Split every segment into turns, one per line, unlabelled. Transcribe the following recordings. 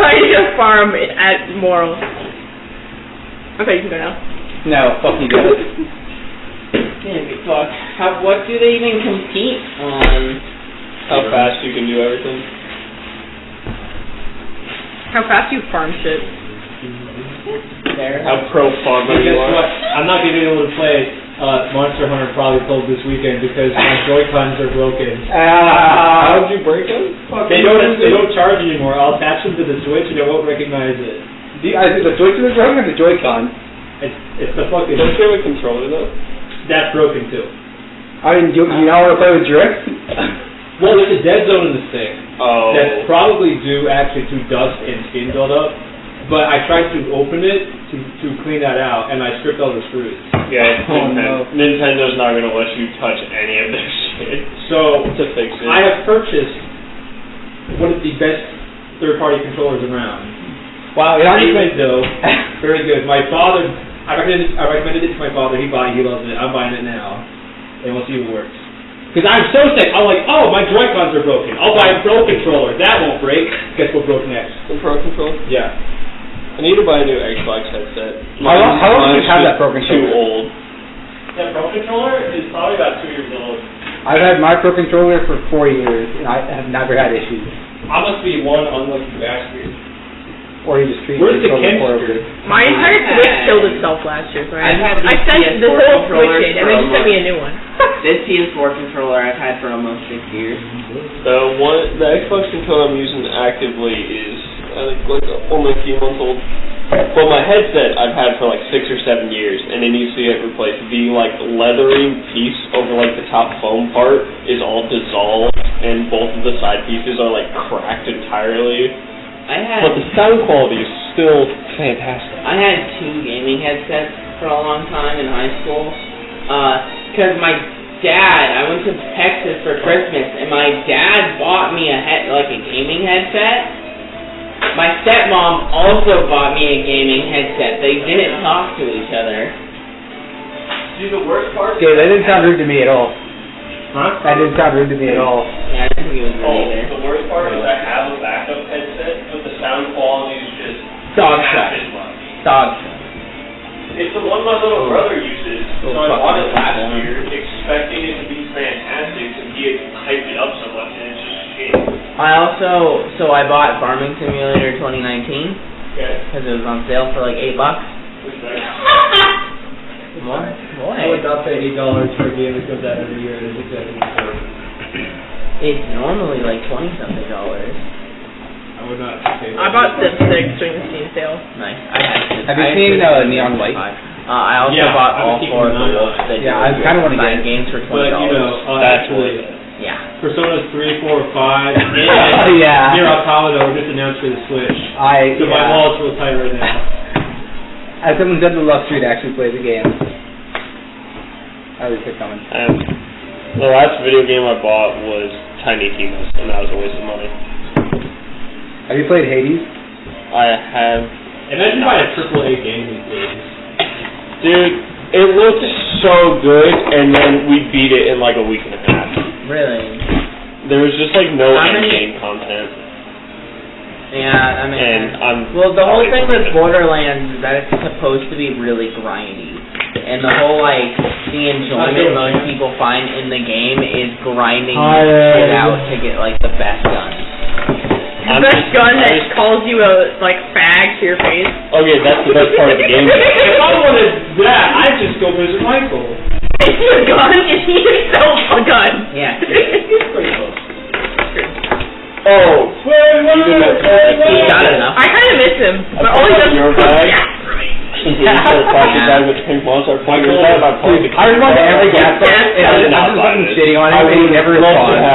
I need to farm at Moral. Okay, you can go now.
No, fuck you guys.
Fuck. What do they even compete on?
How fast you can do everything.
How fast you farm shit.
There.
How pro farmer you are.
What? I'm not going to be able to play Monster Hunter probably till this weekend because my Joy-Cons are broken.
How did you break them?
They don't charge anymore. I'll attach them to the Switch and it won't recognize it.
The Switch is broken or the Joy-Con?
It's the fucking...
Don't you have a controller though?
That's broken too.
I mean, you know how to play with Drift?
Well, there's a dead zone in this thing.
Oh.
That's probably due actually to dust and skin buildup. But I tried to open it to clean that out, and I stripped all the screws.
Yeah,
no.
Nintendo's not going to let you touch any of their shit.
So,
to fix it.
I have purchased one of the best third-party controllers around.
Wow, it
Nintendo, very good. My father, I recommended it to my father. He bought it. He loves it. I'm buying it now, and we'll see if it works. Because I'm so sick. I'm like, oh, my Joy-Cons are broken. I'll buy a Pro controller. That won't break. Guess what broke next?
The Pro controller?
Yeah.
I need to buy a new Xbox headset.
How long do you have that Pro controller?
Too old.
That Pro controller is probably about 2 years old.
I've had my Pro controller for 4 years, and I have never had issues.
I must be one unlucky bastard.
Or you just treat
Where's the
controller
Kenster?
horribly.
My entire Switch killed itself last year, so
I've had
I sent the
PS4
whole
controller
Switch in, and then just sent me a new one.
This PS4 controller I've had for almost 6 years.
The Xbox controller I'm using actively is, I think, like only a few months old. But my headset I've had for like 6 or 7 years, and it needs to get replaced. The like leathery piece over like the top foam part is all dissolved, and both of the side pieces are like cracked entirely. But the sound quality is still fantastic.
I had 2 gaming headsets for a long time in high school. Because my dad, I went to Texas for Christmas, and my dad bought me a gaming headset. My stepmom also bought me a gaming headset. They didn't talk to each other.
See, the worst part...
Okay, that didn't sound rude to me at all.
Huh?
That didn't sound rude to me at all.
Yeah, I didn't think it was good either.
The worst part is I have a backup headset, but the sound quality is just
Dog shit. Dog shit.
It's the one my little brother uses, so I bought it last year, expecting it to be fantastic, and he had hyped it up so much, and it's just shit.
I bought Farming Simulator 2019 because it was on sale for like $8. What? Why?
I would not pay $8 for a game that comes out every year. It is exactly the same.
It's normally like $20-something.
I would not pay that.
I bought Civ 6 during the Steam sale.
Nice. I had
Have you seen Neon White?
I also bought all 4 of the Wolfenstein.
Yeah, I kind of want to get
games for $20.
But, you know, actually...
Yeah.
Personas 3, 4, 5, and
yeah.
Nier Automata were just announced for the Switch. So my wallet's real tight right now.
As someone who's had the luxury to actually play the game, I was it coming.
The last video game I bought was Tiny Tina's, and that was a waste of money.
Have you played Hades?
I have.
Imagine buying a AAA game these days.
Dude, it looked so good, and then we beat it in like a week and a half.
Really?
There was just like no in-game content.
Yeah, I mean...
Well,
the whole thing with Borderlands is that it's supposed to be really grindy. And the whole, the enjoyment most people find in the game is grinding shit out to get, the best gun.
The best gun that calls you a, fag to your face.
Okay, that's the best part of the game.
If I wanted that, I'd just go visit Michael.
Is he a gun? Is he himself a gun?
Yeah.
Pretty close.
Oh,
He's got enough.
I kind of miss him, but all he does is
bag.
yeah, right.
He started plastic bag with pink monster. I
respond to every gas line, and I'm just fucking shitting on him, and he never responds.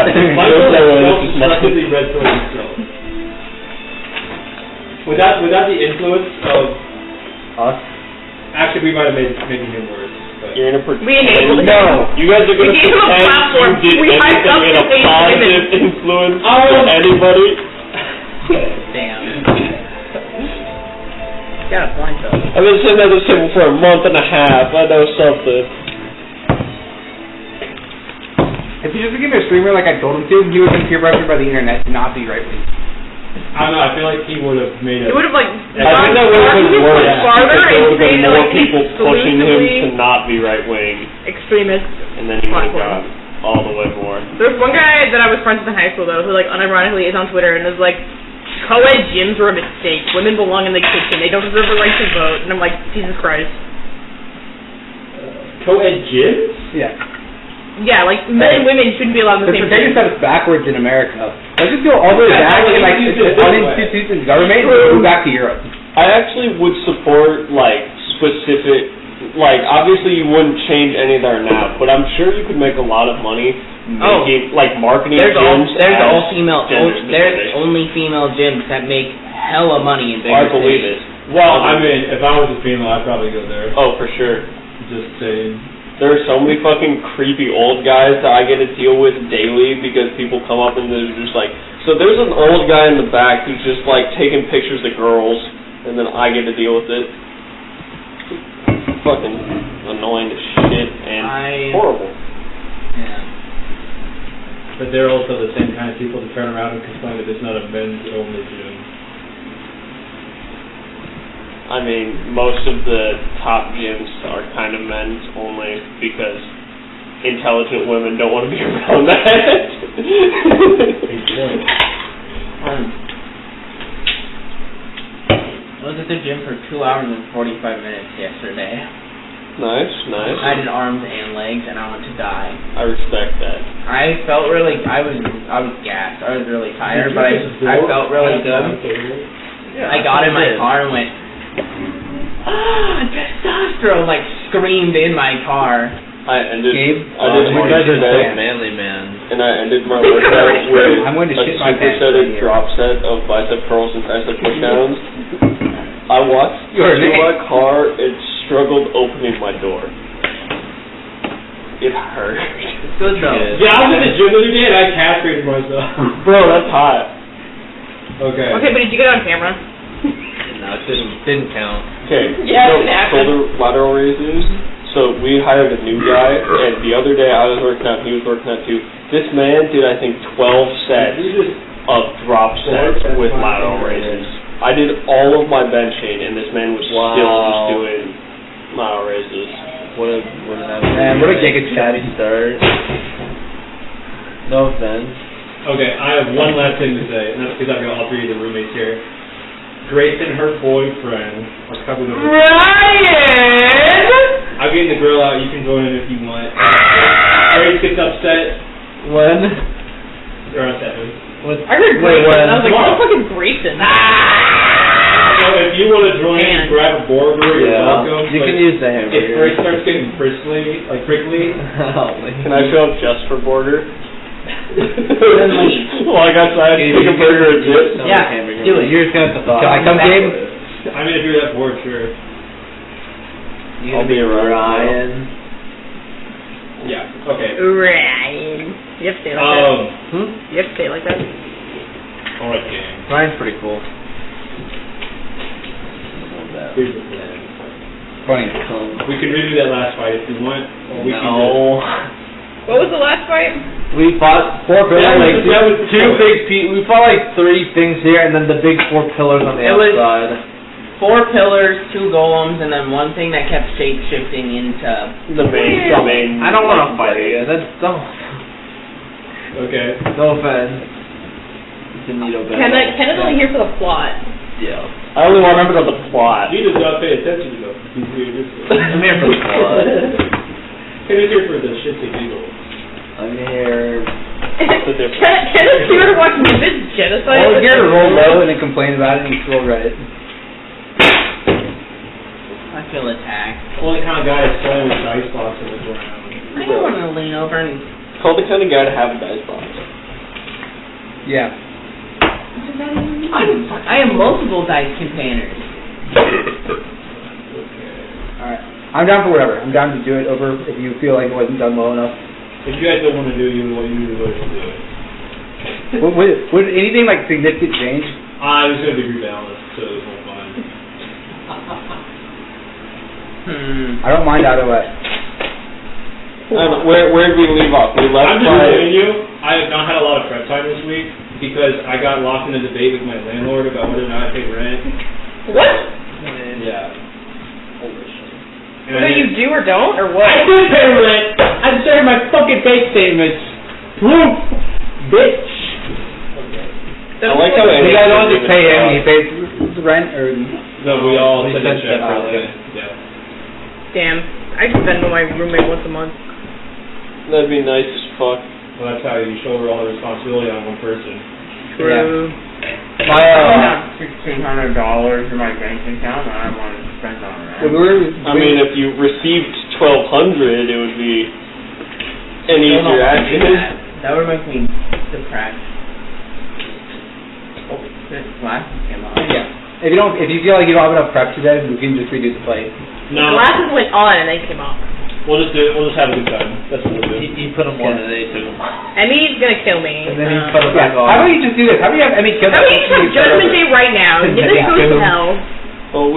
Selectively red for himself. Without the influence of
Us?
actually, we might have made new words.
You're gonna pretend.
We enabled him.
No, you guys are gonna
We gave him a
pretend
platform.
you did
We hyped up
anything in a
the
positive influence to anybody.
Damn. Got a point though.
I've been sitting at this table for a month and a half. I know something.
If he just became a streamer like I told him to, he would be peer pressured by the internet to not be right wing.
I don't know, I feel like he would have made
It
a...
would have, like,
I think that would have been worse.
farther
There
and
would have
say
been
that,
more
like,
people pushing him to
exclusively
not be right wing,
extremist.
and then he would have
platform.
gone all the way more.
There's one guy that I was friends with in high school, though, who, like, unironically is on Twitter and is like, co-ed gyms were a mistake. Women belong in the kitchen. They don't deserve the right to vote. And I'm like, Jesus Christ.
Co-ed gyms?
Yeah.
Yeah, like, men and women shouldn't be allowed in the
They're
same
taking
gym.
steps backwards in America. Let's just go all the way back in like one institution government and go back to Europe.
I actually would support, like, specific, like, obviously you wouldn't change any of that now, but I'm sure you could make a lot of money making, like, marketing
There's
gyms
there's only female gyms that make hella money in bigger
I believe
cities.
it.
Well, I mean, if I was a female, I'd probably go there.
Oh, for sure.
Just saying.
There are so many fucking creepy old guys that I get to deal with daily because people come up and they're just like, so there's an old guy in the back who's just like taking pictures of girls, and then I get to deal with it. Fucking annoying as shit and horrible.
Yeah.
But they're also the same kind of people that turn around and complain that it's not a men's only gym.
I mean, most of the top gyms are kind of men's only because intelligent women don't want to be around that.
I was at the gym for 2 hours and 45 minutes yesterday.
Nice.
I did arms and legs, and I want to die.
I respect that.
I felt really, I was gassed. I was really tired, but I felt really good. I got in my car and went, testosterone, like screamed in my car.
I did
you guys are so manly, man.
And I ended my workout with
I'm going to
a
shit my pants
supersetted drop set of bicep curls and tricep pushdowns. I walked to my car and struggled opening my door. It hurt.
Good though.
Yeah, I was in the gym the other day and I castrated myself.
Bro, that's hot.
Okay.
Okay, but did you get it on camera?
No, it didn't count.
Okay,
Yeah,
so
it happened.
shoulder lateral raises. So we hired a new guy, and the other day I was working out, he was working out too. This man did, I think, 12 sets of drop sets with lateral raises. I did all of my benching, and this man was still just doing lateral raises.
What a giga chatty start. No offense.
Okay, I have one last thing to say, and that's because I've got all three of the roommates here. Grace and her boyfriend are covered over.
Ryan!
I'm getting the grill out. You can join in if you want. Grace gets upset.
When?
Or upset.
I heard Grayson, and I was like, what the fuck is Grayson?
So if you want to join and grab a burger, you're welcome.
You can use the hamburger.
If Grace starts getting prickly,
Can I show up just for border?
Then leave.
Walk outside, take a burger and chips.
Yeah, do it.
You're just gonna have to Can I come, Gabe?
I mean, if you're that bored, sure.
I'll be around.
Ryan.
Yeah. Okay.
Ryan. You have to say it like that. You have to say it like that.
All right, gang.
Ryan's pretty cool.
Here's the plan.
Funny.
We can redo that last fight if you want. Or we can
What was the last fight?
We fought 4 pillars,
that was the
two
point.
big we fought like 3 things here, and then the big 4 pillars on the
It was-
outside.
4 pillars, 2 golems, and then one thing that kept shape-shifting into...
The main.
I don't want to fight you. That's don't.
Okay.
No offense.
Ken is only here for the plot.
Yeah.
I only want to remember the plot.
You just gotta pay attention to them. He's here just
I'm here for the plot.
Ken is here for the shit to giggle.
I'm here.
Ken is here to watch Nimbus genocide.
I'm here to roll low and then complain about it and feel right.
I feel attacked.
Only kind of guy that's playing with dice box on the ground.
I don't want to lean over and...
Call the kind of guy to have a dice box.
Yeah.
I have multiple dice containers.
Alright. I'm down for whatever. I'm down to do it over if you feel like it wasn't done well enough.
If you guys don't want to do it, you should do it.
Would anything like significant change?
It was going to be rebalanced, so it was more fun.
I don't mind either way.
Where did we leave off? We left
I'm just
by...
telling you, I have not had a lot of prep time this week, because I got locked in a debate with my landlord about whether or not I pay rent.
What?
Yeah.
Whether you do or don't, or what?
I did pay rent! I just shared my fucking bank statements. Proof! Bitch!
I like how
You guys don't just pay him, he pays the rent, or...
No, we all
We
send
send
a check.
separately.
Yeah.
Damn. I just spend with my roommate once a month.
That'd be nice as fuck.
Well, that's how you shoulder all the responsibility on one person.
True.
My,
$1,600 in my bank account that I wanted to spend on rent.
when we were...
I mean, if you received $1,200, it would be an easier action.
That would make me depressed. Oh, this glasses came off.
Yeah. If you feel like you don't have enough prep today, we can just redo the plate.
No,
Glasses went on and they came off.
we'll just do it. We'll just have a good time. That's what we'll do.
You put them on today too.
Emmy's gonna kill me.
And then you put it back on. How about you just do this? How about you have Emmy kill
How about you just have Judgment Day right now? Get this goes to hell.
Well,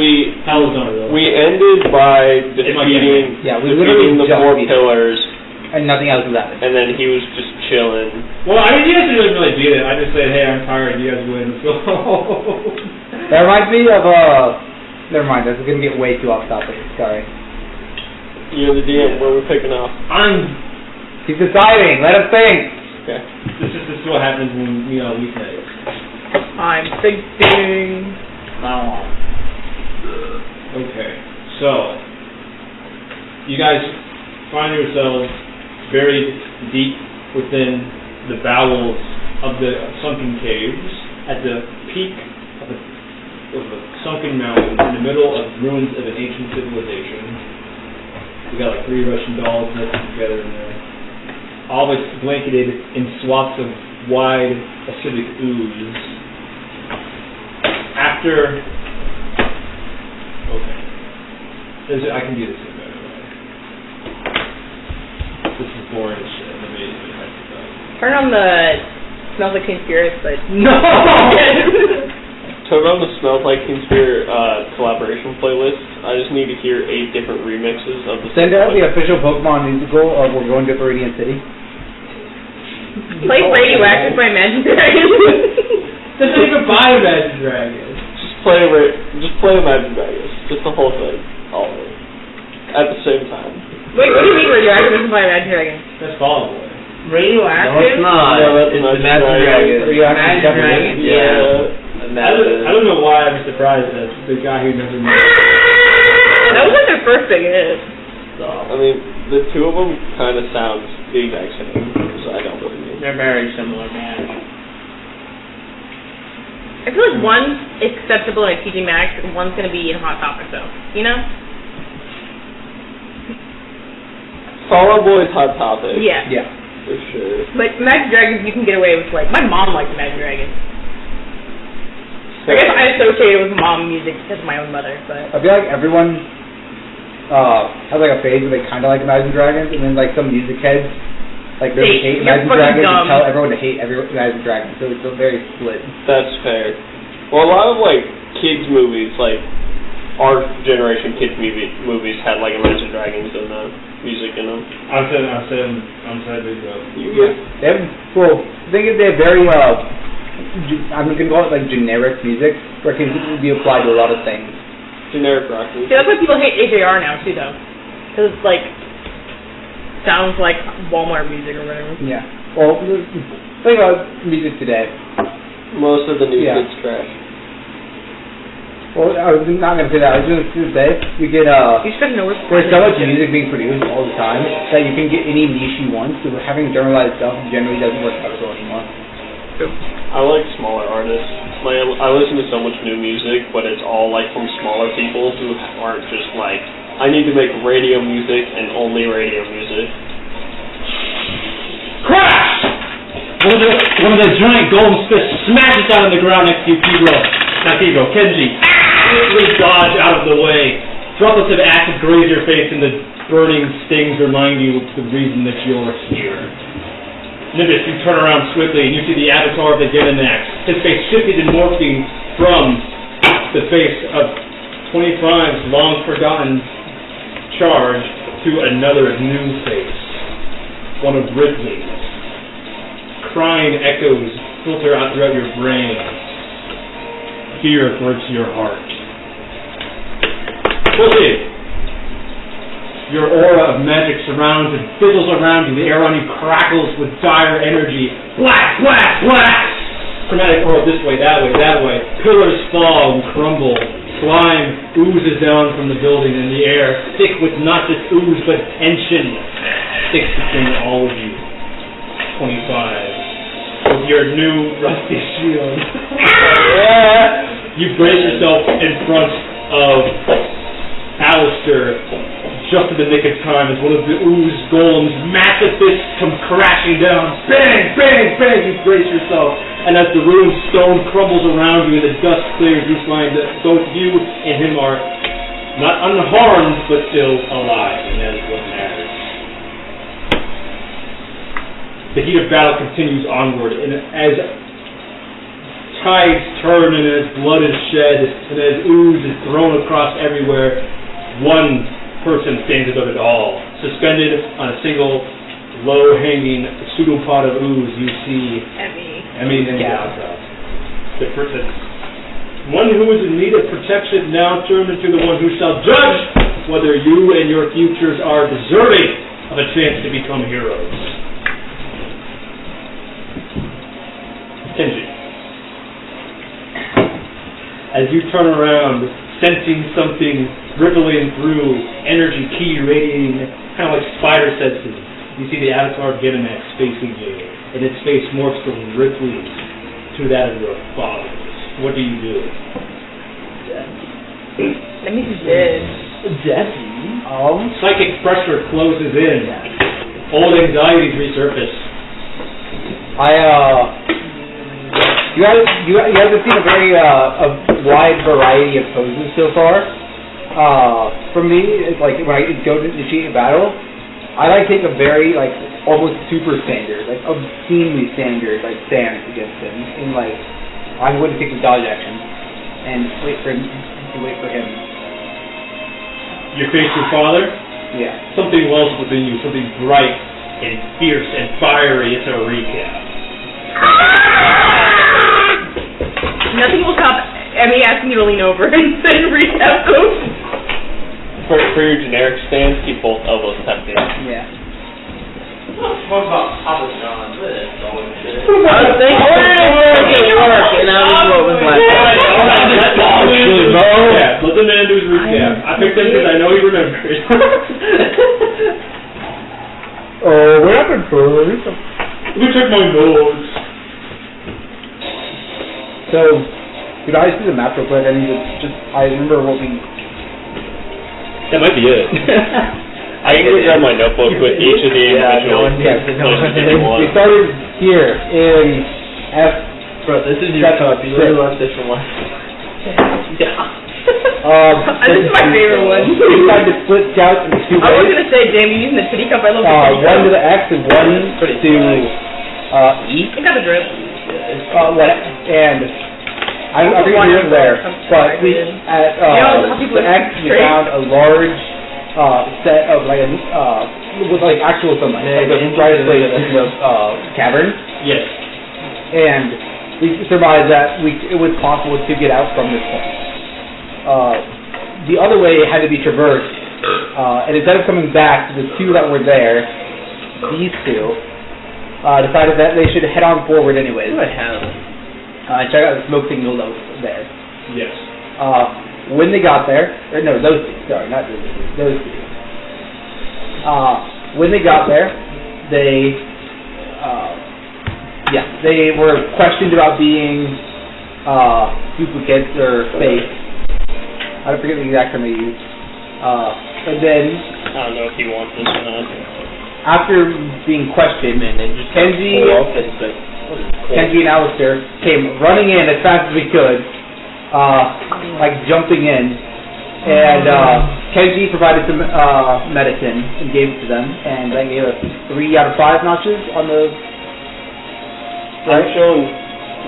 Hell is not real.
we ended by defeating
Yeah, we literally
the
just
four
beat it.
pillars,
And nothing else was happening.
and then he was just chilling.
Well, I mean, you guys didn't really beat it. I just said, hey, I'm tired. You guys win. Let's go.
That reminds me of, never mind, this is gonna get way too off topic, sorry.
You're the DM. Where we're picking up.
He's deciding, let him think!
Okay.
This is what happens when, weeknights.
I'm thinking.
Okay, so you guys find yourselves buried deep within the bowels of the sunken caves at the peak of a sunken mountain in the middle of ruins of an ancient civilization. We got like 3 Russian dolls nested together in there. All of it's blanketed in swaths of wide acidic ooze. I can do this in a better way. This is boring as shit.
Turn on the Smells Like Teen Spirit, but
No!
Turn on the Smells Like Teen Spirit collaboration playlist. I just need to hear 8 different remixes of the
Send out the official Pokemon musical of We're Going to Viridian City.
play Radioactive by Imagine Dragons.
Doesn't even buy Imagine Dragons.
Just play Imagine Dragons. Just the whole thing. All of it. At the same time.
Wait, what do you mean Radioactive doesn't buy Imagine Dragons?
That's Fall Boy.
Radioactive?
No, it's not.
No, that's
It's
Imagine
Dragons.
Dragons.
Radioactive
Imagine Dragons,
Yeah.
I don't know why I'm surprised that the guy who never knew.
That was like their first big hit.
I mean, the two of them kind of sound the exact same, so I don't really know.
They're very similar, man.
I feel like one's acceptable in a TJ Maxx and one's gonna be in Hot Topic though. You know?
Fall Out Boy's Hot Topic.
Yeah.
Yeah.
For sure.
But Imagine Dragons you can get away with like my mom likes Imagine Dragons. I guess I associate it with mom music because of my own mother, but
I feel like everyone has like a phase where they kind of like Imagine Dragons, and then like some music heads like really hate
You're
Imagine
fucking
Dragons
dumb.
and tell everyone to hate Imagine Dragons. So it's very split.
That's fair. Well, a lot of like kids movies, like our generation kids movies had like Imagine Dragons and music in them.
I'm sad they go.
They have, well, I think they have very I'm gonna call it like generic music, where it can be applied to a lot of things.
Generic rock
see,
music.
that's why people hate AJR now too though, because it's like sounds like Walmart music or whatever.
Yeah. Well, think about music today.
Most of the new
Yeah.
kids trash.
Well, I was not gonna say that. I was just gonna say you get
You should know where
there's so much music being produced all the time that you can get any niche you want. So having generalized stuff generally doesn't work out so anymore.
I like smaller artists. Like I listen to so much new music, but it's all like from smaller people who aren't just like, I need to make radio music and only radio music.
Crash! One of the giant golden fish smashes down on the ground next to you, Kenji. You dodge out of the way. Droplets of acid graze your face and the burning stings remind you of the reason that you're here. Nimbus, you turn around swiftly and you see the avatar of the Dynamax. His face shifted and morphing from the face of 25's long-forgotten charge to another new face. One of Ridley's. Crying echoes filter out throughout your brain. Fear grips your heart. Sholsien, your aura of magic surrounds and fizzles around you. The air on you crackles with dire energy. Blast, blast, blast! Chromatic aura this way, that way, that way. Pillars fall and crumble. Slime oozes down from the building in the air, thick with not just ooze, but tension. Sticks between all of you. 25. With your new rusty shield. You brace yourself in front of Alistair just in the nick of time as one of the ooze golems' massive fists come crashing down. Bang, bang, bang! You brace yourself. And as the ruined stone crumbles around you and the dust clears, you find that both you and him are not unharmed, but still alive, and that is what matters. The heat of battle continues onward, and as tides turn and as blood is shed, and as ooze is thrown across everywhere, one person stands above it all. Suspended on a single, low-hanging pseudopod of ooze, you see Emmy and Galta. The person, one who is in need of protection, now turned into the one who shall judge whether you and your futures are deserving of a chance to become heroes. Kenji, as you turn around, sensing something rippling through, energy key radiating, kind of like spider senses, you see the avatar Genimax facing you, and its face morphs from Ripley's to that of your father's. What do you do?
That means he's dead.
Psychic pressure closes in. Old anxieties resurface.
You guys have seen a very a wide variety of poses so far. For me, it's like when I go to initiate a battle, I like to take a very almost super standard, obscenely standard stance against him, and I wouldn't take the dodge action and wait for him.
You face your father?
Yeah.
Something wells within you, something bright and fierce and fiery. It's a recap.
Nothing will stop Emmy asking you to lean over and then recap those.
For your generic stance, keep both elbows tucked in.
Yeah.
What about Papa John? This always shit.
I was thinking, it work, and that was what was left.
Yeah, let the man do his recap. I picked him because I know he remembers.
Oh, what happened first?
Let me check my nose.
So, could I see the map real quick? I mean, I remember what we...
That might be it. I can go grab my notebook with each of the individual places that you want.
We started here in F.
Bro, this is your copy. You really left this from last.
This is my favorite one.
We decided to split scouts into two ways.
I was going to say, damn, you're using the titty cup. I love the titty cup.
One to the X and one to E.
I got the drip.
And I forget who was there, but we at the X we found a large set of with actual sunlight, the brightest place in the cavern.
Yes.
And we surmised that it was possible to get out from this point. The other way had to be traversed, and instead of coming back, the two that were there, these two, decided that they should head on forward anyways.
What the hell?
Check out the smoke signal that was there.
Yes.
When they got there, no, those two, sorry, not those two, those two. When they got there, they were questioned about being duplicates or fake. I forget the exact term they used. And then...
I don't know if he wants this or not.
After being questioned, Kenji and Alistair came running in as fast as we could, jumping in, and Kenji provided some medicine and gave it to them, and that gave us 3 out of 5 notches on the...
I'm showing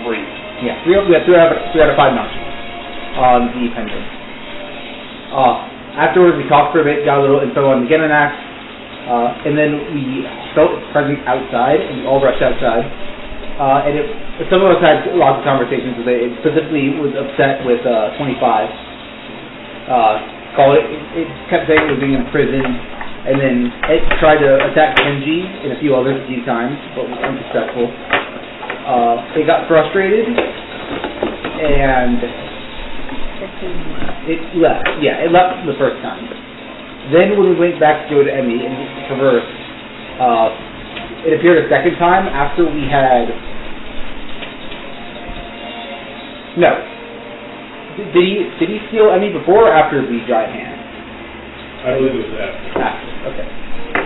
3.
Yeah, 3 out of 5 notches on the pendant. Afterwards, we talked for a bit, got a little info on the Genimax, and then we felt its presence outside, and we all rushed outside. And it some of us had lots of conversations with it. It specifically was upset with 25. It kept saying it was being imprisoned, and then it tried to attack Kenji and a few others a few times, but was unsuccessful. It got frustrated, and it left. Yeah, it left the first time. Then when we went back to go to Emmy and traverse, it appeared a second time after we had... No. Did he steal Emmy before or after the giant hand?
I believe it was after.
After, okay.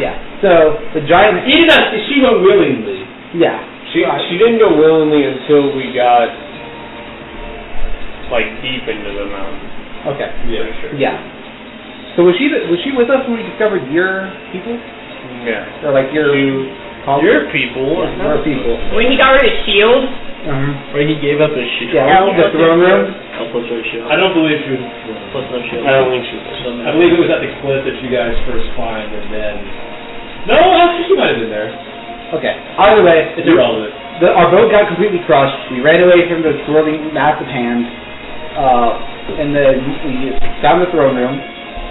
Yeah. So the giant...
She went willingly.
Yeah.
She didn't go willingly until we got like deep into the mountain.
Okay.
Yeah, sure.
Yeah. So was she with us when we discovered your people?
Yeah.
Or like your
people.
Your people.
When he got rid of his shield.
Or he gave up his shield.
Yeah, the throne room.
Plus no shield.
I don't believe she was.
Plus no shield. I don't think she was.
I believe it was at the cliff that you guys first climbed, and then. No, I think she might have been there.
Okay. Either way,
it's irrelevant.
Our boat got completely crushed. We ran away from the swirling massive hand, and then we found the throne room.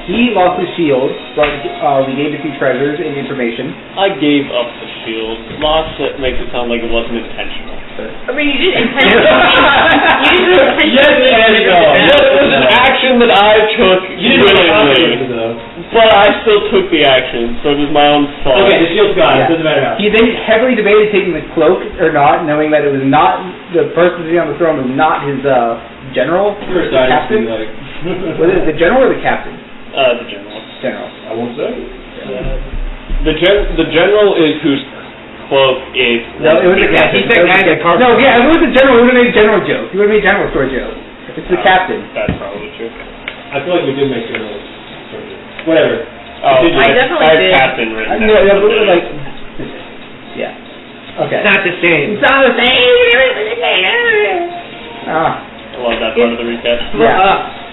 He lost his shield, but we gained a few treasures and information.
I gave up the shield. Lost it makes it sound like it wasn't intentional.
I mean, you didn't intentionally.
Yes, and no. But it was an action that I took willingly. But I still took the action, so it was my own fault.
Okay, the shield's gone. It doesn't matter how.
He then heavily debated taking the cloak or not, knowing that it was not the person sitting on the throne was not his general, the captain. Was it the general or the captain?
The general.
General.
I won't say.
The general is whose cloak is.
No, it was the captain. No, yeah, if it was the general, we would have made general joke. You would have made general story joke. It's the captain.
That's probably true.
I feel like we did make general story joke. Whatever.
I definitely did.
Captain written
No, like. Yeah. Okay.
It's not the same.
It's not the same.
Ah.
I love that part of the recap.
Yeah.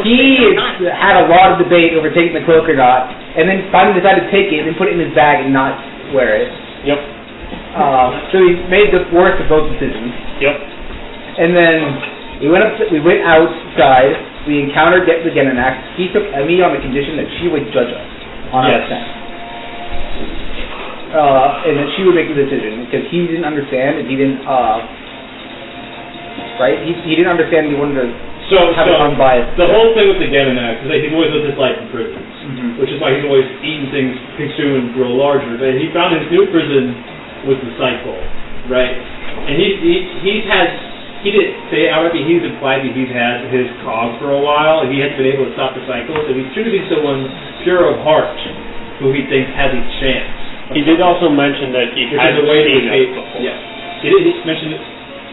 He had a lot of debate over taking the cloak or not, and then finally decided to take it and put it in his bag and not wear it.
Yep.
So he made the worst of both decisions.
Yep.
And then we went outside. We encountered the Genenax. He took Emmy on the condition that she would judge us on our ascent. And that she would make the decision because he didn't understand and he didn't. Right? He didn't understand. He wanted to.
So
unbiased.
The whole thing with the Genenax is that he's always lived his life in prisons, which is why he's always eaten things, consume and grow larger. But he found his new prison was the cycle, right? And he's implied that he's had his cog for a while, and he hasn't been able to stop the cycle. So he's choosing someone pure of heart, who he thinks has a chance.
He did also mention that he hadn't seen us before.
Yeah, he mentioned that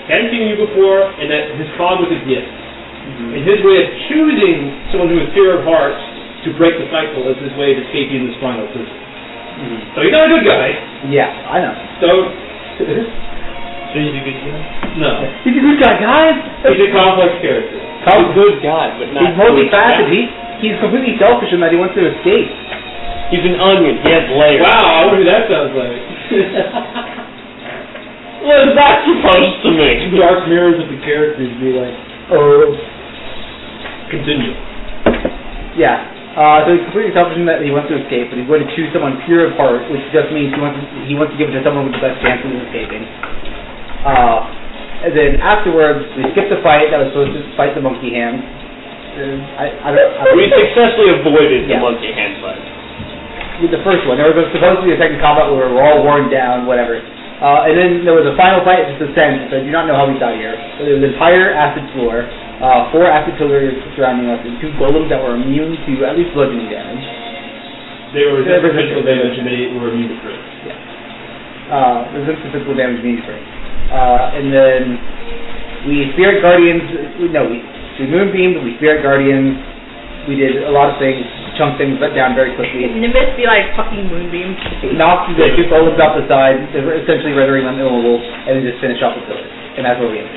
he hadn't seen you before, and that his cog was a gift. And his way of choosing someone who is pure of heart to break the cycle is his way of escaping this final prison. So he's not a good guy.
Yeah, I know.
So
he's a good guy?
No.
He's a good guy, guys.
He's a complex character.
He's a good guy, but not.
He's multifaceted. He's completely selfish in that he wants to escape.
He's an onion. He has layers.
Wow, I wonder who that sounds like.
What is that supposed to mean?
Dark mirrors of the characters be like, continue.
Yeah. So he's completely selfish in that he wants to escape, but he's going to choose someone pure of heart, which just means he wants to give it to someone with the best chances of escaping. And then afterwards, we skipped the fight that was supposed to fight the monkey hand.
We successfully avoided the monkey hand fight.
With the first one, there was supposed to be a second combat where we're all worn down, whatever. And then there was a final fight at the descent, so I do not know how we got here. So there was an entire acid floor, 4 acid pillars surrounding us, and 2 golems that were immune to at least bludgeoning damage.
They were resistant to physical damage, and they were immune to crit.
Yeah. Resistant to physical damage, immune to crit. And then we Spirit Guardians, we Moonbeamed, we Spirit Guardians, we did a lot of things, chunked things down very quickly.
Nimbus be like fucking Moonbeam.
Knocked the 2 golems off the side, essentially rendering them immobile, and then just finish off the pillars. And that's where we ended.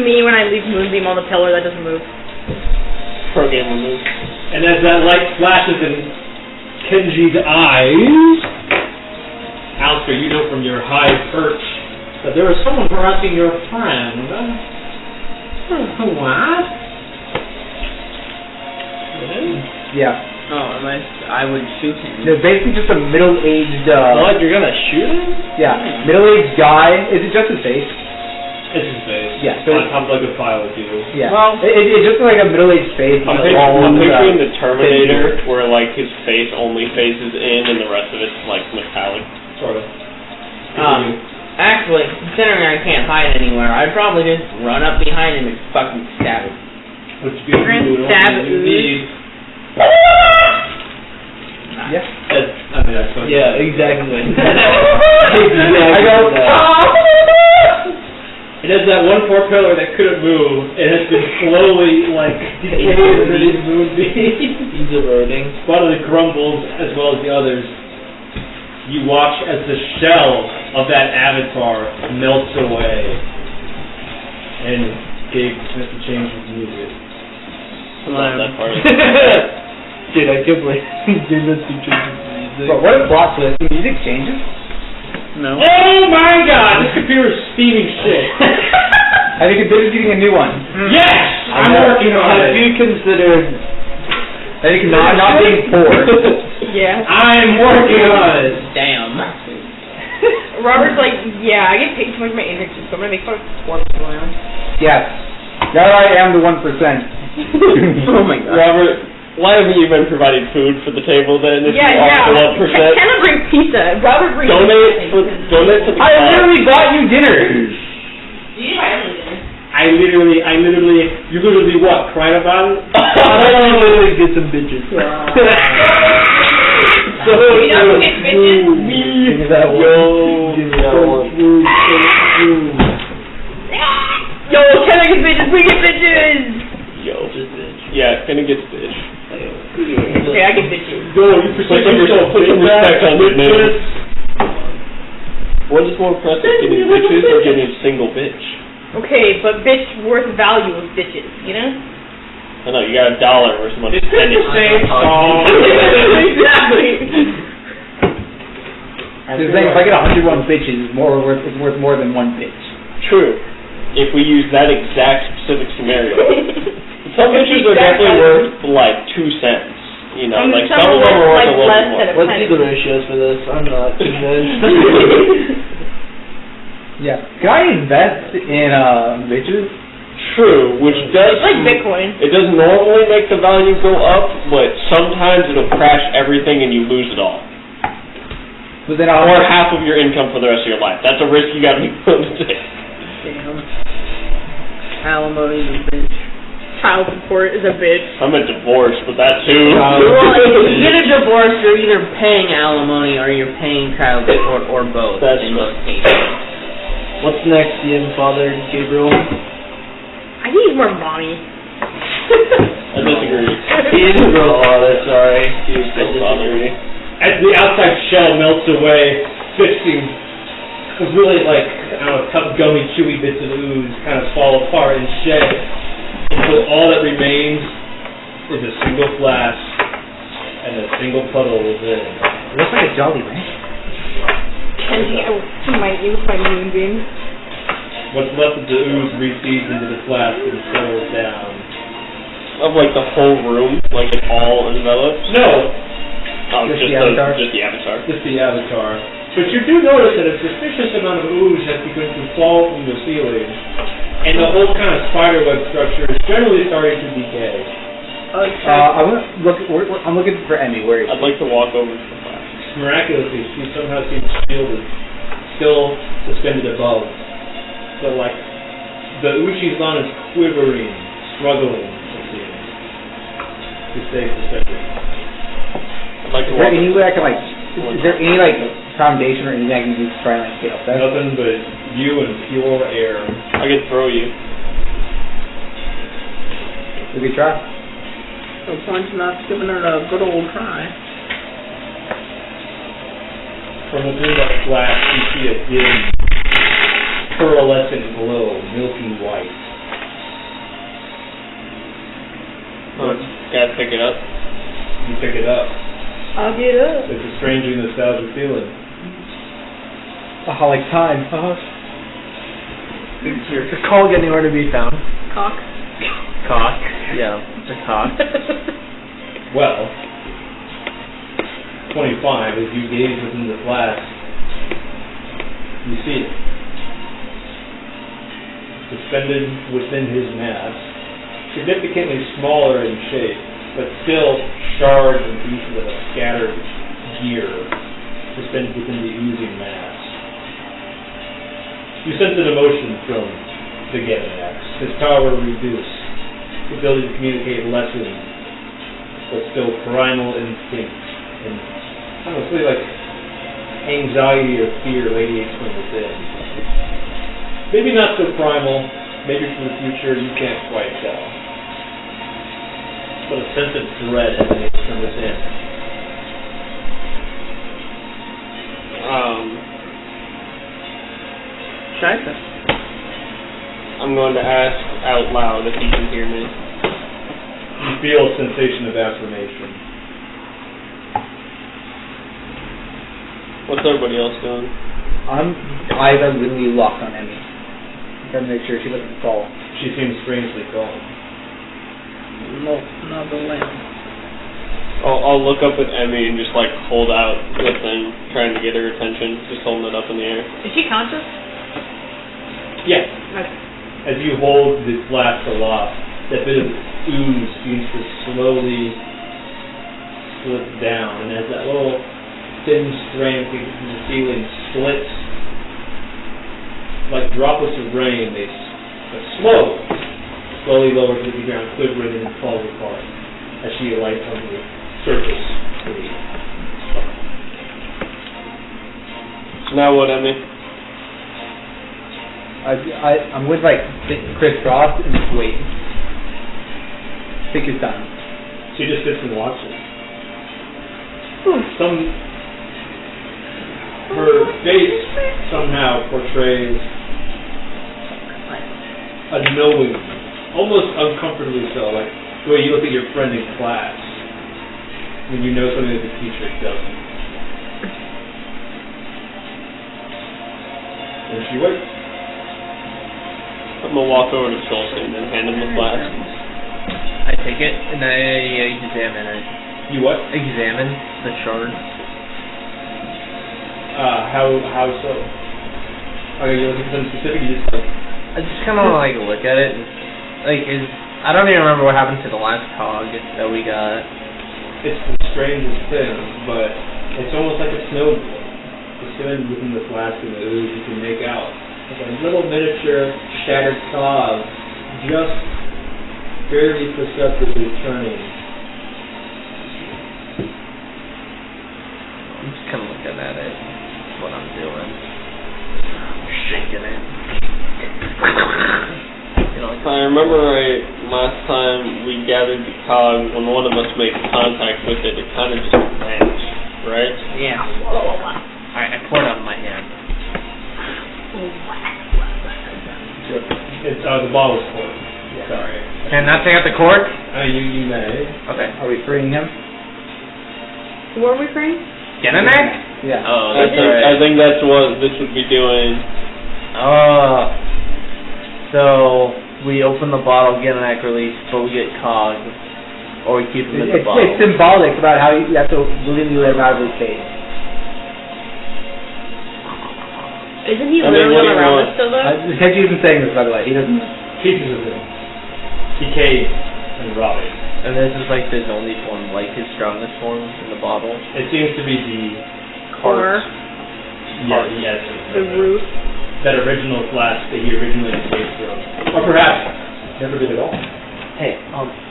Me, when I leave Moonbeam on the pillar, that doesn't move.
Pro game will move.
And as that light flashes in Kenji's eyes, Alistair, you know from your high perch that there was someone harassing your friend. What?
Yeah.
Oh, I would shoot him.
They're basically just a middle-aged,
What? You're gonna shoot him?
yeah, middle-aged guy. Is it just his face?
It's his face.
Yeah.
On top of like a file with you.
Yeah.
Well-
it's just like a middle-aged face.
I'm
with long,
picturing the Terminator,
thin-
where like his face only faces in, and the rest of it's like metallic.
Sort of.
Actually, considering I can't hide anywhere, I'd probably just run up behind him and fucking stab him.
Which
You're gonna stab it.
Yeah.
I mean, that's funny.
Yeah, exactly.
I go.
It has that one poor pillar that couldn't move. It has been slowly, like, decaying under these moonbeams.
He's eroding.
Bodily crumbles as well as the others. You watch as the shell of that avatar melts away. And Gabe has to change his music.
I love that part.
Dude, I can't believe you're not teaching music.
But what a plot twist! The music changes.
No.
Oh my god, this computer is steaming shit.
Have you considered getting a new one?
Yes! I'm working on
Have
it.
you considered
Have you considered not being poor?
Yeah.
I'm working on it.
Damn.
Robert's like, yeah, I get paid too much for my internship, so I'm gonna make fun of poor people now.
Yes. Now I am the 1%.
Oh my god.
Robert, why haven't you been providing food for the table then? If
Yeah,
you are
yeah.
the 1%?
Kenna brings pizza. Robert brings
Donate to the
I literally bought you dinner.
You buy everything.
You literally what, cried about it?
I literally get some bitches.
You know who gets bitches?
Give me that one. Give me that one.
Yo, Kenna gets bitches, we get bitches!
Yo. Yeah, Kenny gets bitch.
Okay, I get bitches.
Yo, you
Put some respect on your name. What is more impressive, getting bitches or getting a single bitch?
Okay, but bitch worth value of bitches, you know?
I know, you got $1 versus someone's
It's
penny.
the same song.
Exactly.
Just saying, if I get 101 bitches, it's worth more than one bitch.
True. If we use that exact specific scenario. Some bitches are definitely worth like 2 cents. You know,
I mean,
like
some
some of them are worth
like
a little
less
more.
than a
Let's see the ratios for this. I'm not convinced.
Yeah. Can I invest in bitches?
True, which does
It's like Bitcoin.
It does normally make the value go up, but sometimes it'll crash everything and you lose it all.
But then
Or half of your income for the rest of your life. That's a risk you gotta be willing to take.
Damn. Alimony is a bitch.
Child support is a bitch.
I'm a divorce, but that too.
Well, if you get a divorce, you're either paying alimony or you're paying child support or both.
That's
in
true.
most cases.
What's next, Ian, Father Gabriel?
I need more mommy.
I disagree.
He is a real father, sorry.
I disagree.
As the outside shell melts away, fixing really like, I don't know, tough, gummy, chewy bits of ooze kind of fall apart and shed. Until all that remains is a single flash and a single puddle within.
It looks like a Jolly Rancher.
Kenzie, I will smite you with my moonbeam.
What's left of the ooze recedes into the flask and settles down.
Of like the whole room, like it all envelops.
No,
Just the avatar?
Just the avatar.
just the avatar. But you do notice that a suspicious amount of ooze has begun to fall from the ceiling, and the whole kind of spiderweb structure is generally starting to decay.
I'm looking for Emmy. Where is
I'd like to walk over to the flash.
Miraculously, she somehow seems shielded, still suspended above. But like, the ooze she's on is quivering, struggling, it seems, to stay suspended.
I'd like to
there
walk
any way I can like? Is there any like foundation or anything I can use to try and like get up there?
Nothing but you and pure air.
I could throw you.
We could try.
No point in not giving it a good old try.
From within that flash, you see a dim, pearlescent glow, milky white.
Gotta pick it up.
You pick it up.
I'll get up.
It's a strangely nostalgic feeling.
Oh, like time.
Is the cog anywhere to be found?
Cock.
Cock. Yeah, the cock.
Well, 25, as you gaze within the flask, you see it. Suspended within his mask, significantly smaller in shape, but still shards and pieces of a scattered gear suspended within the oozing mass. You sense an emotion from the Getanax. His power reduced, his ability to communicate lessened, but still primal instinct and I don't know, it's really like anxiety or fear radiates from within. Maybe not so primal, maybe for the future, you can't quite tell. But a sense of dread emanates from within.
Scheiße.
I'm going to ask out loud if he can hear me.
You feel a sensation of affirmation.
What's everybody else doing?
Eyes are literally locked on Emmy. Trying to make sure she doesn't fall.
She seems strangely calm.
No, not the lamp.
I'll look up at Emmy and just like hold out the thing, trying to get her attention, just holding it up in the air.
Is she conscious?
Yes.
Okay.
As you hold the flask aloft, that bit of ooze seems to slowly slip down, and as that little thin strand from the ceiling splits like droplets of rain, they slowly lower to the ground, quivering and falls apart as she alights on the surface beneath.
Now what, Emmy?
I'm going to like crisscross and just wait. Take your time.
She just sits and watches. Her face somehow portrays a knowing, almost uncomfortably so, like the way you look at your friend in class when you know something that the teacher doesn't. And she waits.
I'm gonna walk over to Sholsien and hand him the flask.
I take it and I examine it.
You what?
Examine the shard.
How so? Are you looking for something specific? You just like...
I just kind of like look at it and like I don't even remember what happened to the last cog that we got.
It's the strangest thing, but it's almost like a snow globe. Suspended within the flask of the ooze, you can make out like a little miniature shattered cog, just barely perceptibly turning.
I'm just kind of looking at it. That's what I'm doing. Shaking it. You know,
If I remember right, last time we gathered the cog, when one of us made contact with it, it kind of just vanished, right?
yeah. Alright, I poured out of my hand.
It's the bottle's full. Sorry.
Can I take out the cork?
You may.
Okay.
Are we freeing him?
Who are we freeing?
Get in there?
Yeah.
Oh,
I think that's what this would be doing.
So we open the bottle, get an act release, but we get cog, or we keep him in the bottle.
It's symbolic about how you have to really let him out of his cage.
Isn't he
I mean,
literally
what do you
around
want?
us still though?
Kenji's been saying this, by the way. He doesn't.
Pieces of him. Decayed and rotting.
And this is like his only form, like his strongest form in the bottle.
It seems to be the
Core,
yes,
the root.
that original flask that he originally escaped from. Or perhaps never did at all.
Hey,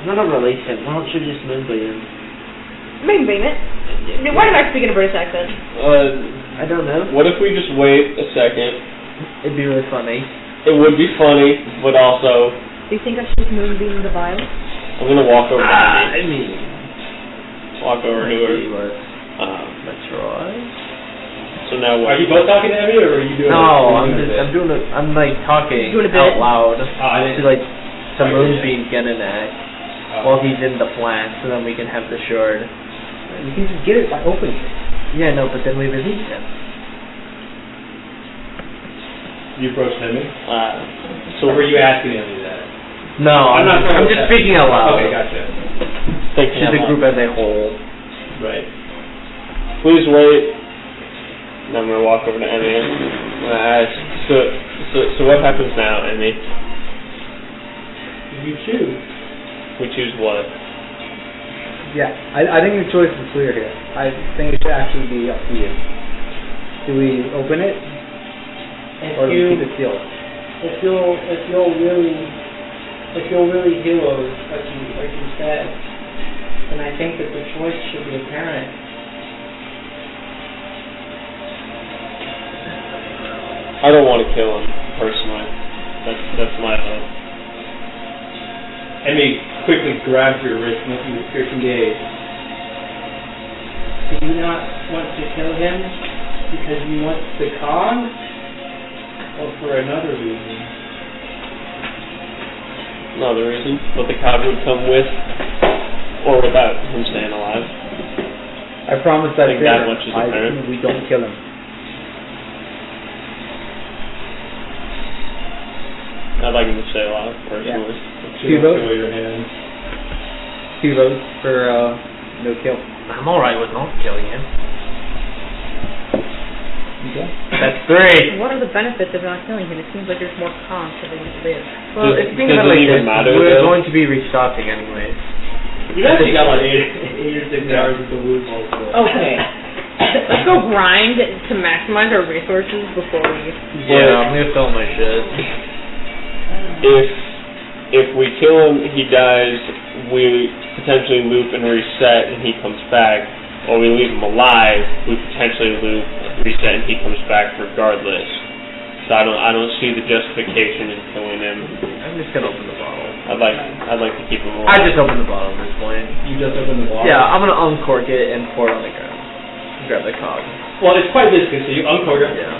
not a relation. Why don't you just moonbeam him?
Moonbeam it. Why am I speaking a British accent?
I don't know.
What if we just wait a second?
It'd be really funny.
It would be funny, but also,
Do you think I should moonbeam the vial?
I'm gonna walk over to
I
her.
mean,
Walk over to her.
let's try.
So now what?
Are you both talking to Emmy, or are you doing?
No, I'm like talking
Doing a bit.
out loud
I
to
didn't.
like to moonbeam get an act while he's in the flask, so then we can have the shard.
You can just get it by opening it.
Yeah, no, but then we release him.
You approached him?
So
Or were you asking him that?
No,
I'm not sure
I'm
what
just
that-
speaking out loud.
Okay, gotcha.
To the group as a whole.
Right.
Please wait. Then I'm gonna walk over to Emmy. I'm gonna ask. So what happens now, Emmy?
You choose.
We choose what?
Yeah, I think the choice is clear here. I think it should actually be up to you. Do we open it, or do we keep it sealed?
If you're really heroes, like you said, then I think that the choice should be apparent.
I don't want to kill him personally. That's my hope.
Emmy quickly grabs your wrist and looks you with piercing gaze.
Do you not want to kill him because you want the cog, or for another reason?
Another reason, but the cog would come with or without him staying alive.
I promise that
I think that much is apparent.
we don't kill him.
I'd like him to stay alive, personally.
Two votes?
Show your hand.
2 votes for no kill.
I'm alright with not killing him.
Okay.
That's 3.
What are the benefits of not killing him? It seems like there's more cons to him to live.
Well,
Does-
if you think
does
about
it
it like
even
this,
matter,
we're
though?
going to be restocking anyways.
You actually got like 8 or 6 hours with the wound also.
Okay.
Let's go grind to maximize our resources before we...
Yeah, I'm gonna fill my shit.
If we kill him, he dies, we potentially loop and reset and he comes back, or we leave him alive, we potentially loop, reset, and he comes back regardless. So I don't see the justification in killing him.
I'm just gonna open the bottle.
I'd like to keep him alive.
I just opened the bottle at this point.
You just opened the bottle?
Yeah, I'm gonna uncork it and pour it on the ground. Grab the cog.
Well, it's quite viscous, so you uncork it,
Yeah.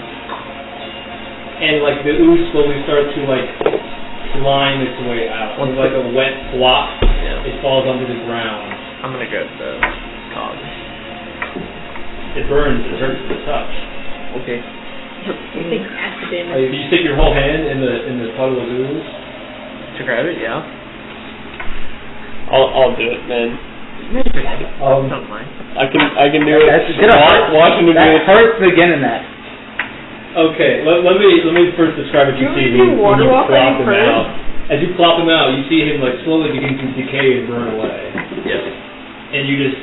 and like the ooze slowly starts to like slime its way out. It's like a wet flop.
Yeah.
It falls onto the ground.
I'm gonna grab the cog.
It burns. It hurts to the touch.
Okay.
You think acid
Do
damage.
you stick your whole hand in the puddle of ooze?
To grab it, yeah.
I'll do it, man.
Don't mind.
I can do it.
That's gonna hurt.
Watching him do
That
it.
hurts beginning that.
Okay, let me first describe what you
Can
see
we
when
do water
you
walk
plop
on
him
first?
out. As you plop him out, you see him like slowly begin to decay and burn away,
Yes.
and you just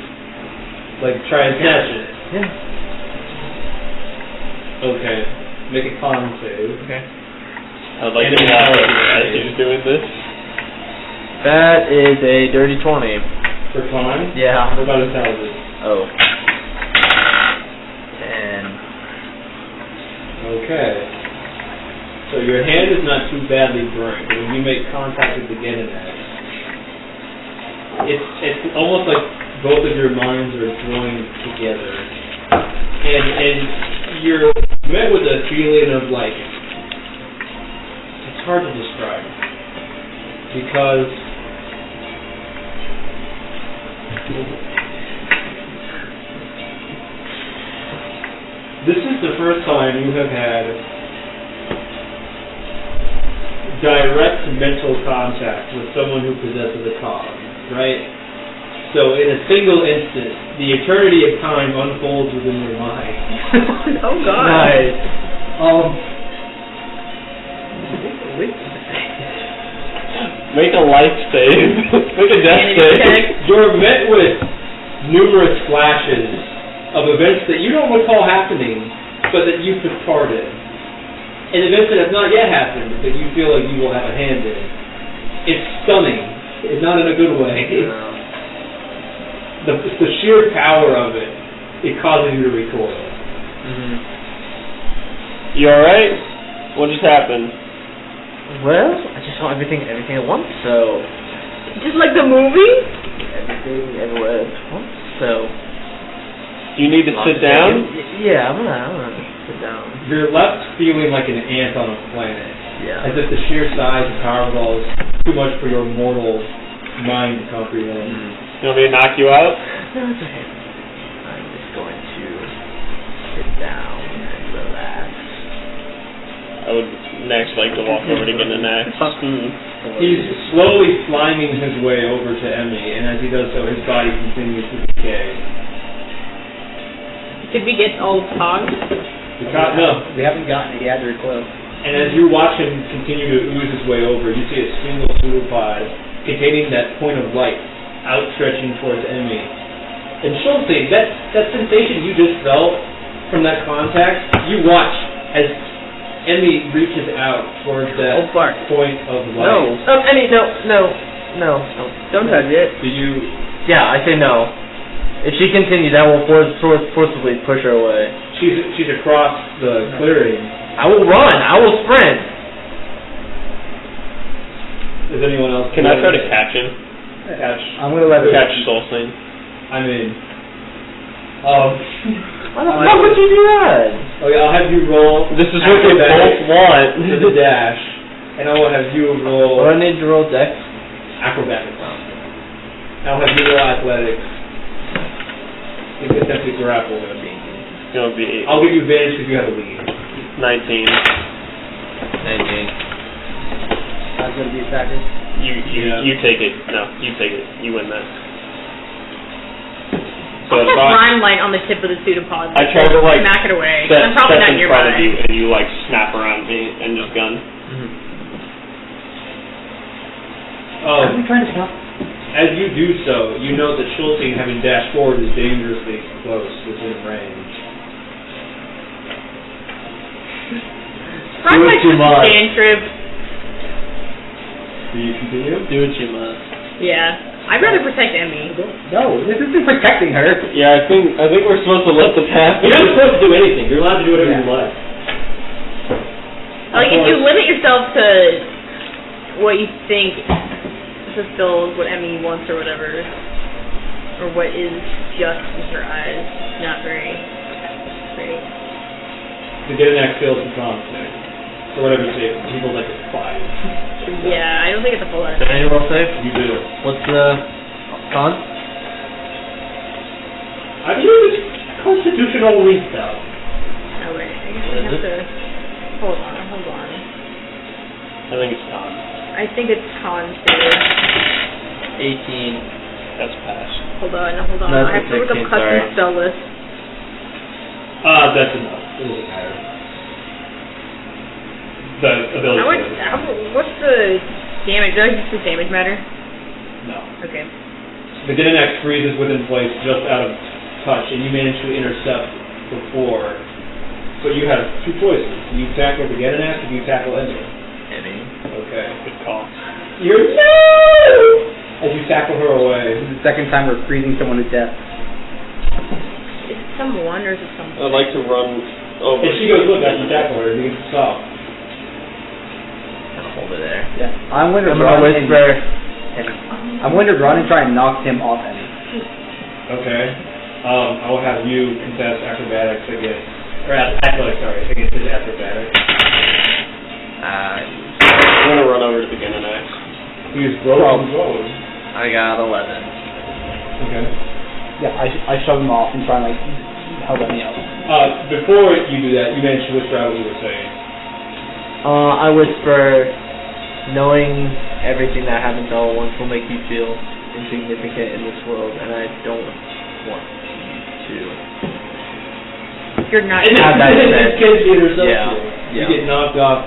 like try and catch it.
Yeah.
Okay, make a con save.
Okay.
I'd like
And
to
an
watch
hour.
it as he's doing this.
That is a dirty 20.
For con?
Yeah.
What about intelligence?
Oh. 10.
Okay. So your hand is not too badly burned, but when you make contact with the Genenet, it's almost like both of your minds are joined together. And you're met with a feeling of like, it's hard to describe. Because this is the first time you have had direct mental contact with someone who possesses a cog, right? So in a single instant, the eternity of time unfolds within your mind.
Oh god.
Nice.
Make a life save. Make a death save.
You're met with numerous flashes of events that you don't recall happening, but that you took part in. And events that have not yet happened, but you feel like you will have a hand in. It's stunning. It's not in a good way. The sheer power of it, it causes you to recoil.
Mm-hmm.
You alright? What just happened?
Well, I just saw everything at once, so...
Just like the movie?
Everything, everywhere at once, so...
You need to sit down?
Yeah, I'm gonna sit down.
You're left feeling like an ant on a planet.
Yeah.
As if the sheer size and power of it all is too much for your mortal mind to comprehend.
You want me to knock you out?
No, it's okay. I'm just going to sit down and relax.
I would next, like to walk over to get an axe.
He's slowly sliming his way over to Emmy, and as he does so, his body continues to decay.
Did we get all Cog?
No.
We haven't gotten it yet. Very close.
And as you watch him continue to ooze his way over, you see a single pseudopod containing that point of light outstretching towards Emmy. And Sholsien, that sensation you just felt from that contact, you watch as Emmy reaches out towards that point of light.
No. Emmy, no. Don't touch it.
Do you...
Yeah, I say no. If she continues, I will forcibly push her away.
She's across the clearing.
I will run. I will sprint.
Is anyone else...
Can I try to catch him?
I'm gonna let her
Catch Sholsien.
I'm in.
Why the fuck would you do that?
Okay, I'll have you roll...
This is what we both want.
...to the dash. And I will have you roll...
What do I need to roll, Dex?
Acrobatics. I'll have you roll athletics. It's essentially grapple.
It'll be...
I'll give you advantage because you have a lead.
19.
I'm gonna be a factor.
You take it. No, you take it. You win that. So
I have Rhyme Light on the tip of the pseudopod.
I try to like
smack it away.
Step
I'm probably not
in
nearby.
front of you, and you like snap around me and just gun.
I'm trying to stop.
As you do so, you know that Sholsien, having dashed forward, is dangerously close within range.
Rhyme Light's just a cantrip.
Do you continue?
Do what you must.
Yeah. I'd rather protect Emmy.
No, this isn't protecting her.
Yeah, I think we're supposed to let this happen.
You're not supposed to do anything. You're allowed to do whatever you like.
Like, if you limit yourself to what you think fulfills what Emmy wants or whatever, or what is just in her eyes, not very great.
To get an axe fails to conflict. Or whatever you say, people like it 5.
Yeah, I don't think it's a full
Did any roll save?
You do.
What's the con?
I believe it's constitutional weak, though.
Oh, wait. I guess I have to... Hold on.
I think it's con.
I think it's con, too.
18.
That's pass.
Hold on.
No,
I have to look up
16,
custom
sorry.
spell list.
That's enough. It doesn't matter. The ability.
What's the damage? Does the damage matter?
No.
Okay.
The get an axe freezes within place just out of touch, and you manage to intercept before. But you have two choices. Do you tackle the get an axe, or do you tackle Emmy?
Emmy.
Okay.
Good call.
You're no! As you tackle her away.
This is the second time we're freezing someone to death.
Is it someone or is it something?
I'd like to run over.
And she goes, look, as you tackle her, you get to stop.
Hold it there.
Yeah. I'm going to
whisper.
I'm going to run and try and knock him off Emmy.
Okay. I will have you contest acrobatics against, or athletics, against his acrobatics.
I'm gonna run over to the get an axe.
He's broken road.
I got 11.
Okay.
Yeah, I shove him off and try and help Emmy out.
Before you do that, you managed to whisper out what you were saying.
I whisper, knowing everything that happens all at once will make you feel insignificant in this world, and I don't want you to.
You're not.
Have that sense.
You get knocked off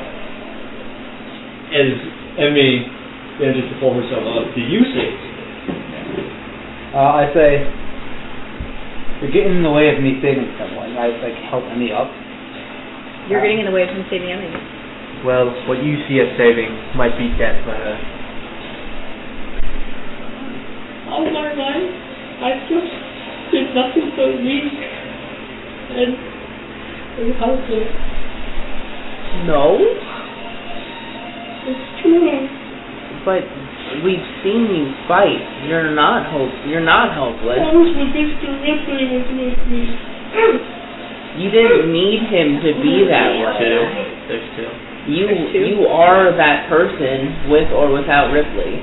as Emmy manages to pull herself up. Do you say?
I say, you're getting in the way of me saving someone. I help Emmy up.
You're getting in the way of him saving Emmy.
Well, what you see as saving might be death for her.
All my life, I just did nothing but weak and helpless.
No?
It's true.
But we've seen you fight. You're not helpless.
That was when Mr. Ripley was with me.
You didn't need him to be that way. There's two. You are that person with or without Ripley.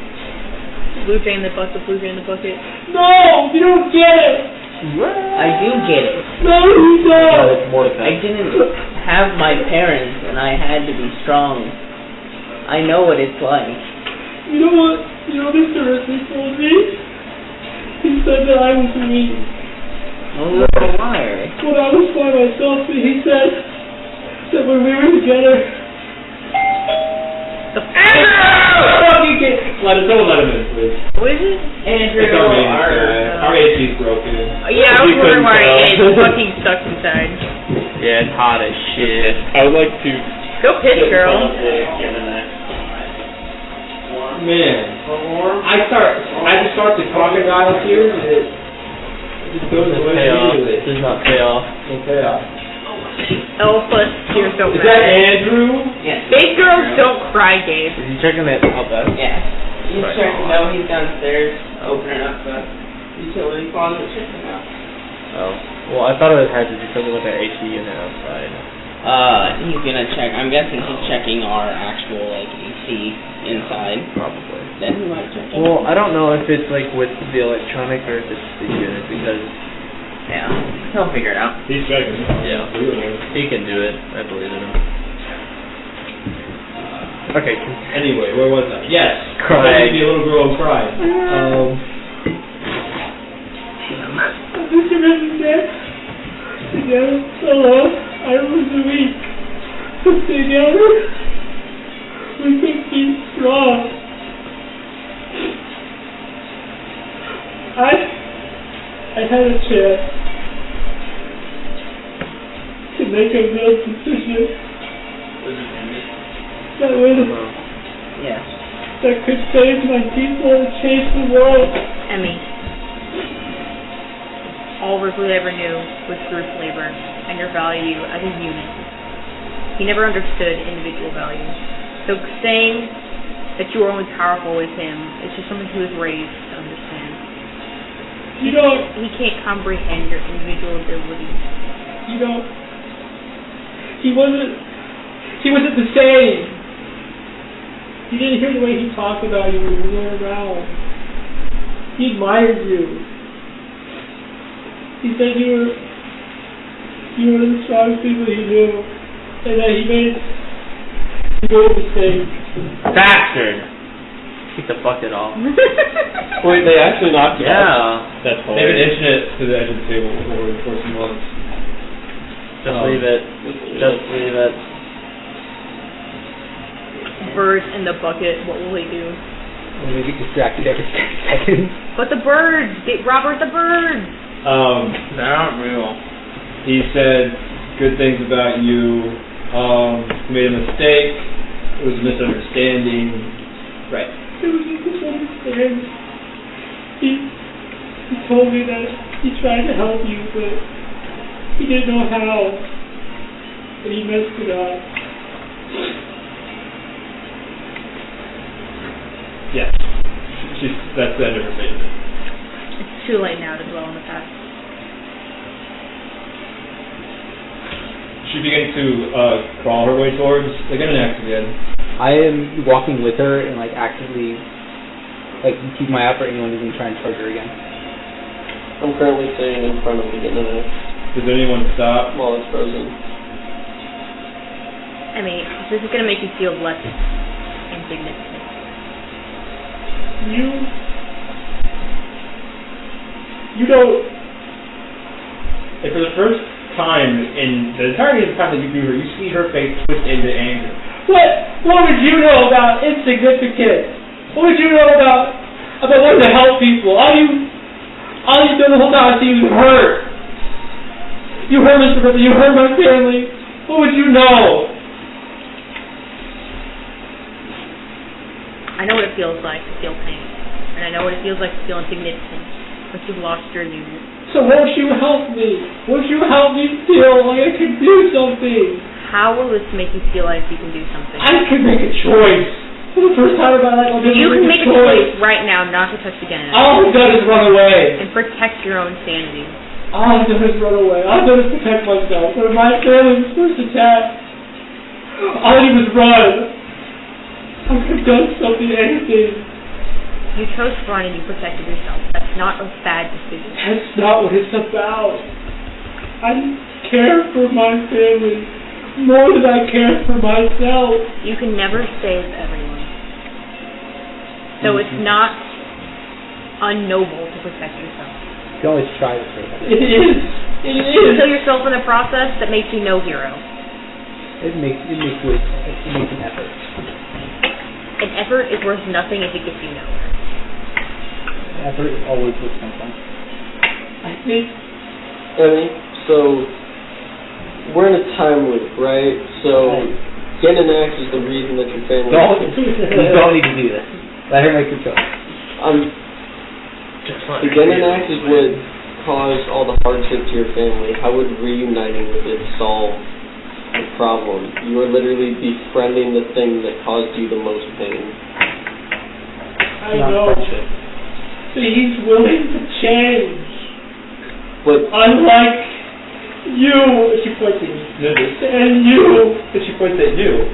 Blue jay in the bucket, blue jay in the bucket.
No, you don't get it.
I do get it.
No, you don't.
I didn't
have my parents, and I had to be strong. I know what it's like.
You know what Mr. Ripley told me? He said that I was weak.
Oh, you're a liar.
When I was by myself, he said that when we were together...
Fucking kid! Let him in, please.
What is it?
Andrew,
It's our maintenance guy. Our AC's broken.
Yeah, I was
You
wondering
couldn't
why
tell.
it's fucking stuck inside.
Yeah, it's hot as shit.
I would like to
Go piss, girl.
Man. I just start the crocodile here, and it just goes away immediately.
Does not pay off.
Okay.
L plus tears don't
Is that
matter.
Andrew?
Yes.
Big girls don't cry, Gabe.
Is he checking it out back?
Yeah. He's
Right.
checking. No, he's downstairs, opening up the utility closet, checking out.
Oh. Well, I thought it had to do something with the AC unit outside.
He's gonna check. I'm guessing he's checking our actual AC inside.
Probably.
Then he might check.
Well, I don't know if it's like with the electronic or if it's the unit because
Yeah, he'll figure it out.
He's checking.
Yeah. he can do it. I believe in him. Okay.
Anyway, where was I? Yes.
Crying.
Be a little girl and cry.
Mr. Ripley said, together, alone, I was weak. But together, we could be strong. I had a chance to make a real decision that would
Yes.
that could save my people and change the world.
Emmy. All Ripley ever knew was group labor and your value as a unit. He never understood individual value. So saying that you are only powerful with him is just something he was raised to understand.
You don't,
He can't comprehend your individual abilities.
you don't, he wasn't the same. You didn't hear the way he talked about you when you were around. He admired you. He said you were the strongest people he knew, and that he made a mistake.
Bastard! Take the bucket off.
Wait, they actually knocked it off?
Yeah.
That's
They've been
hilarious.
inching it to the edge of the table for some months.
Just leave it. Just leave it.
Birds in the bucket, what will they do?
I'm gonna get distracted every 10 seconds.
But the birds! Get Robert the birds!
They're not real.
He said good things about you. You made a mistake. It was a misunderstanding. Right.
It was a misunderstanding. He told me that he tried to help you, but he didn't know how, and he messed it up.
Yes. That's the end of her statement.
It's too late now to dwell on the past.
She began to crawl her way towards the axe again.
I am walking with her and like actively like keep my eye out for anyone who's gonna try and charge her again.
I'm currently sitting in front of the internet
Does anyone stop?
while it's frozen.
I mean, this is gonna make you feel less insignificant.
You don't.
And for the first time in the entirety of the time that you view her, you see her face twist into anger.
What would you know about insignificance? What would you know about wanting to help people? All you've done the whole time is you hurt. You hurt Mr. Ripley, you hurt my family. What would you know?
I know what it feels like to feel pain. And I know what it feels like to feel insignificant. But you've lost your unit.
So won't you help me? Won't you help me feel like I can do something?
How will this make you feel like you can do something?
I can make a choice. For the first time in my life, I'm going
You
to
can
make
make a choice right now not to touch the gun.
All I've done is run away.
And protect your own sanity.
All I've done is run away. All I've done is protect myself. When my family was first attacked, all I did was run. I could have done something, anything.
You chose to run and you protected yourself. That's not a bad decision.
That's not what it's about. I care for my family more than I care for myself.
You can never save everyone. So it's not unnoble to protect yourself.
You can always try to save it.
It is.
You kill yourself in the process, that makes you no hero.
It makes an effort.
An effort is worth nothing if it gets you nowhere.
Effort is always worth something.
I think.
So we're in a time loop, right? So getting an axe is the reason that your family.
You don't need to do this. Let her make the choice.
The getting an axe is what caused all the hardship to your family. How would reuniting with it solve the problem? You are literally befriending the thing that caused you the most pain.
I know. But he's willing to change.
But
unlike you, she points at Nimbus, and you, and she points at you.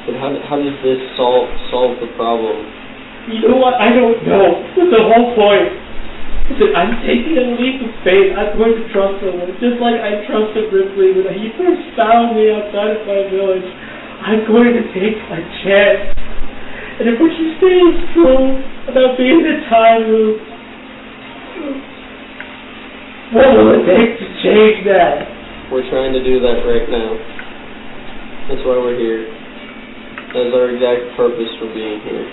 But how does this solve the problem?
You know what? I don't know. That's the whole point. Listen, I'm taking a leap of faith. I'm going to trust someone, just like I trusted Ripley when he first found me outside of my village. I'm going to take a chance. And if what you say is true about being in a time loop, what will it take to change that?
We're trying to do that right now. That's why we're here. That is our exact purpose for being here.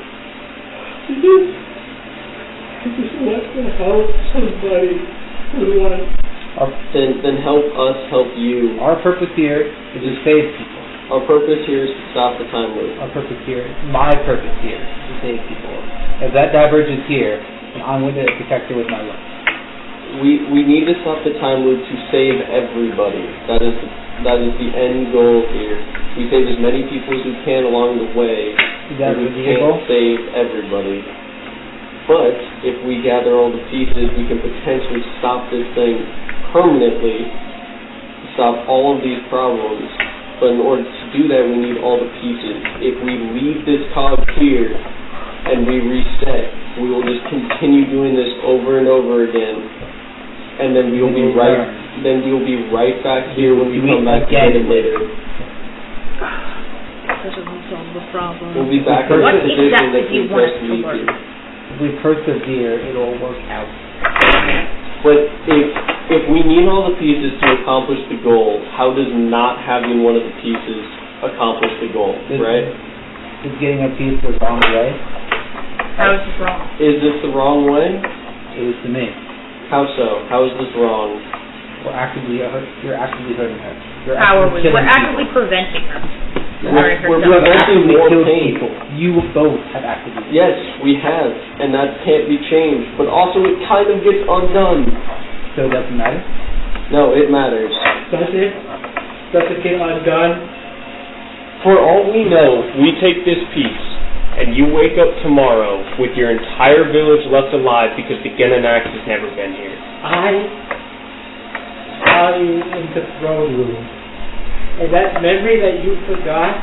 I just want to help somebody who wants.
Then help us help you.
Our purpose here is to save people.
Our purpose here is to stop the time loop.
Our purpose here, my purpose here, is to save people. If that diverges here, then I'm going to protect her with my life.
We need to stop the time loop to save everybody. That is the end goal here. We save as many people as we can along the way.
Is that
we
the
can't
goal?
save everybody. But if we gather all the pieces, we can potentially stop this thing permanently, stop all of these problems. But in order to do that, we need all the pieces. If we leave this cog here and we reset, we will just continue doing this over and over again, and then we will be right. Then we will be right back here when we come back again later.
That doesn't solve the problem.
We'll be back in
What
the position
exactly
that
do you
we
want
just
us to
need
learn?
to.
If we persevere, it'll work out.
But if we need all the pieces to accomplish the goal, how does not having one of the pieces accomplish the goal, right?
Is getting a piece the wrong way?
How is this wrong?
Is this the wrong way?
It is to me.
How so? How is this wrong?
You're actively hurting her.
We're actively preventing her.
We're preventing more pain.
People. You both have actively.
Yes, we have, and that can't be changed. But also, it kind of gets undone.
So it doesn't matter?
No, it matters.
Does it? Does it get undone?
For all we know,
We take this piece, and you wake up tomorrow with your entire village left alive because the Genanax has never been here.
I saw you in the throne room, and that memory that you forgot,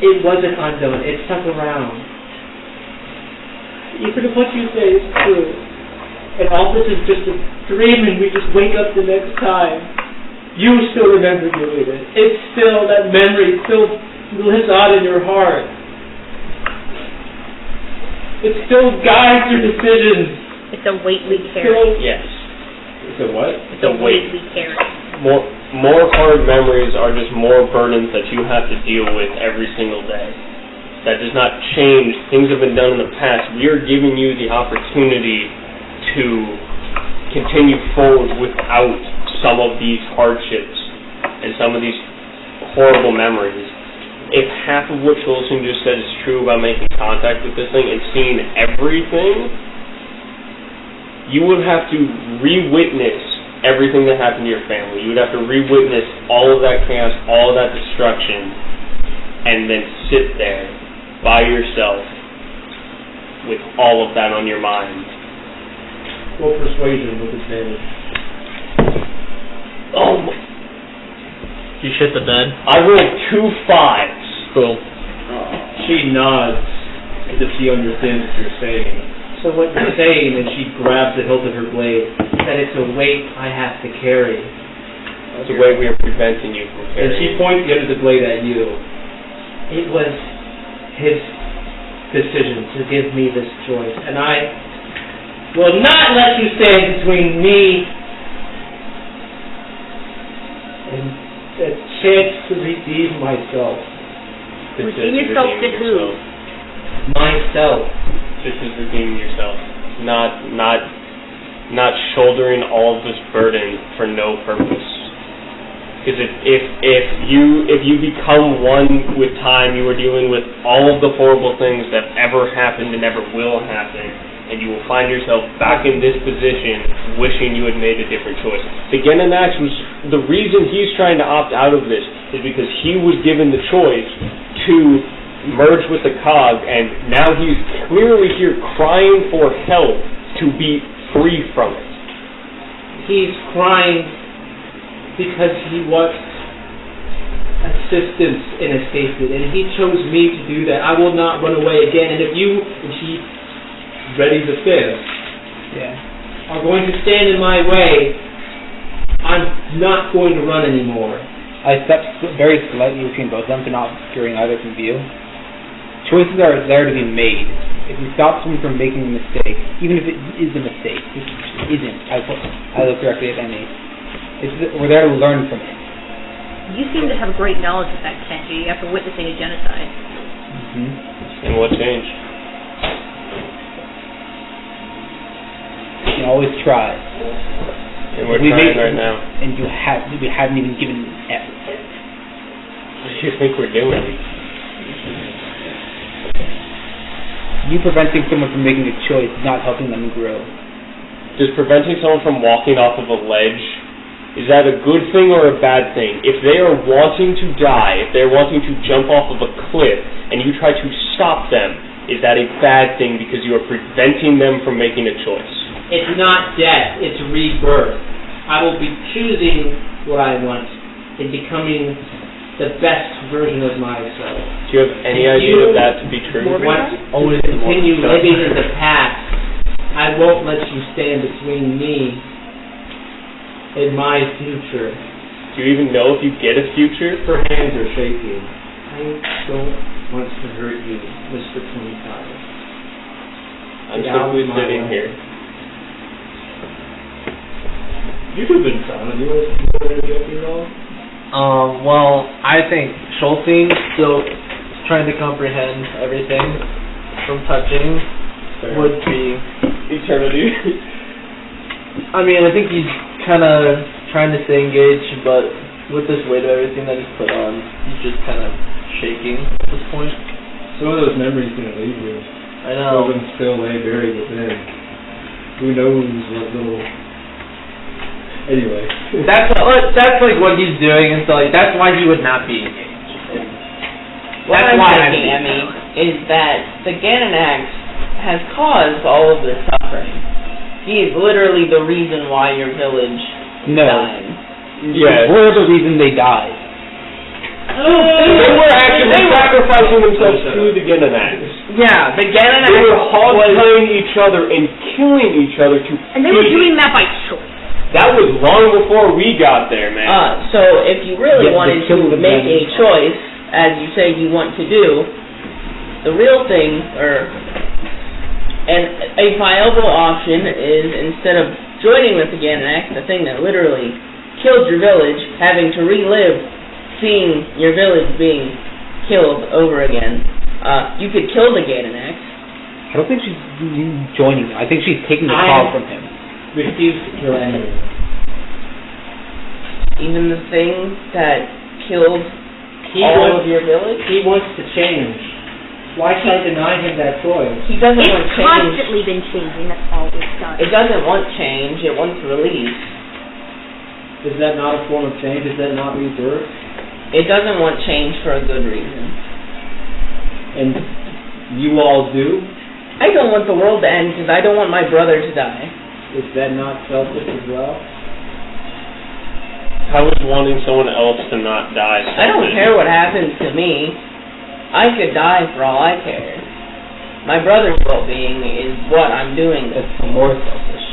it wasn't undone. It stuck around. Even if what you say is true, and all this is just a dream, and we just wake up the next time, you still remember doing it. It's still, that memory still lives on in your heart. It still guides your decisions.
It's a weight we carry.
Yes.
It's a what?
It's a weight we carry.
More hard memories are just more burdens that you have to deal with every single day. That does not change. Things have been done in the past. We are giving you the opportunity to continue forward without some of these hardships and some of these horrible memories. If half of what Sholsien just said is true about making contact with this thing and seeing everything, you would have to re-witness everything that happened to your family. You would have to re-witness all of that chaos, all of that destruction, and then sit there by yourself with all of that on your mind.
Roll persuasion with advantage.
Oh,
You shit the bed?
I rolled 2 5s.
Cool.
She nods as if she understands what you're saying. for what you're saying, and she grabs the hilt of her blade, that it's a weight I have to carry.
It's a way we are preventing you from carrying.
And she points the end of the blade at you. It was his decision to give me this choice, and I will not let you stand between me and a chance to redeem myself.
Redeem yourself to who?
Myself.
This is redeeming yourself, not shouldering all of this burden for no purpose. Because if you become one with time, you are dealing with all of the horrible things that ever happened and ever will happen, and you will find yourself back in this position, wishing you had made a different choice. The Genanax was the reason he's trying to opt out of this is because he was given the choice to merge with the Cog, and now he's clearly here crying for help to be free from it.
He's crying because he wants assistance in escaping, and he chose me to do that. I will not run away again, and if you, and she readies a fist, are going to stand in my way, I'm not going to run anymore.
I stepped very slightly between both of them to not obscuring either from view. Choices are there to be made. If you stop someone from making a mistake, even if it is a mistake, which it isn't, I look directly at Emmy. We're there to learn from it.
You seem to have great knowledge of that, Kenji, after witnessing a genocide.
And what changed?
You can always try.
And we're trying right now.
And we haven't even given an effort.
What do you think we're doing?
You preventing someone from making a choice is not helping them grow.
Does preventing someone from walking off of a ledge, is that a good thing or a bad thing? If they are wanting to die, if they're wanting to jump off of a cliff, and you try to stop them, is that a bad thing because you are preventing them from making a choice?
It's not death, it's rebirth. I will be choosing what I want and becoming the best version of myself.
Do you have any idea of that to be true?
Want to continue living in the past, I won't let you stand between me and my future.
Do you even know if you get a future?
Her hands are shaking. I don't want to hurt you, Mr. 25.
I'm simply sitting here.
You could have been silent. You want to interject at all?
Well, I think Sholsien still trying to comprehend everything from touching would be
eternity.
I mean, I think he's kind of trying to stay engaged, but with this weight of everything that he's put on, he's just kind of shaking at this point.
Some of those memories gonna leave you.
I know.
Some of them still lay buried within. Who knows what little. Anyway.
That's like what he's doing, and so like that's why he would not be engaged.
What I'm thinking, Emmy, is that the Genanax has caused all of this suffering. He is literally the reason why your village died.
Yes. We're the reason they died.
They were actually sacrificing themselves to the Genanax.
Yeah, the Genanax.
They were hog-tying each other and killing each other to.
And they were doing that by choice.
That was long before we got there, man.
So if you really wanted to make a choice, as you say you want to do, the real thing, and a viable option is, instead of joining with the Genanax, the thing that literally killed your village, having to relive seeing your village being killed over again, you could kill the Genanax.
I don't think she's joining him. I think she's taking the call from him.
Refuse to kill anyone.
Even the thing that killed all of your village?
He wants to change. Why should I deny him that choice?
He doesn't want
It's
change.
constantly been changing, that's all it's done.
It doesn't want change, it wants release.
Is that not a form of change? Is that not rebirth?
It doesn't want change for a good reason.
And you all do?
I don't want the world to end because I don't want my brother to die.
Is that not selfish as well?
How is wanting someone else to not die selfish?
I don't care what happens to me. I could die for all I care. My brother's well-being is what I'm doing.
That's more selfish.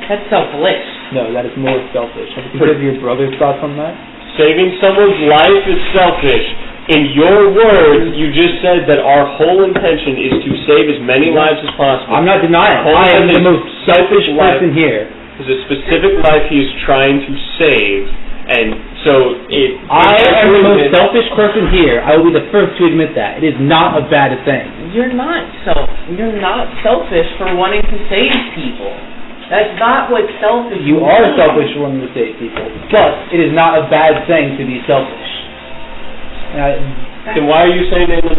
That's selfless.
No, that is more selfish. Have you heard of your brother's thoughts on that?
Saving someone's life is selfish. In your words, you just said that our whole intention is to save as many lives as possible.
I'm not denying. I am the most selfish person here.
There's a specific life he is trying to save, and so it...
I am the most selfish person here. I will be the first to admit that. It is not a bad thing.
You're not selfish for wanting to save people. That's not what selfish
You are selfish for wanting to save people. But it is not a bad thing to be selfish.
Then why are you saying it in a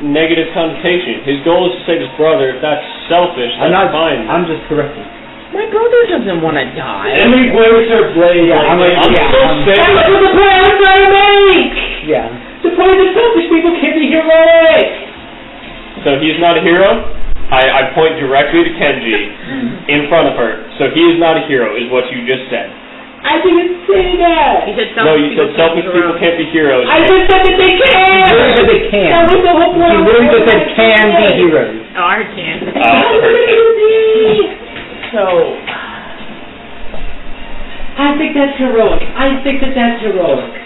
negative connotation? His goal is to save his brother. If that's selfish, that's fine.
I'm just correcting.
My brother doesn't want to die.
Emily waves her blade.
Yeah,
I'm
That's what the point I'm trying to make!
Yeah.
The point is selfish people can't be heroic!
So he's not a hero? I point directly to Kenji in front of her. So he is not a hero, is what you just said.
I didn't say that!
You said
No, you said selfish people can't be heroes.
I just said that they can!
He really said they can.
That was the whole point.
He really just said can be heroes.
Oh, I heard can.
So,
I think that's heroic. I think that that's heroic.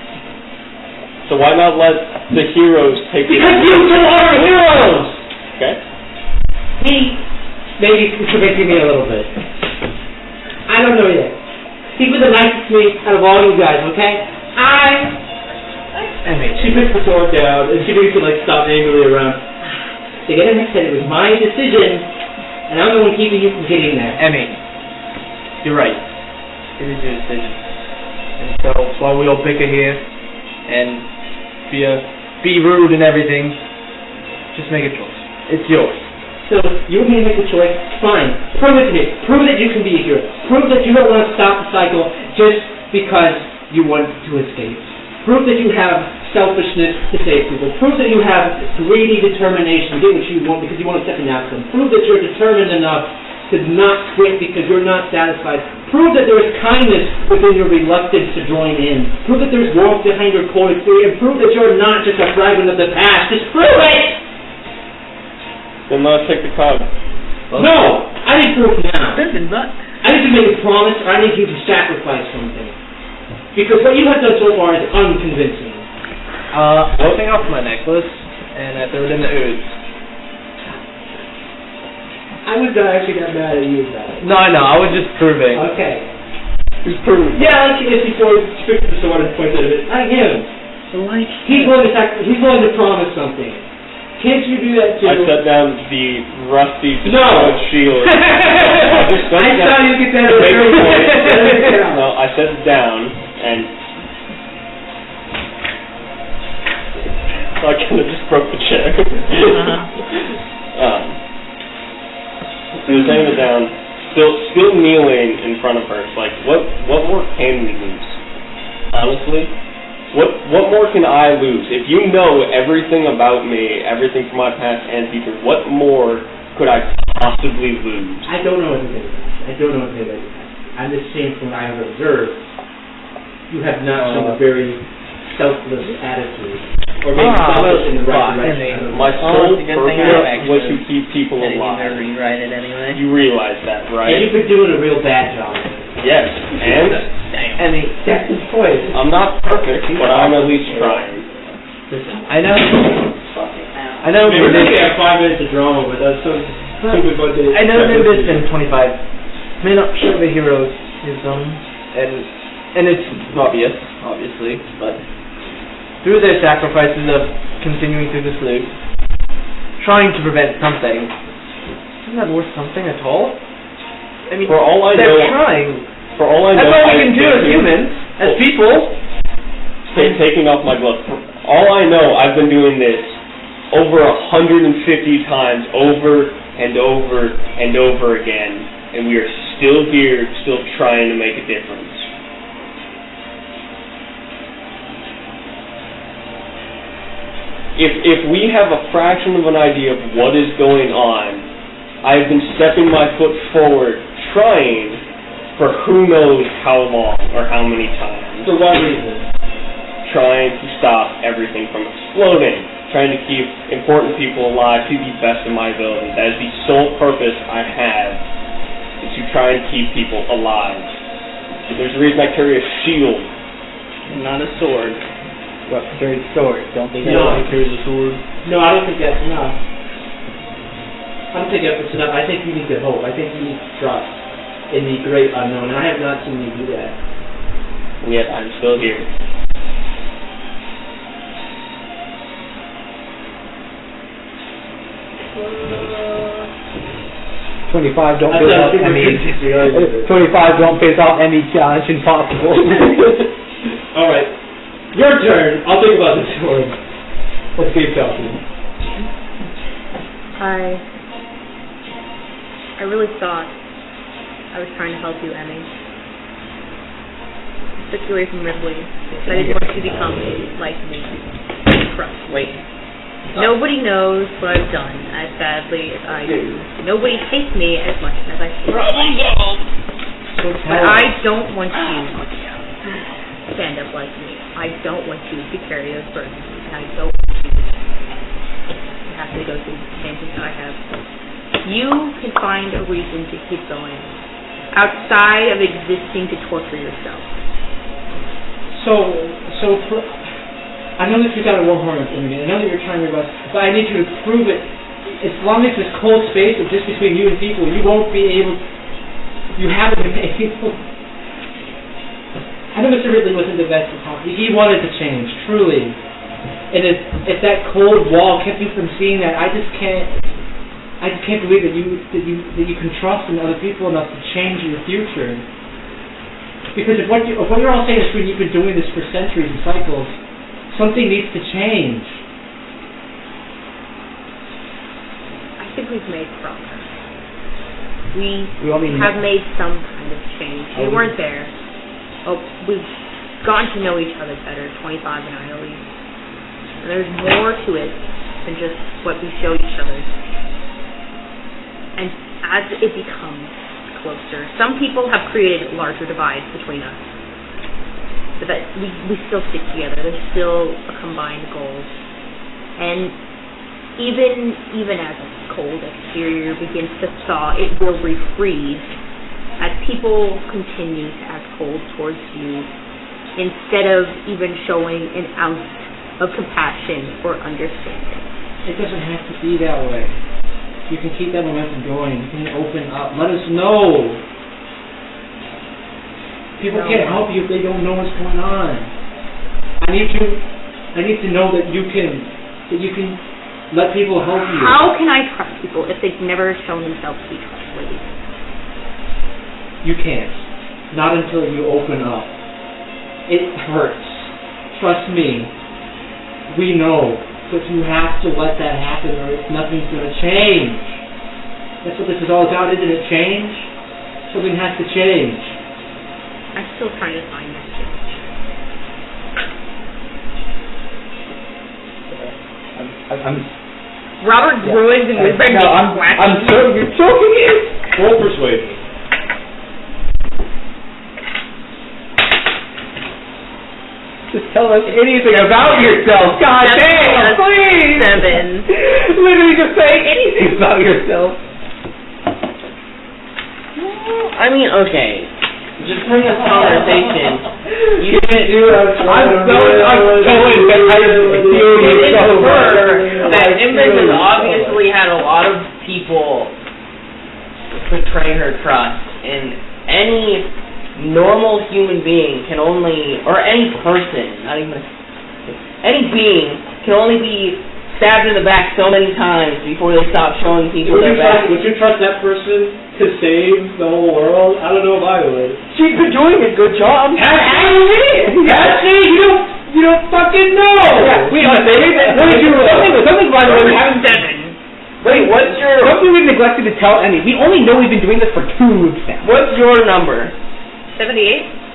So why not let the heroes take
Because you two are heroes!
Okay.
Maybe it's convincing me a little bit. I don't know yet. He was the nicest to me out of all you guys, okay? She puts the sword down, and she begins to stop angrily around. To get him said it was my decision, and I'm the one keeping you from getting there.
Emmy, you're right. It is your decision. And so, while we all bicker here, and be rude and everything, just make a choice. It's yours.
So, you want me to make the choice? Fine. Prove it to me. Prove that you can be a hero. Prove that you don't want to stop the cycle just because you want to escape. Prove that you have selfishness to save people. Prove that you have greedy determination to get what you want because you want a second outcome. Prove that you're determined enough to not quit because you're not satisfied. Prove that there is kindness within your reluctance to join in. Prove that there's warmth behind your cold exterior. And prove that you're not just a fragment of the past. Just prove it!
Then let's take the cog.
No! I need proof now.
But
I need to make a promise, or I need you to sacrifice something. Because what you have done so far is unconvincing.
I take off my necklace, and I throw it in the ooze.
I actually got mad at you about it.
No, I was just proving.
Okay.
Just prove it.
Yeah, like if before he stripped the sword and pointed at it. Like him. He's willing to promise something. Can't you do that too?
I set down the rusty
No.
shield.
I saw you get that at a very point.
No, I set it down, and I kind of just broke the chair. So setting it down, still kneeling in front of her. It's like, what more can we lose? Honestly? What more can I lose? If you know everything about me, everything from my past and future, what more could I possibly lose?
I don't know anything about you. I'm just saying from what I have observed, you have not shown a very selfless attitude. Or maybe selfless in the right direction.
My sole purpose was to keep people alive.
I didn't rewrite it anyway.
You realize that, right?
And you've been doing a real bad job.
Yes, and
That's the point.
I'm not perfect, but I'm at least trying.
I know.
We were going to have 5 minutes of drama, but that's so stupid.
I know Nimbus and 25 may not show the heroes and it's obvious, obviously, but through their sacrifices of continuing through this loop, trying to prevent something, isn't that worth something at all? I mean,
for all I
they're
know,
trying.
For all I know,
that's all we can do as humans, as people.
Taking off my gloves. For all I know, I've been doing this over 150 times, over and over and over again, and we are still here, still trying to make a difference. If we have a fraction of an idea of what is going on, I've been stepping my foot forward, trying for who knows how long or how many times.
For what reason?
Trying to stop everything from exploding. trying to keep important people alive to the best of my ability. That is the sole purpose I have, is to try and keep people alive. So there's a reason I carry a shield.
Not a sword.
Well, carry a sword. Don't think
No.
everybody carries a sword.
No, I don't think that's enough. I don't think that's enough. I think you need to hope. I think you need to trust in the great unknown. I have not seen you do that.
And yet I'm still here.
25 don't
That's
face
a
off
super
any.
good
25 don't face off any challenge impossible.
All right, your turn. I'll think about this one. Let's keep talking.
I really thought I was trying to help you, Emmy. I took you away from Ridley. I didn't want you to become like me. Trust.
Wait.
Nobody knows what I've done as badly as I do. Nobody hates me as much as I hate you. But I don't want you to stand up like me. I don't want you to carry those burdens. And I don't want you to have to go through the same things I have. You can find a reason to keep going outside of existing to torture yourself.
I know that you got a warhorn in me. I know that you're trying your best, but I need you to prove it. As long as this cold space is just between you and people, you won't be able. You haven't been able. I know Mr. Ridley wasn't the best at talking. He wanted to change, truly. And if that cold wall kept you from seeing that, I just can't believe that you can trust in other people enough to change your future. Because if what you're all saying is true, and you've been doing this for centuries and cycles. Something needs to change.
I think we've made progress. We have made some kind of change. We weren't there. We've gotten to know each other better, 25 and I at least. And there's more to it than just what we show each other. And as it becomes closer, some people have created larger divides between us. But that we still stick together. There's still a combined goal. And even as a cold exterior begins to thaw, it will refreeze as people continue to act cold towards you instead of even showing an ounce of compassion or understanding.
It doesn't have to be that way. You can keep that momentum going. You can open up. Let us know. People can't help you if they don't know what's going on. I need to know that you can let people help you.
How can I trust people if they've never shown themselves to be trustworthy?
You can't. Not until you open up. It hurts. Trust me. We know. But you have to let that happen or nothing's going to change. That's what this is all about, isn't it? Change? Something has to change.
I'm still trying to find that change. Robert groans and whispers.
No, you're choking it.
Roll persuasion.
Just tell us anything about yourself. God damn, please.
7.
Literally just say anything about yourself.
I mean, okay. Just from this conversation, you didn't
I'm going
that Nimbus has obviously had a lot of people betray her trust, and any normal human being can only, or any person, not even any being can only be stabbed in the back so many times before they stop showing people their back.
Would you trust that person to save the whole world? I don't know if I would.
She's been doing a good job.
Actually, you don't fucking know.
Yeah, we don't say that. What did you? Something by the way. We haven't 7.
Wait, what's your?
Something we've neglected to tell Emmy. We only know we've been doing this for 2 weeks now.
What's your number?
78.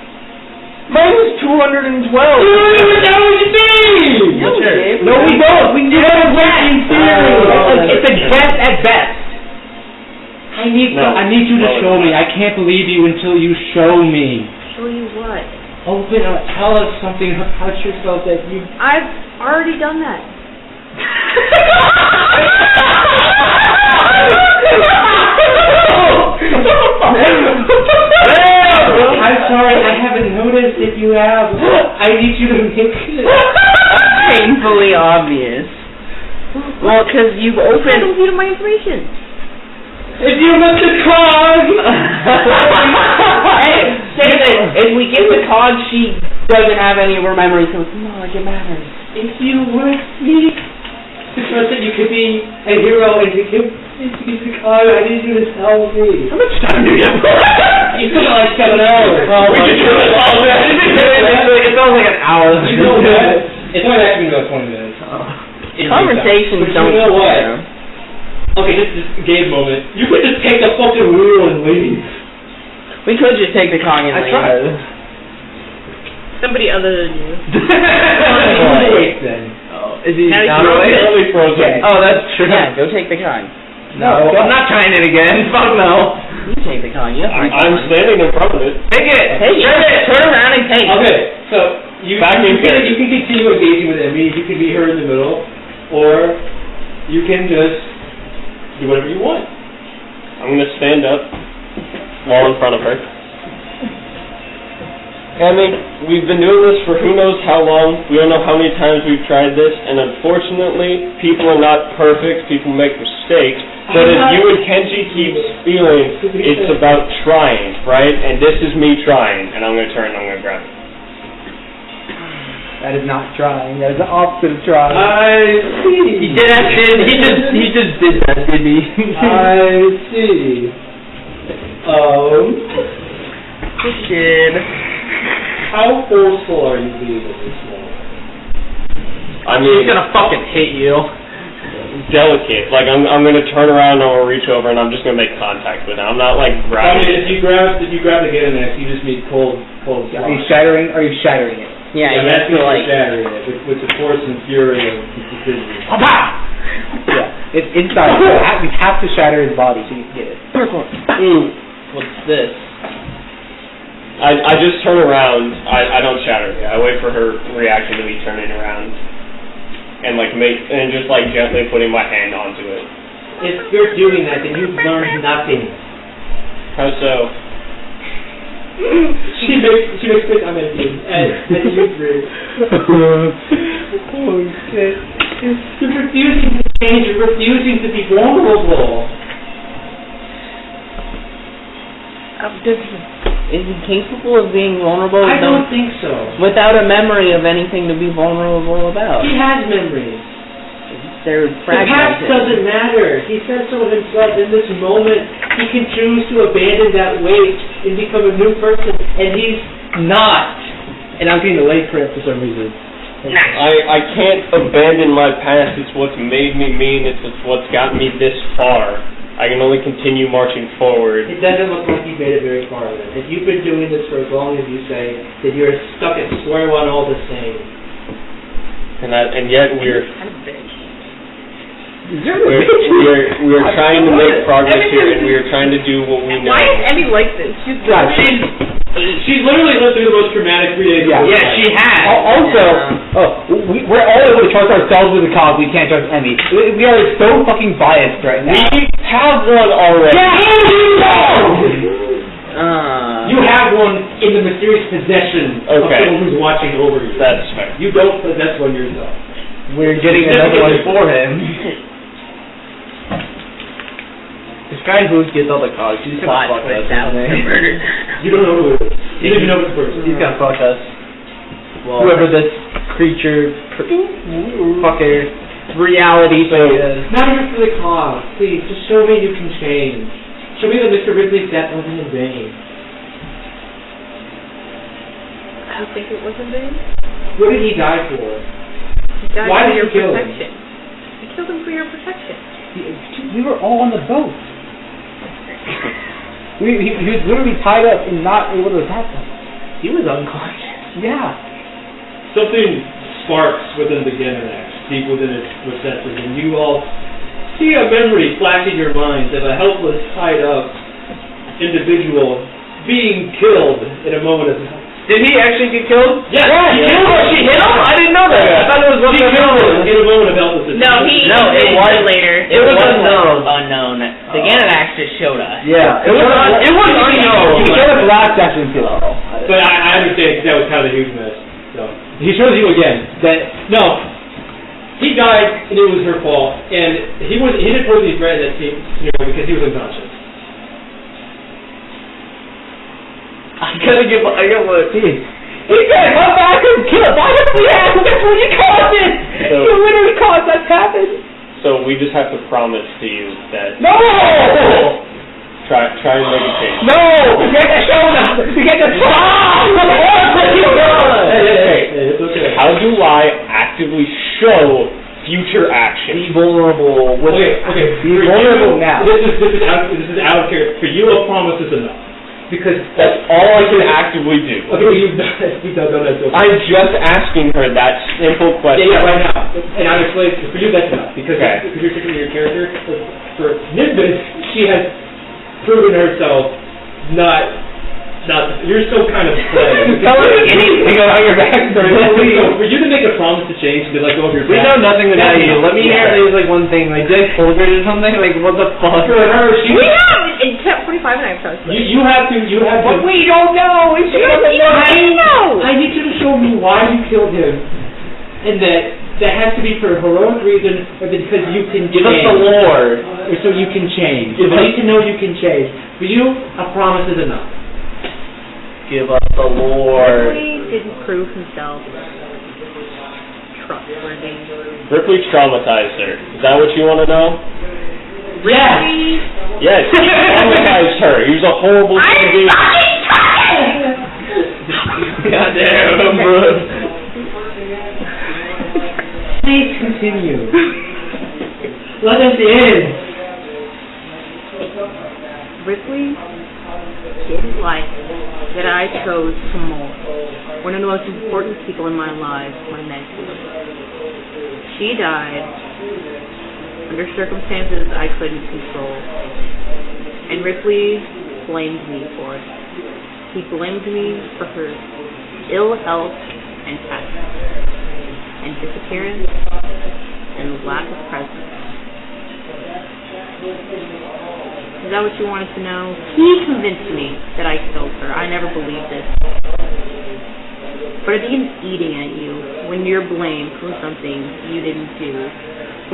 Mine was 212.
You don't even know what you mean!
No, we don't. We did a working theory. It's a guess at best.
I need you to show me. I can't believe you until you show me.
Show you what?
Open up. Tell us something about yourself that you...
I've already done that.
I'm sorry, I haven't noticed if you have. I need you to make it
painfully obvious. Well, because you've
I
opened...
don't need my information.
If you miss the cog!
Hey, if we get the cog, she doesn't have any of her memories, so it's not like it matters.
If you were me, to trust that you could be a hero and to give the cog, I need you to tell me.
How much time do you have?
You still got like 7 hours.
We could do it all day.
It sounds like an hour.
You know that.
It's only actually about 20 minutes.
Conversations
But
don't...
you know what? Okay, this game moment. You could just take the fucking wheel and leave.
We could just take the cog and
I
leave.
tried.
Somebody other than you.
Wait then.
Is he
Now
not
you're
awake?
Totally frozen.
Oh, that's true.
Yeah, go take the cog.
No, I'm not trying it again. Fuck no.
You take the cog. You have
I'm standing in front of it.
Take it.
Take it. Turn around and take it.
Okay, so you can continue engaging with Emmy. You can meet her in the middle, or you can just do whatever you want.
I'm gonna stand up while in front of her. Emmy, we've been doing this for who knows how long. We don't know how many times we've tried this, and unfortunately, people are not perfect. People make mistakes. But as you and Kenji keep feeling, it's about trying, right? And this is me trying, and I'm gonna turn and I'm gonna grab it.
That is not trying. That is the opposite of trying.
I see.
He just did that, didn't he?
I see.
Shit.
How forceful are you being at this moment?
I mean,
He's gonna fucking hit you.
delicate. Like I'm gonna turn around and I'm gonna reach over and I'm just gonna make contact with it. I'm not like
I
grabbing
mean,
it.
if you grab the Gainax, you just meet cold.
Are you shattering? Are you shattering it?
Yeah, you
that's
have to like...
shattering it with the force and fury of the decision.
Yeah. It's inside. We have to shatter his body so you can get it.
Ooh, what's this?
I just turn around. I don't shatter it. I wait for her reaction to me turning around and just gently putting my hand onto it.
If you're doing that, then you've learned nothing.
How so?
She makes quick comment to you, and you agree.
Oh shit.
You're refusing to change. You're refusing to be vulnerable.
Is he capable of being vulnerable?
I don't think so.
Without a memory of anything to be vulnerable about.
He has memories.
They're
The past
fragmented.
doesn't matter. He said so himself. In this moment, he can choose to abandon that weight and become a new person, and he's not. And I'm getting a leg cramp for some reason.
I can't abandon my past. It's what's made me mean. It's what's gotten me this far. I can only continue marching forward.
It doesn't look like you've made it very far then. If you've been doing this for as long as you say, then you're stuck at square one all the same.
And yet we're
We're
trying to make progress here, and we are trying to do what we know.
Why is Emmy like this?
She's literally lived through the most traumatic 3 days.
Yeah.
Yeah, she has.
Also, we're all able to trust ourselves with the cause. We can't trust Emmy. We are so fucking biased right now.
We have one already.
You have one in the mysterious possession of
Okay.
someone who's watching over you.
That's fair.
You don't possess one yourself.
We're getting another one for him.
This guy who gets all the cogs, he's gonna fuck us.
You don't know who it is. You don't even know the person.
He's gonna fuck us.
Well,
Whoever this creature, fucker, reality thing is.
Not even for the cause. Please, just show me you can change. Show me that Mr. Ridley's death wasn't in vain.
I think it was in vain.
What did he die for?
He died
Why
for
did
your
you kill him?
protection. I killed him for your protection.
We were all on the boat. He was literally tied up and not able to attack us.
He was unconscious.
Yeah.
Something sparks within the Gainax, deep within its recesses, and you all see a memory flash in your minds of a helpless, tied up individual being killed in a moment of
Did he actually get killed?
Yeah.
She killed him. She hit him? I didn't know that. I thought it was one
She
of
killed him
the
in a moment of helplessness.
it was
later.
It was unknown.
Unknown. The Ganon just showed us.
Yeah. It was unknown.
He showed up last session too.
But I understand 'cause that was kind of a huge mess. So he shows you again that he died and it was her fault, and he didn't pose any threat in that scenario because he was unconscious.
I gotta give one a piece. He said, come back and kill us. Why don't we have? That's what you caused it.
So-
You literally caused that to happen.
So we just have to promise to you that
No!
try and make a change.
No! You get to show them. You get to stop.
Hey, it's okay.
How do I actively show future action?
Be vulnerable.
Okay.
Be
For
vulnerable
you,
now.
This is out of character. For you, a promise is enough. Because
That's all I can actively do.
okay, but you've done that so far.
I'm just asking her that simple question.
Yeah, right now. And I'm explaining for you that's enough because you're sticking to your character. For Nimbus, she has proven herself not. You're still kind of playing.
Tell her anything about your backstory.
So for you to make a promise to change and to let go of your
We know nothing about you. Let me hear at least like one thing. Like, did I told her or something? Like, what the fuck?
For her, she.
We have in 45 and I have
You have to.
But we don't know. She doesn't know.
I need you to show me why you killed him, and that has to be for a heroic reason, or because you can
Give us
change.
the lore.
Or so you can change. I need to know you can change. For you, a promise is enough.
Give us the lore.
Ripley didn't prove himself trustworthy.
Ripley traumatized her. Is that what you want to know?
Ripley.
Yes, he traumatized her. He was a horrible human being.
Goddamn, bro.
Please continue. Let us in.
Ripley didn't like that I chose to mold one of the most important people in my life, my mentor. She died under circumstances I couldn't control, and Ripley blamed me for it. He blamed me for her ill health and absence, and disappearance, and lack of presence. Is that what you wanted to know? He convinced me that I killed her. I never believed it. But it begins eating at you when you're blamed for something you didn't do.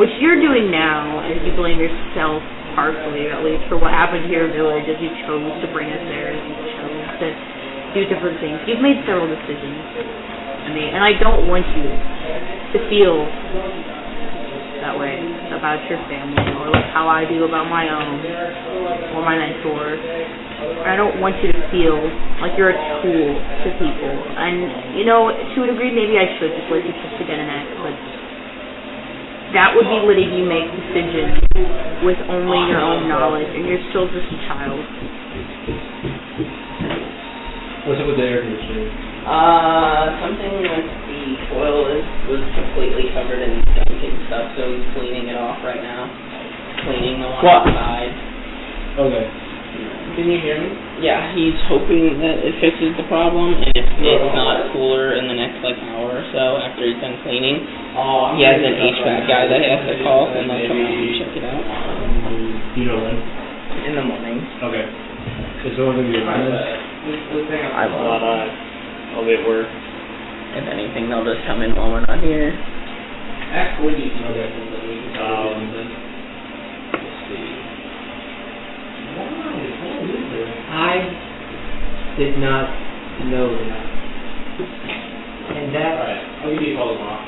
What you're doing now is you blame yourself partially, at least, for what happened to your village as you chose to bring us there, as you chose to do different things. You've made several decisions. And I don't want you to feel that way about your family, or like how I do about my own, or my mentor. I don't want you to feel like you're a tool to people. And, you know, to a degree, maybe I should just let you just get an act, but that would be letting you make decisions with only your own knowledge, and you're still just a child.
What's up with the air conditioning?
Something with the oil was completely covered in gunk and stuff, so he's cleaning it off right now. Cleaning the one outside.
Okay.
Can you hear me? Yeah, he's hoping that it fixes the problem, and if it's not cooler in the next hour or so after he's done cleaning, he has an HVAC guy that he has to call, and they'll come out and check it out.
You know when?
In the morning.
Okay. Is someone going to be around this?
I won't.
I'll be at work.
If anything, they'll just come in while we're not here.
Ask Woody. Okay. Let's see.
I did not know that. And
I'll give you a call tomorrow.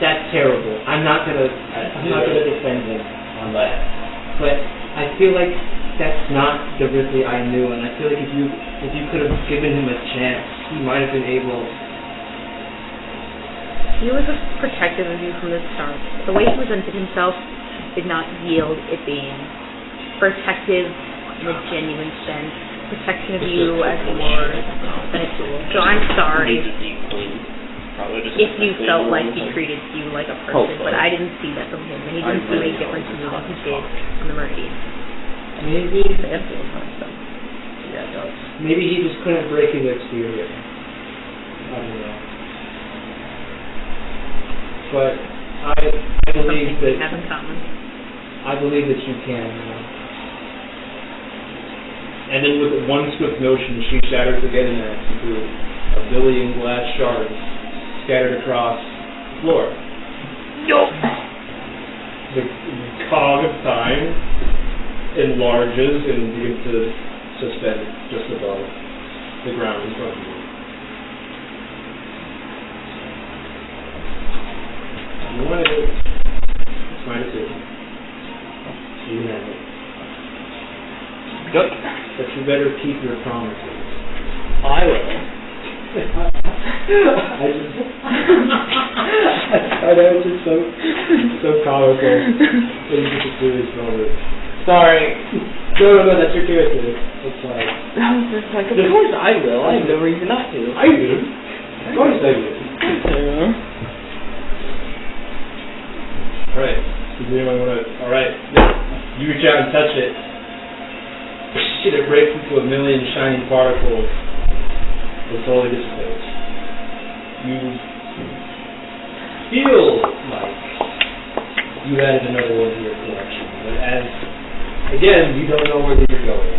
that's terrible. I'm not gonna defend him on that. But I feel like that's not the Ripley I knew, and I feel like if you could have given him a chance, he might have been able.
He was protective of you from the start. The way he presented himself did not yield it being protective in a genuine sense. Protection of you as more than a tool. So I'm sorry if you felt like he treated you like a person, but I didn't see that from him, and he didn't see any difference in you than he did on the Meridian.
Maybe he just couldn't break his exterior.
don't know. But I believe
Something we
that
have in common.
I believe that you can. And then with one swift motion, she shatters the Getanax into a billion glass shards scattered across the floor.
Nope.
The Cog of Time enlarges and begins to suspend just above the ground in front of you. You want it. It's my decision. You have it.
Good.
But you better keep your promises.
I will.
I know it's just so comical. It is just a serious moment.
Sorry.
No, that's your character. It's fine.
I was just like, of course I will. I have no reason not to.
I do. Of course I do. Alright. Does anyone want to... Alright. You reach out and touch it. Shit, it breaks into a million shining particles. It slowly dissipates. You feel like you added another one to your collection. But as... Again, you don't know where you're going.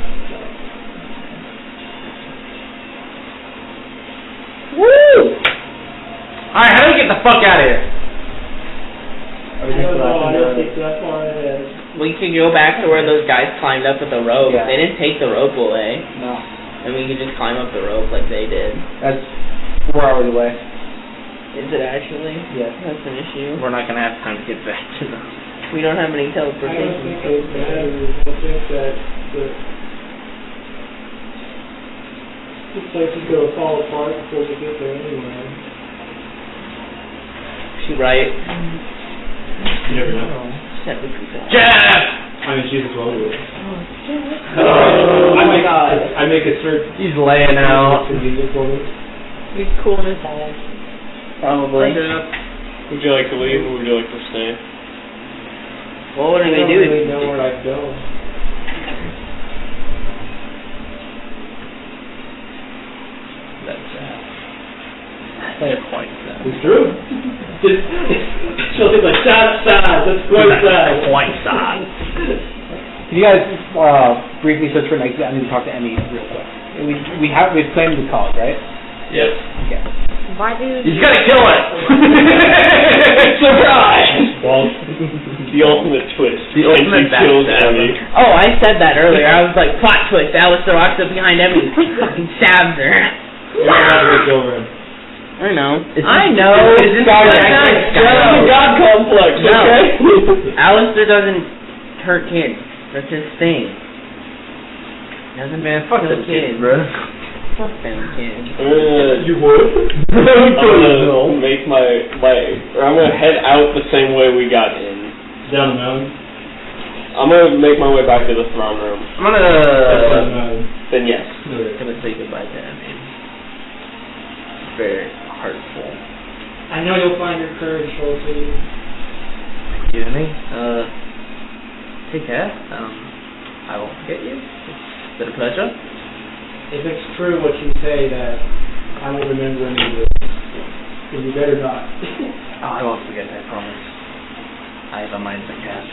Woo! Alright, how do we get the fuck out of here?
I don't know, I don't think that far ahead.
We can go back to where those guys climbed up with the rope.
Yeah.
They didn't take the rope away.
No.
And we could just climb up the rope like they did.
That's 4 hours away.
Is it actually?
Yes.
That's an issue.
We're not gonna have time to get back to them.
We don't have any
I don't
teleportation.
think it matters. I think that this place is going to fall apart before we get there anyway.
She's right.
You never know.
Jeff!
I mean, she's as well with it.
Oh my god.
I make a search.
He's laying out.
Convenient for me.
He's cool in his eyes. Probably.
Would you like to leave or would you like to stay?
Well, what do
I
they
don't
do?
really know where I'd go.
That's sad. They're quite sad.
It's true. She'll be like, sad, that's quite sad.
Quite sad.
Can you guys briefly search for Nike? I need to talk to Emmy real quick. We've claimed the cause, right?
Yes.
Okay.
Why do
He's gonna kill it! Surprise!
Well, the ultimate twist.
The
And
ultimate
he kills
backstabber.
Emmy.
Oh, I said that earlier. I was like, plot twist. Alistair walks up behind Emmy. Fucking stabs her.
You're not going to reach over him.
I know.
I
know.
Is this God
God complex,
No.
okay?
Alistair doesn't hurt kids. That's his thing. Doesn't
fuck
kill
them kids, bro.
Fuck them kids.
You would? I'm gonna make I'm gonna head out the same way we got in.
Down the mountain.
I'm gonna make my way back to the throne room.
I'm
Down the
gonna
mountain.
Then yes.
gonna say goodbye to Emmy. Very heartful.
I know you'll find your courage, Sholsien.
You and me? Take care. I won't forget you. It's been a pleasure.
If it's true what you say that I won't remember any of this, then you better not.
Oh, I won't forget, I promise. I have a mind of a cat.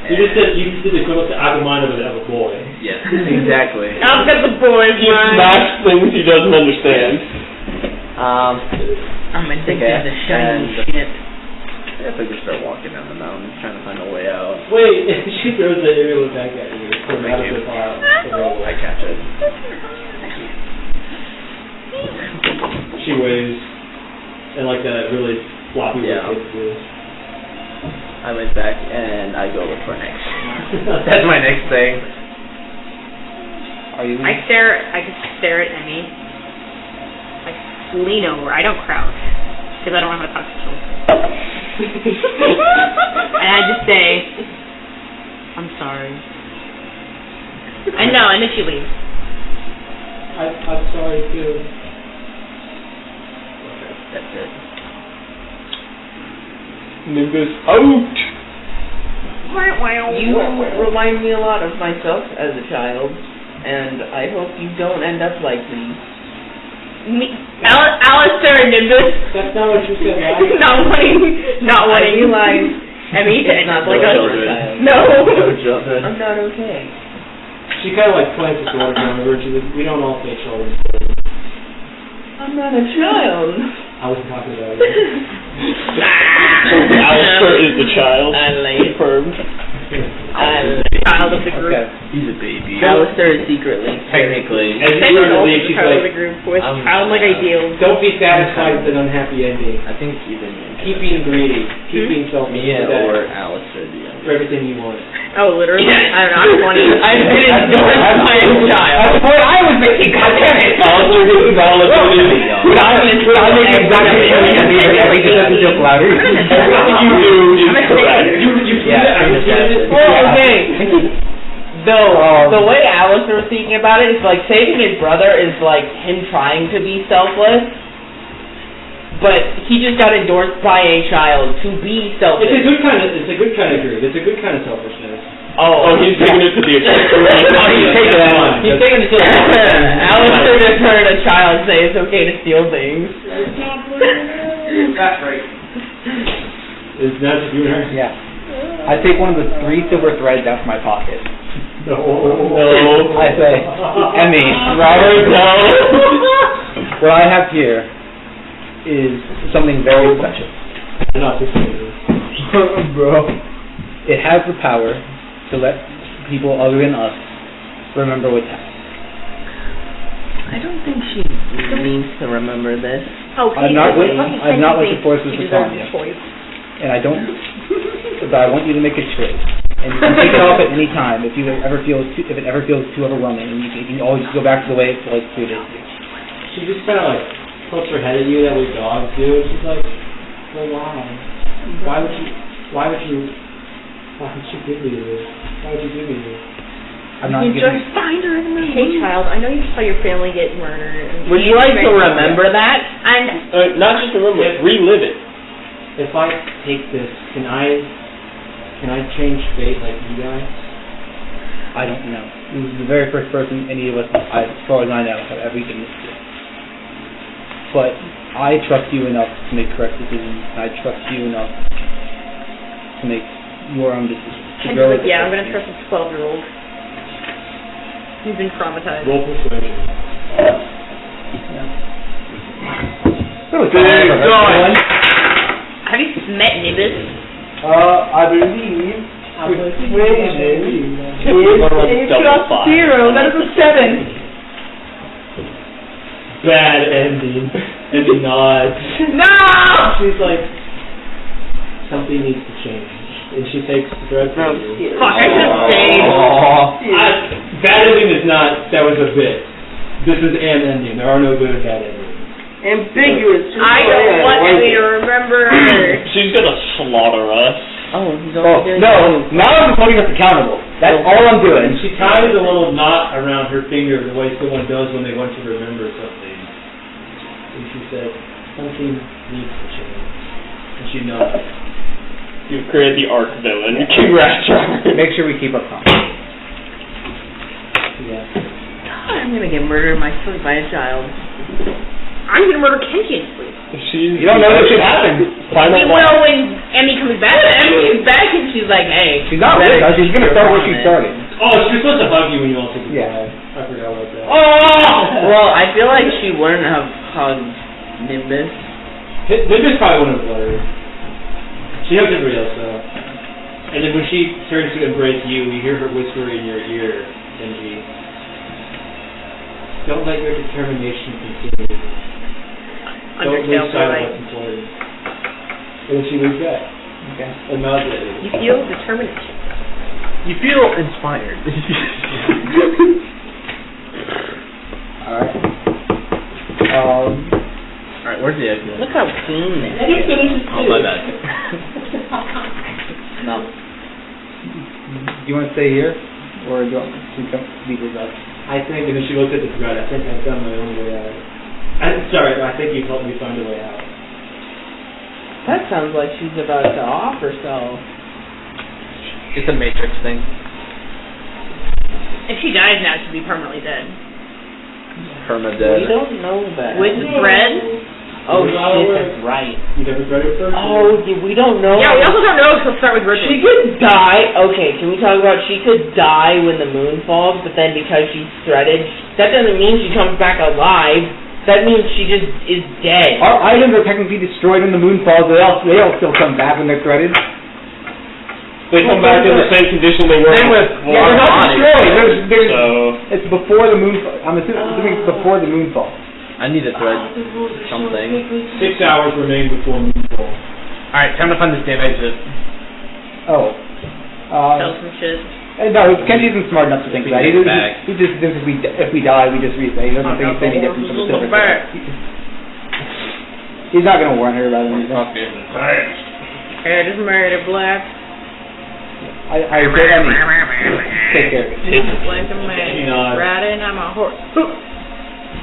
You just did the equivalent to I have a mind of a boy.
Yes, exactly.
I've got the boys,
He smashed things he doesn't understand.
I'm addicted to shiny
and-
shit.
I guess I just start walking down the mountain, trying to find a way out.
Wait, she throws the aerial back at you. From
Thank
out of
you.
the file. The roll.
I catch it.
She waves in like that really floppy way
Yeah.
kids do.
I went back and I go look for next. That's my next thing.
Are you?
I just stare at Emmy. I lean over. I don't crouch because I don't know how to talk to children. And I just say, I'm sorry. I know, and then she leaves.
I'm sorry too.
That's it.
Nimbus out!
You remind me a lot of myself as a child, and I hope you don't end up like me.
Alistair and Nimbus.
That's not what you said, right?
not wanting.
I realize
Emmy
it's not
like
the
a
children.
no.
I'm not okay.
She kind of like points at the water down the river. She's like, we don't all say children.
I'm not a child.
I wasn't talking about it.
Alistair is the child.
Confirmed.
Child of the group.
Okay.
He's a baby.
Alistair is secretly.
Technically.
As you
Technically
start to
also
leave, she's
child of the
like,
group with
I'm-
childlike ideals.
don't be satisfied with an unhappy ending.
I think even
Keep being greedy. Keep being selfish.
Mia
for that-
or Alistair the
for everything you want.
Oh, literally? I don't know, I'm 20.
I've been endorsed by a child.
That's the point I was making, goddammit!
Alistair gets valid.
I make exactly the same thing, every just a joke louder.
Everything you do is correct.
Well, okay. Though, the way Alistair was thinking about it is like saving his brother is like him trying to be selfless, but he just got endorsed by a child to be selfish.
It's a good kind of greed. It's a good kind of selfishness.
Oh,
He's taking it to the extreme.
He's taking that one.
He's taking it to the
Alistair just heard a child say it's okay to steal things.
That's right. Is that just you and her?
Yeah. I take one of the 3 silver threads out from my pocket.
No.
I say, Emmy,
Robert, no.
what I have here is something very special.
Not this
Bro. It has the power to let people other than us remember what's happened.
I don't think she means to remember this.
Okay,
I'm not with-
let me
I'm not with the
think
forces
he
of
deserves
Tanya.
a choice.
And I don't, but I want you to make a choice. And you can take it off at any time if it ever feels too overwhelming, and you can always go back to the way it's like treated.
She just kind of like puts her head at you that way dogs do. And she's like, well, why? Why would you give me this? Why would you give me this?
I'm not
You
giving.
just find her in the Hey, child, I know you saw your family get murdered. And
Would you like to remember that?
And
Not just remember it, relive it.
If I take this, can I change fate like you guys?
I don't know. This is the very first person any of us, as far as I know, have ever given this to. But I trust you enough to make correct decisions. I trust you enough to make your own decisions.
I'm like, yeah, I'm gonna trust this 12-year-old. He's been traumatized.
Roll persuasion.
Have you met Nimbus?
I believe persuasion
+5.
That is a 7.
Bad ending. And he nods.
No!
She's like, something needs to change. And she takes the drug from you.
Fuck, I should've stayed.
Bad ending is not, that was a bit. This is an ending. There are no good or bad endings.
Ambiguous.
I don't want me to remember.
She's gonna slaughter us.
Oh, he's only doing
Now I'm just holding us accountable. That's all I'm
And
doing.
she ties a little knot around her finger the way someone does when they want to remember something. And she said, something needs to change. And she nods.
You've created the arc villain. Congrats, Robert.
Make sure we keep up calm.
Yeah.
I'm gonna get murdered in my sleep by a child.
I'm gonna murder Kenji in sleep.
You don't know what should happen.
Final
We will when Emmy comes back.
Emmy's back and she's like, hey.
She's not with us. She's gonna start where she started.
Oh, she's supposed to hug you when you all take a
Yeah.
drive. I forgot about that.
Oh! Well, I feel like she wouldn't have hugged Nimbus.
Nimbus probably wouldn't have let her. She hugs everybody else though. And then when she turns to embrace you, you hear her whisper in your ear, Kenji. Don't let your determination continue. Don't lose
Undertale for
sight of
life.
what's important. And then she moves back.
Okay.
And nods at
You
you.
feel determination.
You feel inspired.
Alright.
Alright, where's the exit?
Look how clean this
And he
is.
finishes
Oh, my bad.
No.
Do you want to stay here? Or do you want to come meet with us?
I think, and then she looked at the thread, I think I've done my own way out. I think you've helped me find a way out.
That sounds like she's about to off herself.
It's a Matrix thing.
If she dies now, she'd be permanently dead.
Permadead.
We don't know that.
With the thread?
Oh shit, that's right.
You never tried it first?
Oh, we don't know.
Yeah, we also don't know if she'll start with
She
Richard.
could die. Okay, can we talk about she could die when the moon falls, but then because she's threaded, that doesn't mean she comes back alive. That means she just is dead.
Our items are technically destroyed when the moon falls, but they'll still come back when they're threaded.
They come back in the same condition they were
Same with
before.
Yeah, they're not destroyed. There's,
So
it's before the moon. I'm assuming it's before the moon falls.
I need to thread something.
6 hours remain before moonfall.
Alright, time to find this damn exit.
Oh.
Sell some shit.
No, Kenji isn't smart enough to think that. He
Back.
just thinks if we die, we just reset. He doesn't think it's any different from the silver. He's not gonna warn her about anything.
Hair just murder black.
I mean, take care of it.
Like a man riding on my horse.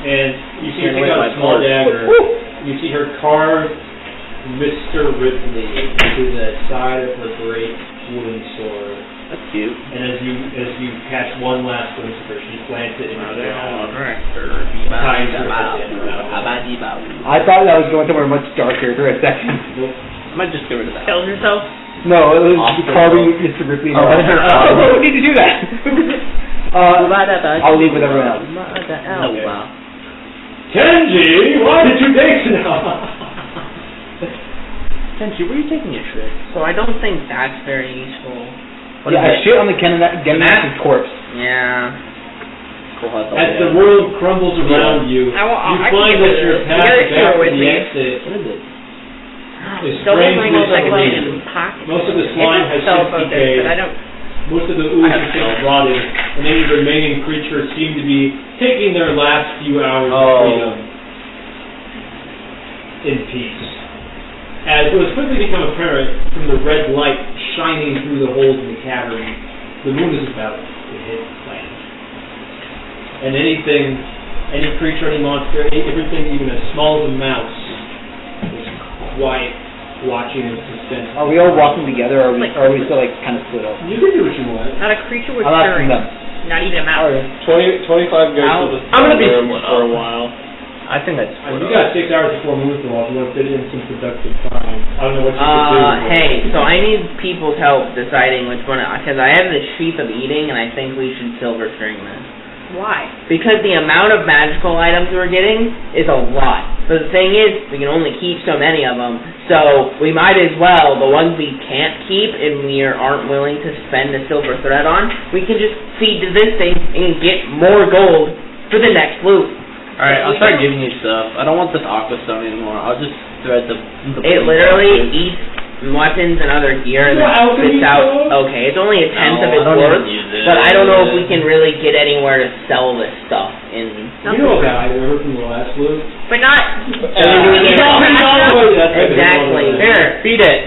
And you see her
Can't
take out
wait
a small
my
dagger. You see her carve Mr. Ripley into the side of her great wooden sword.
That's cute.
And as you catch one last glimpse of her, she plants it in her ground.
I thought that was going somewhere much darker for a second.
I might just get rid of that.
Kills herself.
No, it was
Awesome.
carving Mr. Ripley.
Oh,
Who need to do that? I'll leave with everyone else.
Oh, wow.
Kenji, why did you take it now?
Kenji, where are you taking your shit?
So I don't think that's very useful.
What
Yeah,
is
I
it?
shit on the Genmax's corpse.
Yeah.
Cool,
As the world crumbles around you,
I
you
can
find
do
that
this.
your
You
path
gotta
back
share
to
with
the
me.
exit
What is it?
is
Double
strangely
triangle like
separated.
pocket.
Most of the slime has
Self
since
focus,
decayed.
but I don't.
Most of the ooze has since rotted, and any remaining creatures seem to be taking their last few hours of freedom in peace. As it was quickly become apparent from the red light shining through the holes in the cavern, the moon is about to hit the planet. And anything, any creature, any monster, everything even as small as a mouse is quiet, watching in suspense.
Are we all walking together, or are we still like kind of split up?
You can do what you want.
Not a creature with
I'm asking
stirring.
them.
Not even a mouse.
25 goes to the
I'm gonna be
room
split
for a
up.
while.
I think I'd split
You got
up.
6 hours before moonfall. If you want to fit in some productive time, I don't know what you could do.
Hey, so I need people's help deciding which one, because I have this sheath of eating, and I think we should silver string this.
Why?
Because the amount of magical items we're getting is a lot. But the thing is, we can only keep so many of them, so we might as well, the ones we can't keep and we aren't willing to spend the silver thread on, we can just feed to this thing and get more gold for the next loot.
Alright, I'll start giving you stuff. I don't want this aqua stone anymore. I'll just thread the
It literally eats weapons and other gear and then spits out, okay, it's only a tenth of its worth, but I don't know if we can really get anywhere to sell this stuff in...
You know that I heard from the last loot.
But not.
Exactly.
Here, feed it.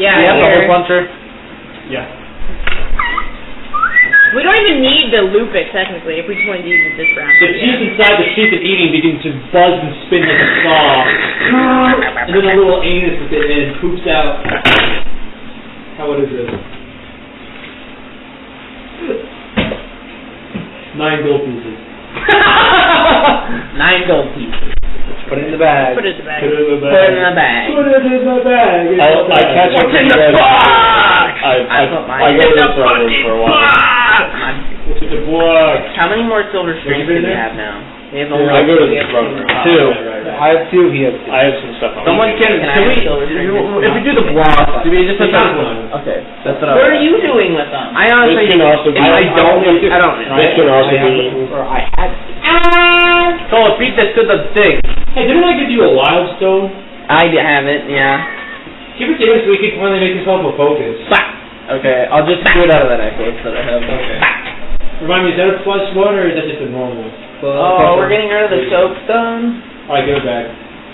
Yeah.
Do you have the
here.
hole puncher?
Yeah.
We don't even need the Lupix technically if we just want to use it this round.
The teeth inside the sheath of eating begin to buzz and spin like a saw. And then a little anus with it and poops out. What is this? 9 gold pieces.
9 gold pieces.
Put it in the bag.
Put it in the bag.
Put it in the
Put it in the bag.
Put it in the bag.
I catch up
What's in
to
the
you guys.
box?
I
put mine
go
in
to
the
the throne room for a while.
What's in the box?
How many more silver strings do we have now? We have only
I go to
we
the
have
throne
two.
room.
2.
I have 2, he has 2.
I have some stuff on
Someone
me.
can
I
we,
have silver strings?
if we do the block, do we just put
Take
that?
one.
Okay, that's what I
What are you doing with them?
I honestly,
This can also be-
I don't
This can also
I
be...
had.
so feed this to the thing.
Hey, didn't I give you a wild stone?
I have it, yeah.
Give it to him so he can finally make himself a focus.
Okay, I'll just do it out of that necklace that I have.
Okay. Remind me, is that a +1 or is that just a normal?
Oh, we're getting rid of the soapstone?
Alright, give it back.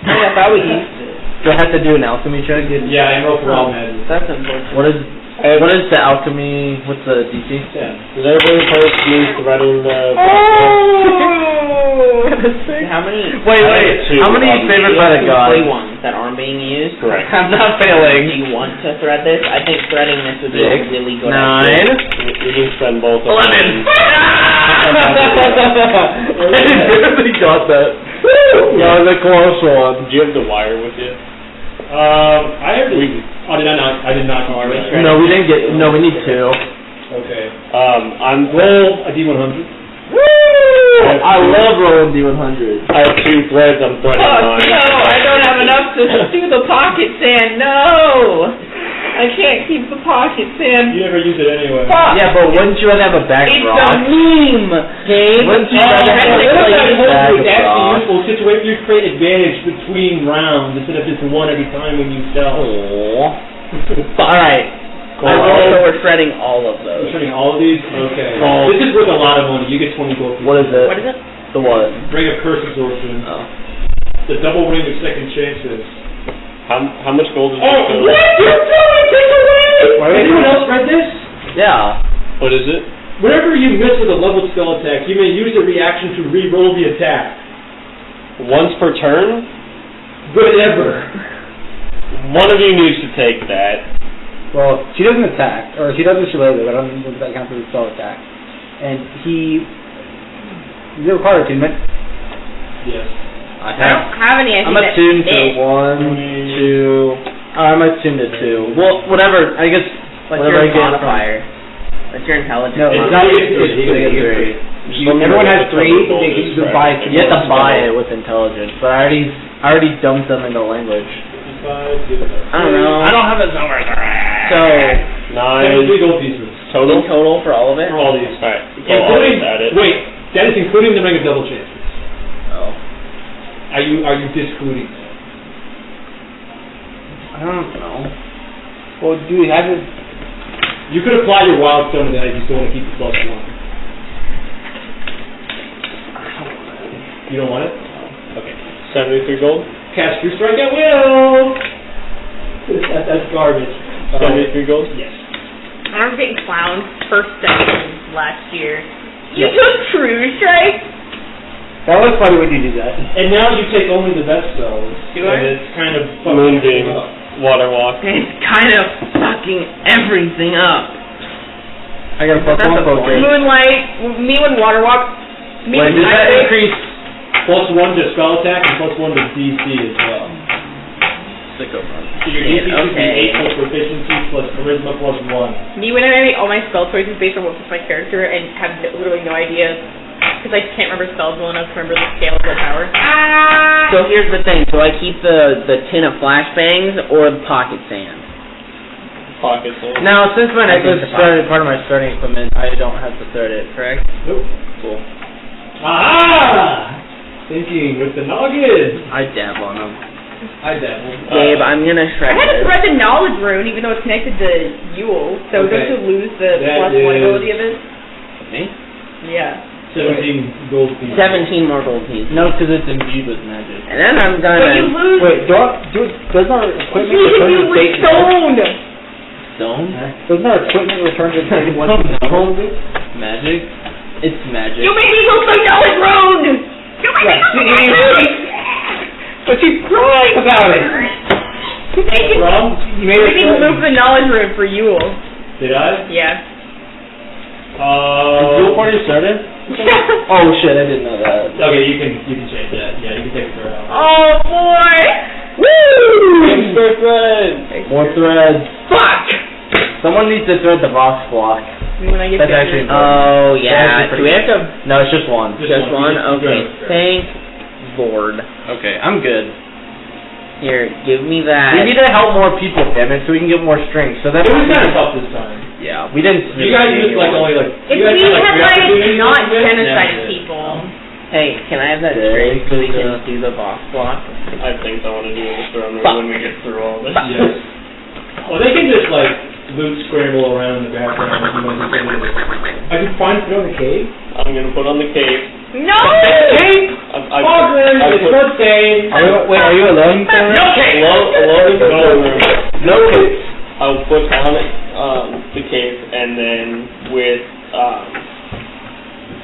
I thought we used it.
Do I have to do an alchemy check?
Yeah, I roll for all magic.
That's unfortunate.
What is What is the alchemy? What's the DC?
Yeah.
Does everybody post me threading the...
How many?
Wait. How many favorite by the gods?
Ones that aren't being used.
Correct.
I'm not
Do
failing.
you want to thread this? I think threading this would be a really good
9.
idea.
We can spend both of
11.
them.
I barely got that. That was a close one.
Do you have the wire with you?
I already. Oh, did I not? I did not.
No, we didn't get. No, we need 2.
Okay.
I'm
Roll a D100.
I love rolling D100.
I have 2 threads. I'm threading
Oh
mine.
no, I don't have enough to do the pocket sand. No, I can't keep the pocket sand.
You never use it anyway.
Fuck.
Yeah, but wouldn't you rather have a bag of
It's a
rocks?
meme, Gabe.
Wouldn't you rather have a
Hopefully
bag of
it's actually
rocks?
useful situation. You create advantage between rounds instead of just one every time when you sell.
Alright.
So we're threading all of
You're
those.
trading all of these? Okay.
Gold.
This is worth a lot of money. You get 20 gold.
What is it?
What is it?
The what?
Ring of Curse Absorption.
Oh.
The double ring of second chances.
How much gold is this?
What? You're throwing things away!
Anyone else read this?
Yeah.
What is it?
Whenever you miss with a leveled spell attack, you may use the reaction to re-roll the attack.
Once per turn?
Whatever.
One of you needs to take that.
Well, she doesn't attack, or she doesn't shillelagh, but I don't think that counts as a spell attack. And he's required attunement.
Yes.
I don't have any.
I'm attuned to 1, 2. I'm attuned to 2. Well, whatever. I guess.
What's
whatever
your
I get
modifier? What's your intelligence?
No, it's not. It's 3. Everyone has 3. They can buy.
You have to buy it with intelligence, but I already dumped them into language.
I don't know.
I don't have a number.
So,
9
3 gold pieces.
total?
in total for all of it?
For all these.
Alright.
Including,
Add it.
wait, that is including the ring of double chances.
Oh.
Are you discluding?
I don't know. Well, do we have it?
You could apply your wild stone to that if you still want to keep the +1. You don't want it? Okay.
73 gold?
Cast True Strike at will! That's garbage.
73 gold?
Yes.
I remember getting clowned first section last year. You took True Strike?
That was funny when you did that.
And now you take only the best spells.
Do I?
And it's kind of fucking
Moonbeam.
everything up.
Water walk.
It's kind of fucking everything up.
I got a
That's
+1
a
focus.
point.
Moonlight, me when Waterwalk, me
Wait,
when
does that
Ice-
increase?
+1 to spell attack and +1 to DC as well.
Sicko fun.
So your DC should be
Okay.
8 plus proficiency plus charisma +1.
me when I make all my spell choices based on what fits my character and have literally no idea, because I can't remember spells well enough to remember the scale of their power.
So here's the thing. Do I keep the tin of flashbangs or the pocket sand?
Pocket sand.
Now, since my
I
necklace
think
started part of my starting equipment, I don't have to thread it, correct?
Nope.
Cool.
Ah! Thinking with the noggin.
I dab on them.
I dabble.
Gabe, I'm gonna
I
shred
had to
this.
thread the knowledge rune, even though it's connected to Yule, so
Okay.
don't you lose the
That
+1
is-
ability of it?
Me?
Yeah.
17 gold pieces.
17 more gold pieces.
No, because it's imbued with magic.
And then I'm
But you
gonna...
lose...
Wait, doesn't our equipment
You
return
do
to
with
state?
stone!
Stone?
Doesn't our equipment return to state once it's
Magic? It's magic.
You made me lose the knowledge rune! You made me lose the knowledge rune!
But she's crying about it.
Thank you.
You made
We
it.
didn't move the knowledge rune for Yule.
Did I?
Yeah.
Is Yule party started? Oh shit, I didn't know that.
Okay, you can change that. Yeah, you can take it for out.
Oh boy!
More threads! More threads.
Fuck!
Someone needs to thread the box block.
When I get
That's actually
Oh,
That's
yeah.
pretty
Do we have to...
No, it's just one.
Just one? Okay.
Good.
Thank Lord.
Okay, I'm good.
Here, give me that.
We need to help more people, damn it, so we can get more strength. So that's
It was kind of tough this time.
yeah, we didn't.
You guys used like only like.
If
you guys
we
had,
had
three
like
opportunities
not
to win?
genocided
Yeah.
people.
Hey, can I have that strength so we can do the box block?
I think I want to do this round
Fuck.
when we get through all this.
Yes. Well, they can just like loot scramble around in the background if you want to do something. I can find throw in the cave.
I'm gonna put on the cape.
No!
Fogland,
I
it's
put
birthday.
Are you alone?
No cake!
alone in the room.
No cake.
I'll put on it the cape, and then with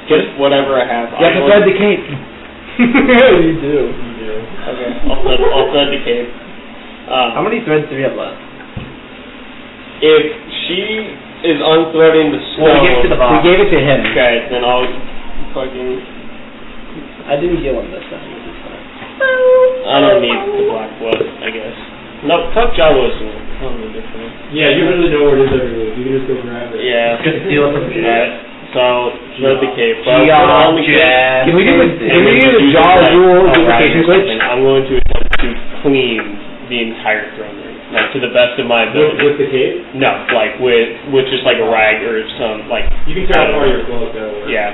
just whatever I have.
You have to thread the cape.
You do.
Okay, I'll thread the cape.
How many threads do we have left?
If she is unthreading the stone,
we gave it to him.
okay, then I'll fucking.
I didn't get one this time. This time.
I don't need the black wood, I guess. No, fuck Jawas.
Yeah, you really know where it is every week. You can just go grab it.
Yeah.
Just steal it from me.
Alright, so thread the cape.
Can we do the jaw rule duplication glitch?
I'm going to attempt to clean the entire throne room, like to the best of my ability.
With the cape?
No, like with just like a rag or some like.
You can turn on all your clothes that way.
Yeah.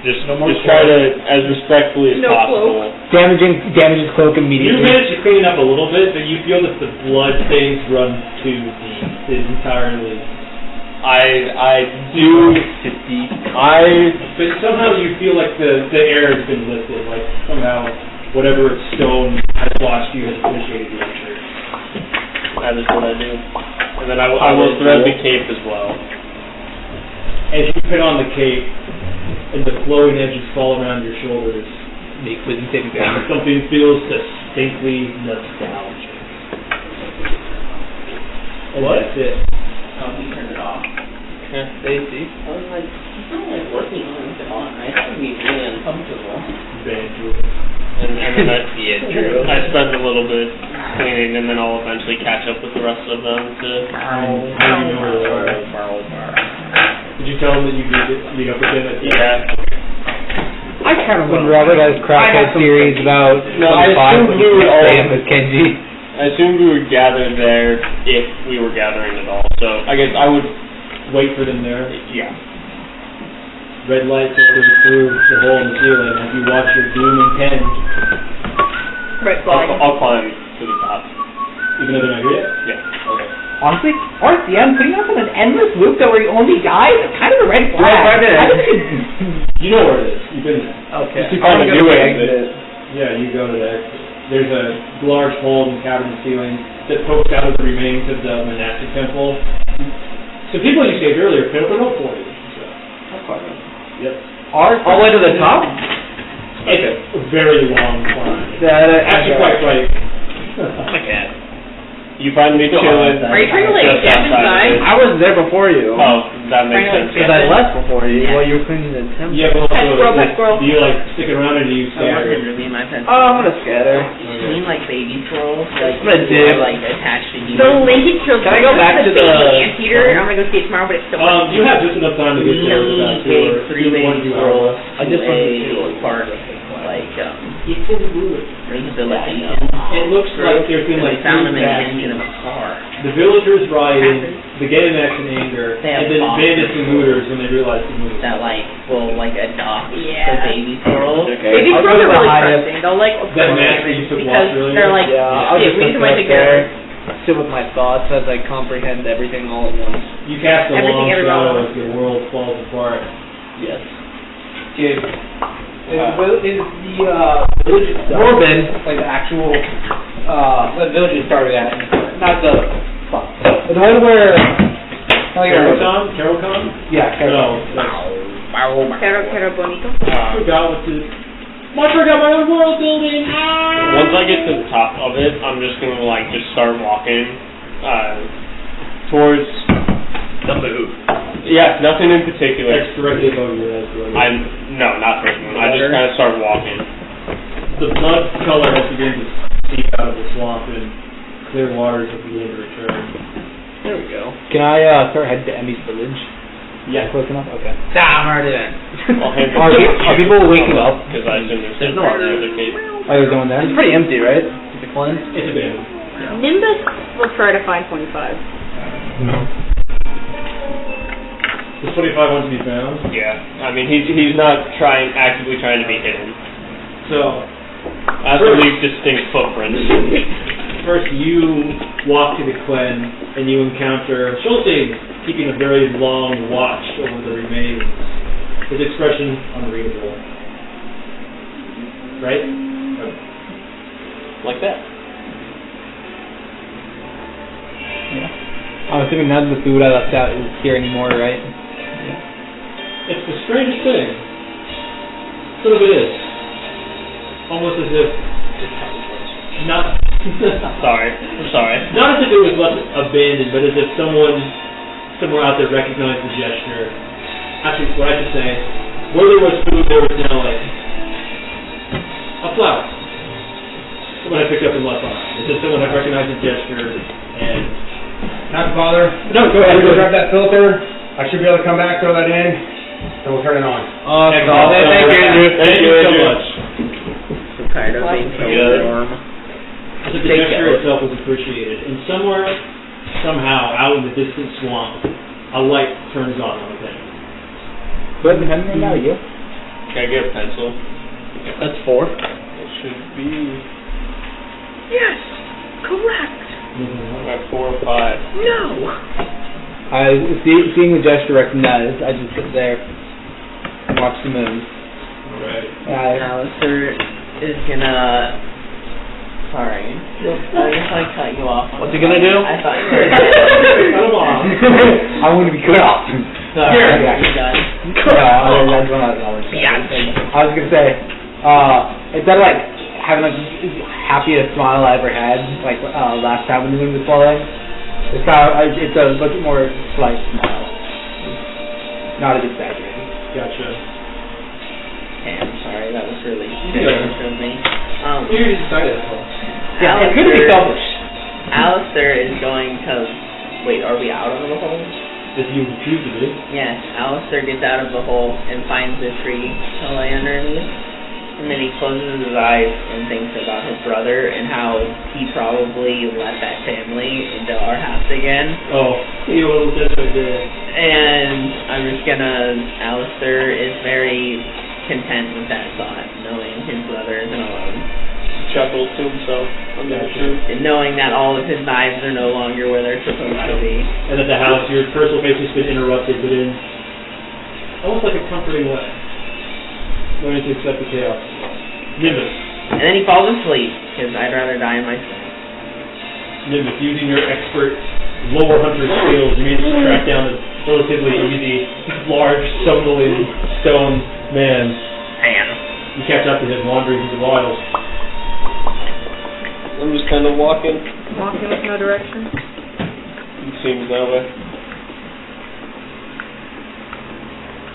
Just try to as respectfully as possible.
Damage his cloak immediately.
You manage to clean it up a little bit, but you feel that the blood stains run too deep. It's entirely.
I do.
But somehow you feel like the air has been lifted, like somehow whatever stone has washed you has initiated your shirt.
That is what I do. And then I will thread the cape as well.
As you put on the cape, and the flowing edges fall around your shoulders,
Make wisdom saving throw.
something feels distinctly nostalgic. And that's it.
You turn it off.
Yeah, Stacy.
I was like, it's not like working on it on. I have to be really uncomfortable.
And then I spend a little bit cleaning, and then I'll eventually catch up with the rest of them to.
Did you tell him that you meet up with him at the
Yeah.
I kind of when Robert has crackhead theories about
I assumed we would all.
with Kenji.
I assumed we would gather there if we were gathering at all. So I guess I would.
wait for them there.
Yeah.
Red light filters through the hole in the ceiling as you watch your doom impend.
Red flag.
I'll climb to the top.
Even though they're not here yet?
Yeah.
Okay.
Honestly, RCM putting us in an endless loop that where he only dies is kind of a red flag.
You know where it is. You've been there.
Okay.
Just to
I'm
find a
gonna
new
go
exit. Yeah, you go to the exit. There's a large hole in the cavern ceiling that pokes out of the remains of the monastic temple. So people you saved earlier put up a note for you. So.
That's fine.
Yep.
All the way to the top?
It's a very long climb.
Yeah,
Actually quite right.
Okay.
You find me chilling.
Are you trying to like
just
step
outside of
inside?
it.
I was there before you.
Oh, that makes sense.
Because I left before you while you were cleaning the temple.
Yeah, but
Pet squirrel.
do you like stick around or do you
I
scatter?
wasn't really in my pet.
Oh, I'm gonna scatter.
You mean like baby squirrels? Like
I'm gonna dig.
like attached to you.
The Lincoln Trail.
Can I go back to the-
anteater? I'm gonna go see it tomorrow, but it's still.
You have just enough time to get there for that
big
tour.
three
Do the
baby
ones you
squirrels.
have.
I just went to
a
see
park like rehabilitation.
It looks like there's been
They
like
found them in the
three
engine of
factions.
a car.
The villagers rioting, the Ganimex in anger,
They have
and then
boxes.
bandits and looters when they realize the move.
That like will like adopt
Yeah.
the baby squirrels.
Baby
I'll go
squirrels
to
are
the
really
highest.
trusting. They'll like
That match that you took
because
watch earlier?
they're like,
Yeah, I'll
yeah,
just
we need to
sit
might
right
take care of
there, sit with my thoughts as I comprehend everything all at once.
You cast a
Everything,
long
everyone.
shadow as your world falls apart.
Yes.
Dude, is the village itself,
Morbid.
like the actual, the village you started at, not the one where,
Carocon?
yeah,
No,
Quero bonito.
I forgot what to... I forgot my own world building!
Once I get to the top of it, I'm just gonna like just start walking towards
The move.
Yeah, nothing in particular.
That's directly above your head.
No, not first moon. I just kind of start walking.
The blood color has begun to seep out of the swamp and clear waters have begun to return.
There we go.
Can I start heading to Emmy's village?
Yeah.
Close enough? Okay.
I'm already there.
I'll hand
Are people waking up?
Because I assume
There's no one there.
other gate.
Are you going there?
It's pretty empty, right? Is it cleansed?
It's abandoned.
Nimbus will try to find 25.
The 25 wants to be found.
Yeah, I mean he's not actively trying to be hidden.
So,
I have to leave distinct footprints.
first you walk to the Quen and you encounter Sholsien keeping a very long watch over the remains. His expression unreadable. Right?
Like that.
Yeah. I'm assuming none of the food I left out is here anymore, right?
It's the strangest thing. Sort of it is. Almost as if not.
Sorry. I'm sorry.
Not as if it was left abandoned, but as if someone somewhere out there recognized the gesture. Actually, what I should say, where there was food, there was now like a flower. What I picked up and left behind. It's just someone had recognized the gesture and.
Not to bother.
No, go ahead.
Go grab that filter. I should be able to come back, throw that in, and we'll turn it on.
Thank you,
Andrew.
Thank you so much.
I'm tired of being so warm.
So the gesture itself was appreciated, and somewhere, somehow, out in the distant swamp, a light turns on the thing.
Good memory now, you.
Can I get a pencil?
That's 4.
It should be
Yes, correct.
like 4 or 5.
No.
Seeing the gesture recognized, I just sit there and watch the moon.
Right.
Alistair is gonna. Sorry. I guess I cut you off.
What's he gonna do?
I thought you were.
Cut him off.
I want to be cut off.
Sorry,
Yeah.
you're done.
No, that's what I was saying. I was gonna say, instead of like having like the happiest smile I ever had, like last time when the moon was falling, it's a much more slight smile, not as exaggerated.
Gotcha.
Okay, I'm sorry. That was really serious of me.
You're excited as well.
Yeah, it's good to be selfish.
Alistair is going to. Wait, are we out of the hole?
If you choose to be.
Yes, Alistair gets out of the hole and finds a tree to lay underneath. And then he closes his eyes and thinks about his brother and how he probably let that family into our house again.
Oh, you little just right there.
And I'm just gonna. Alistair is very content with that thought, knowing his brother isn't alone.
Chuckles to himself.
And knowing that all of his knives are no longer where they're supposed to be.
And at the house, your personal space has been interrupted, but in almost like a comforting way. Learning to accept the chaos. Nimbus.
And then he falls asleep, because I'd rather die in my sleep.
Nimbus, using your expert lower hunter skills, you managed to track down a relatively easy, large, stone man. You catch up to him wandering through the wilds.
I'm just kind of walking.
Walking with no direction.
It seems that way.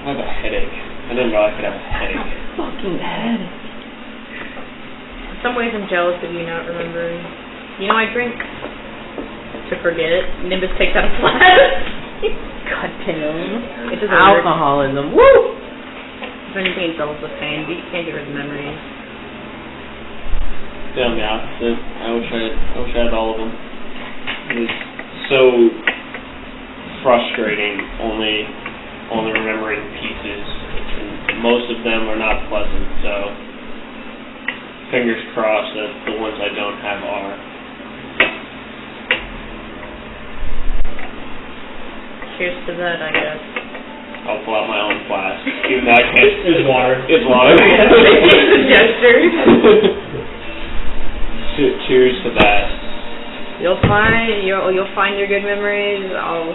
I have a headache. I didn't know I could have a headache.
Fucking headache. In some ways I'm jealous of you not remembering. You know I drink to forget it. Nimbus takes out a flask. God damn. It doesn't work.
Alcoholism. Woo!
If anything, it doubles the pain, but you can't get rid of the memories.
Yeah, I'm the opposite. I wish I had all of them. It was so frustrating, only remembering pieces. And most of them are not pleasant, so fingers crossed that the ones I don't have are.
Cheers to that, I guess.
I'll pull out my own flask. Even though I can't.
It's water.
It's water.
It's a gesture.
Cheers to that.
You'll find your good memories. I'll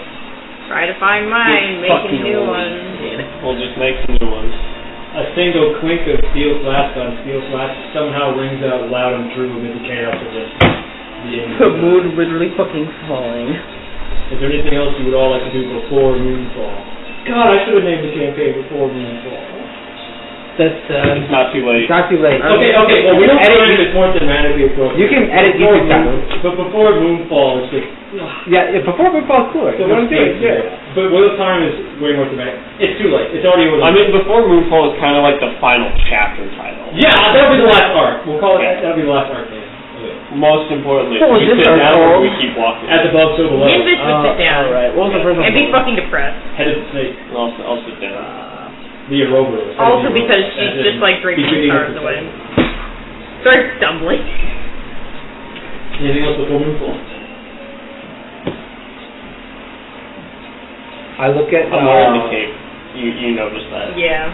try to find mine, making new ones.
We'll just make some new ones.
A single clink of steel flask on steel flask somehow rings out loud and true amid the chaos of this.
The moon literally fucking falling.
Is there anything else you would all like to do before Moonfall? God, I should have named the campaign before Moonfall.
It's not too late.
It's not too late.
Okay, well, we don't edit it more thematically appropriate.
You can edit YouTube channels.
But before Moonfall, it's just...
Yeah, before Moonfall's cooler.
So
What I'm doing,
yeah. But Wheel of Time is way more thematic. It's too late. It's already over.
I mean, before Moonfall is kind of like the final chapter title.
Yeah, that'll be the last arc. We'll call it, that'll be the last arc, man. Okay.
Most importantly,
What was
we
this
sit
arc
down or
called?
we keep walking.
As above, so below.
Nimbus would sit down.
Alright, what was the first one?
And be fucking depressed.
Head of the snake.
I'll sit down.
The Aerobrus.
Also because she's just like drinking stars away. Starts stumbling.
Anything else before Moonfall?
I look at.
I'm wearing the cape. You noticed that.
Yeah.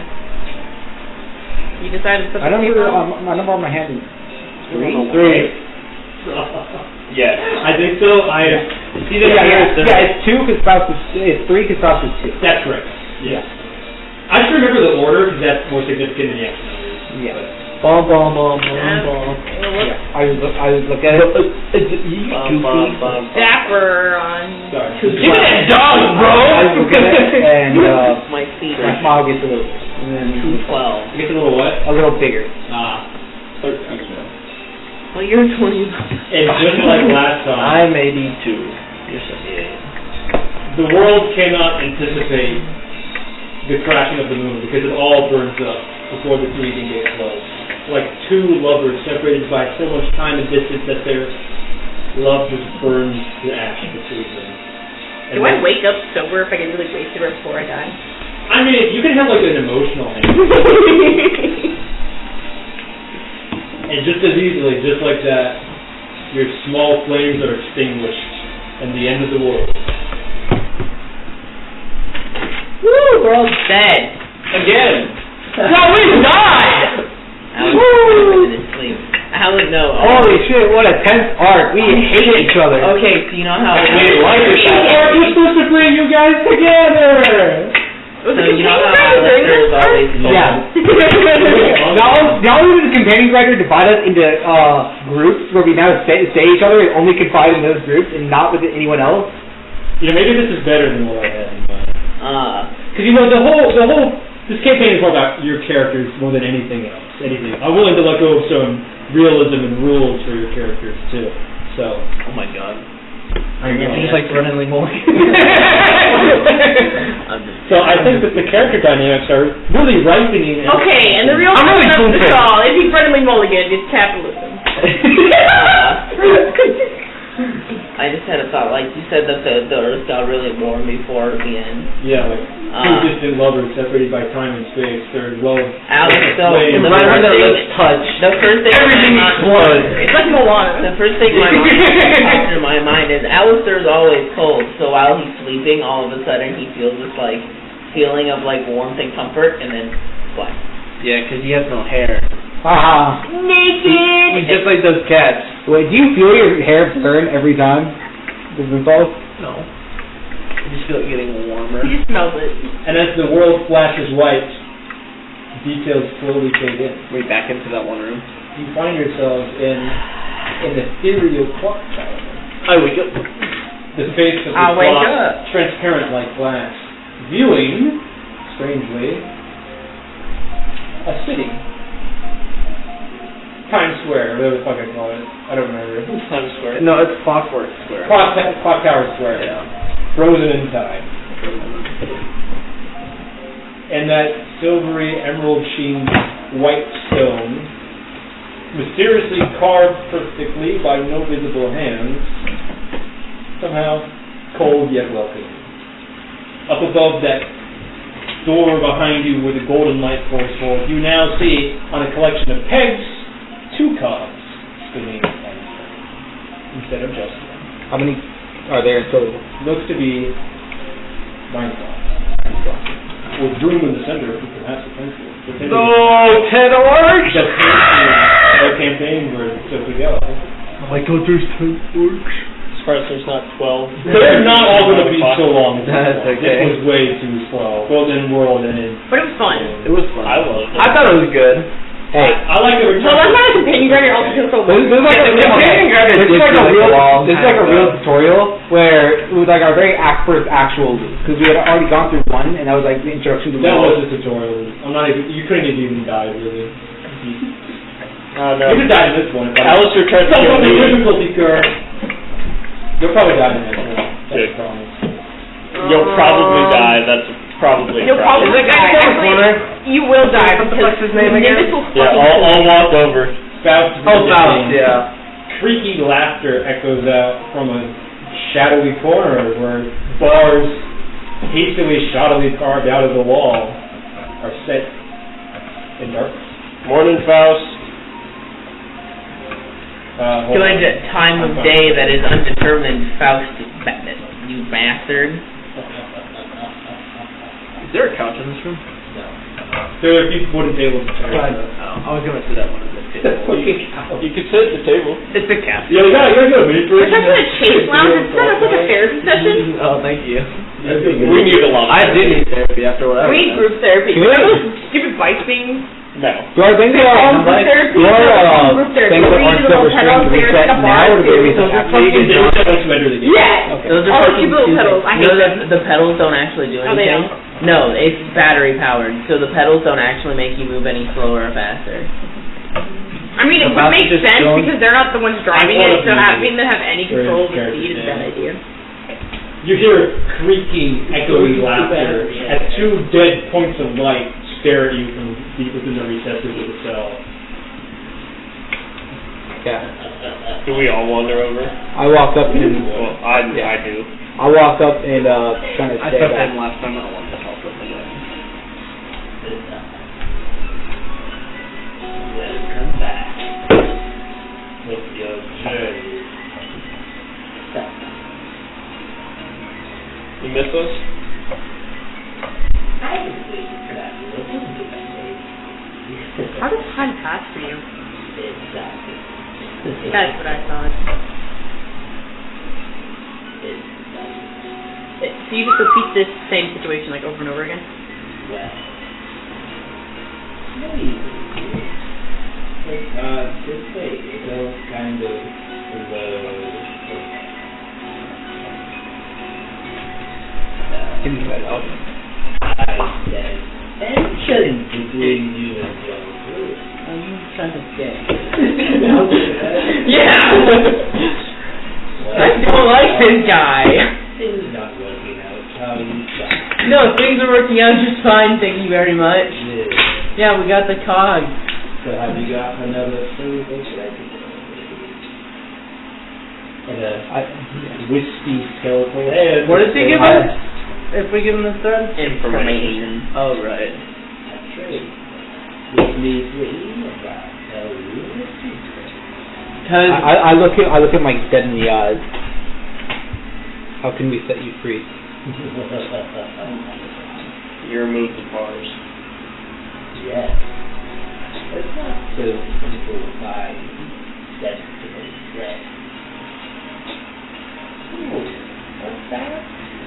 You decided to put
I
the
don't
cape
know
on?
my number on my hand is 3.
3.
Yes.
I think so. See that?
It's 2 because Faust is... It's 3 because Faust is 2.
That's correct. Yeah. I just remember the order because that's more significant than the action numbers.
Yeah.
Bom, bom, bom, bom, bom.
Yeah. I was look at it.
Dapper on.
Sorry.
Give me that dog, bro!
I was looking at it, and
My feet
my
are
smile gets a little... And then
212.
It gets a little what?
a little bigger.
13.
Well, you're 20.
And just like last time,
I'm 82. You're 78.
the world cannot anticipate the crashing of the moon because it all burns up before the 3 can get close. Like 2 lovers separated by so much time and distance that their love just burns to ash between them. And
Do I wake up sober if I get really wasted right before I die?
I mean, you can have like an emotional hang. And just as easily, just like that, your small flames are extinguished and the end of the world.
Woo, we're all dead.
Again.
No, we died! Alex is asleep. Alex, no.
Holy shit, what a tense arc. We hate each other.
Okay, so you know how...
We're supposed to bring you guys together!
So you know how Alistair is always cold?
Yeah. Now the companion writer divide us into groups where we now say each other and only confide in those groups and not with anyone else.
Yeah, maybe this is better than what I had in mind. Because this campaign is all about your characters more than anything else. I'm willing to let go of some realism and rules for your characters too. So.
Oh my god.
I know.
You're just like Brennan Lee Mulligan.
So I think that the character dynamics are really ripening.
Okay, and the real question of the stall, is he Brennan Lee Mulligan? It's capitalism.
I just had a thought, like you said that the Earth got really warm before the end.
Yeah, like 2 distant lovers separated by time and space. Their love.
Alex, so
Flame.
the
Right when
first
their
thing,
lips touch,
the first thing
everything explodes.
It's like Moana.
The first thing my mind pops into my mind is Alistair's always cold, so while he's sleeping, all of a sudden he feels this like feeling of like warmth and comfort, and then what?
Yeah, because he has no hair.
Haha.
Naked!
He's just like those cats.
Wait, do you feel your hair burn every time? Does it fall?
No. I just feel it getting warmer.
He just smells it.
And as the world flashes white, details slowly fade in.
Way back into that one room.
You find yourselves in an ethereal clock tower.
I wake up.
The face of the
I'll wake
clock
up.
transparent like glass, viewing, strangely, a city. Times Square, whatever the fuck I call it. I don't remember.
Times Square.
No, it's Clockwork Square.
Clock Tower Square.
Yeah.
Frozen in time. And that silvery, emerald sheen white stone, mysteriously carved perfectly by no visible hands, somehow cold yet welcoming. Up above that door behind you where the golden light pours forth, you now see on a collection of pegs 2 cogs spinning instead of just 1.
How many are there in total?
Looks to be 9 cogs. With room in the center if you can have potential.
No, 10 orcs!
Just our campaign where it took to go.
Oh my god, there's 10 orcs.
As far as there's not 12.
They're not all going to be so long.
That's okay.
This was way too slow. Golden World and it.
But it was fun.
It was fun.
I loved it.
I thought it was good.
Hey.
I like the return.
Well, that's not a companion writer also feels so
This is like a real tutorial where it was like our very first actual loop because we had already gone through one and that was like the introduction to the
That
world.
was a tutorial. I'm not even. You couldn't have even died really.
Oh no.
You could die in this one.
Alistair tried to
Some
kill
of the
me.
difficulty curve. You'll probably die in this one. That's a promise.
You'll probably die. That's probably
You'll probably
Is that guy
die.
in the corner?
You will die
What the
because
fuck's his name again?
Nimbus will
Yeah,
fucking
I'll walk over.
Faust.
Faust, yeah.
Creaky laughter echoes out from a shadowy corner where bars hastily, shoddily carved out of the wall are set in darkness.
Morning, Faust.
Killing at time of day that is undetermined, Faust, you bastard.
Is there a couch in this room?
There are a few wooden tables and chairs.
I was going to say that one.
You could sit at the table.
It's a cat.
Yeah, you gotta go.
We're talking about a chase lounge. It's set up like a therapy session.
Oh, thank you.
We need a lot of
I did need therapy after whatever.
We need group therapy.
Can we-
Remember those stupid bike things?
No.
Do I think
Group therapy.
your
Group therapy.
things that
We
aren't
need little
silver
pedals
string
there,
reset
like a
now,
bar
or do we
too.
have to?
Yes.
Those are
All the
fucking
cute little
stupid.
pedals. I
You know
hate them.
the pedals don't actually do
Oh, they
anything? No, it's battery powered, so the pedals don't actually make you move any slower or faster.
I mean, it would
About
make
just
sense
going-
because they're not the ones driving
one
it,
of
so
them
having them have any control of the
very
speed is a bad idea.
You hear creaking, echoing laughter as two dead points of light stare at you from deep within the recesses of the cell.
Yeah.
Do we all wander over?
I walk up and
Well, I do.
I walk up and trying to
I
stay
took
back.
them last time. I don't want to help them again.
Welcome back. With your journey.
You miss us?
I think that little bit
How does time pass for you?
Exactly.
That's what I thought. So you just repeat this same situation like over and over again?
Well, maybe. It's hard to say. It all kind of
Give me that up.
I said, tension between you and your group. I'm not trying to say.
Yeah! I don't like this guy.
Things not working out how you thought.
No, things are working out just fine, thank you very much. Yeah, we got the cog.
So have you got another thing that's ready? And a wispy skeletal head.
What does he give us? If we give him the thread?
Information.
Oh, right.
That's right. Which means we about tell you a secret.
Cause
I look at Mike dead in the eyes. How can we set you free?
You removed the bars.
Yes. It's not so simple by sensible thread. Ooh, what's that?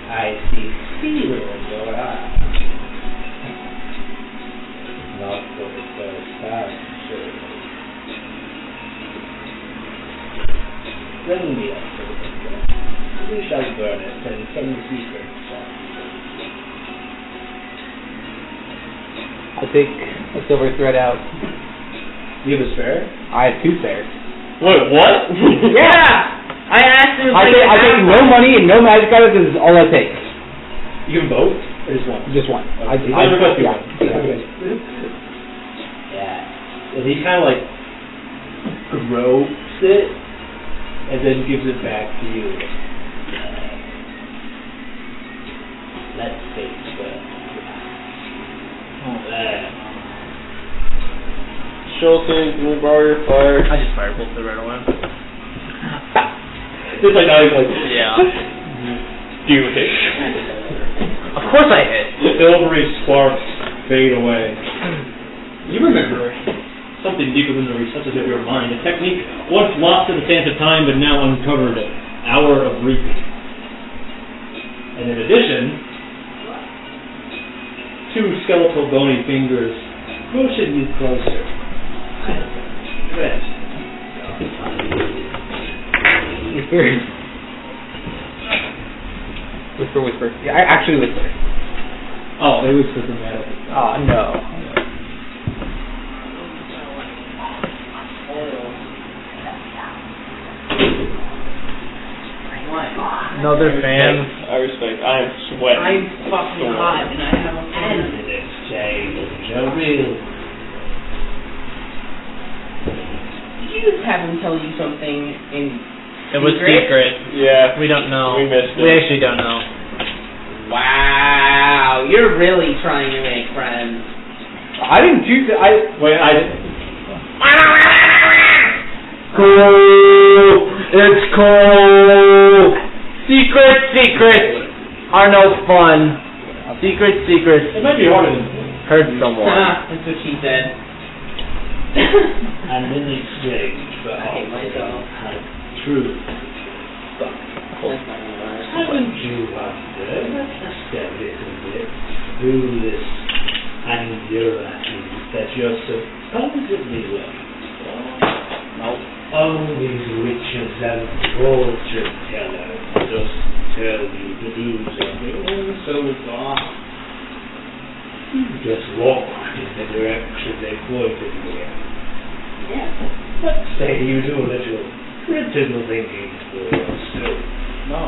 I see steel in your eye. Not for the first time, surely. Bring me up to the thread. We shall burn it and some secrets.
I take a silver thread out.
You have a spare?
I have 2 spares.
Wait, what?
Yeah! I asked him if
I take no money and no magic items. This is all I take.
You can vote? Or just one?
Just one. I
never got
yeah.
Yeah. And he kind of like gropes it and then gives it back to you. Let's take
Sholsien, can we borrow your fire?
I just firebolted it right away.
Just like I was like,
Yeah.
Do you hit?
Of course I hit.
silvery sparks fade away. You remember something deeper than the recesses of your mind, a technique once lost in the sands of time but now uncovered, hour of reaping. And in addition, 2 skeletal bony fingers pushing you closer.
Whisper. Yeah, I actually whisper.
Oh, they whisper dramatically.
Oh, no.
Another fan.
I respect. I am sweating.
I'm fucking hot and I have a pen.
And exchange a real.
Did you just have him tell you something in
It was secret.
Yeah.
We don't know.
We missed it.
We actually don't know.
Wow, you're really trying to make friends.
I didn't choose it.
Cool. It's cool. Secrets are no fun. Secrets
It might be harder than
hurt someone.
That's what she said.
And in exchange for
I hate myself.
had truth. But haven't you wondered just a little bit through this anew that you're supposedly looking for?
Nope.
All these witches and fortune tellers just tell you to do something so far. You just walked in the direction they pointed you in.
Yeah.
But say you do a little critical thinking for yourself.
No.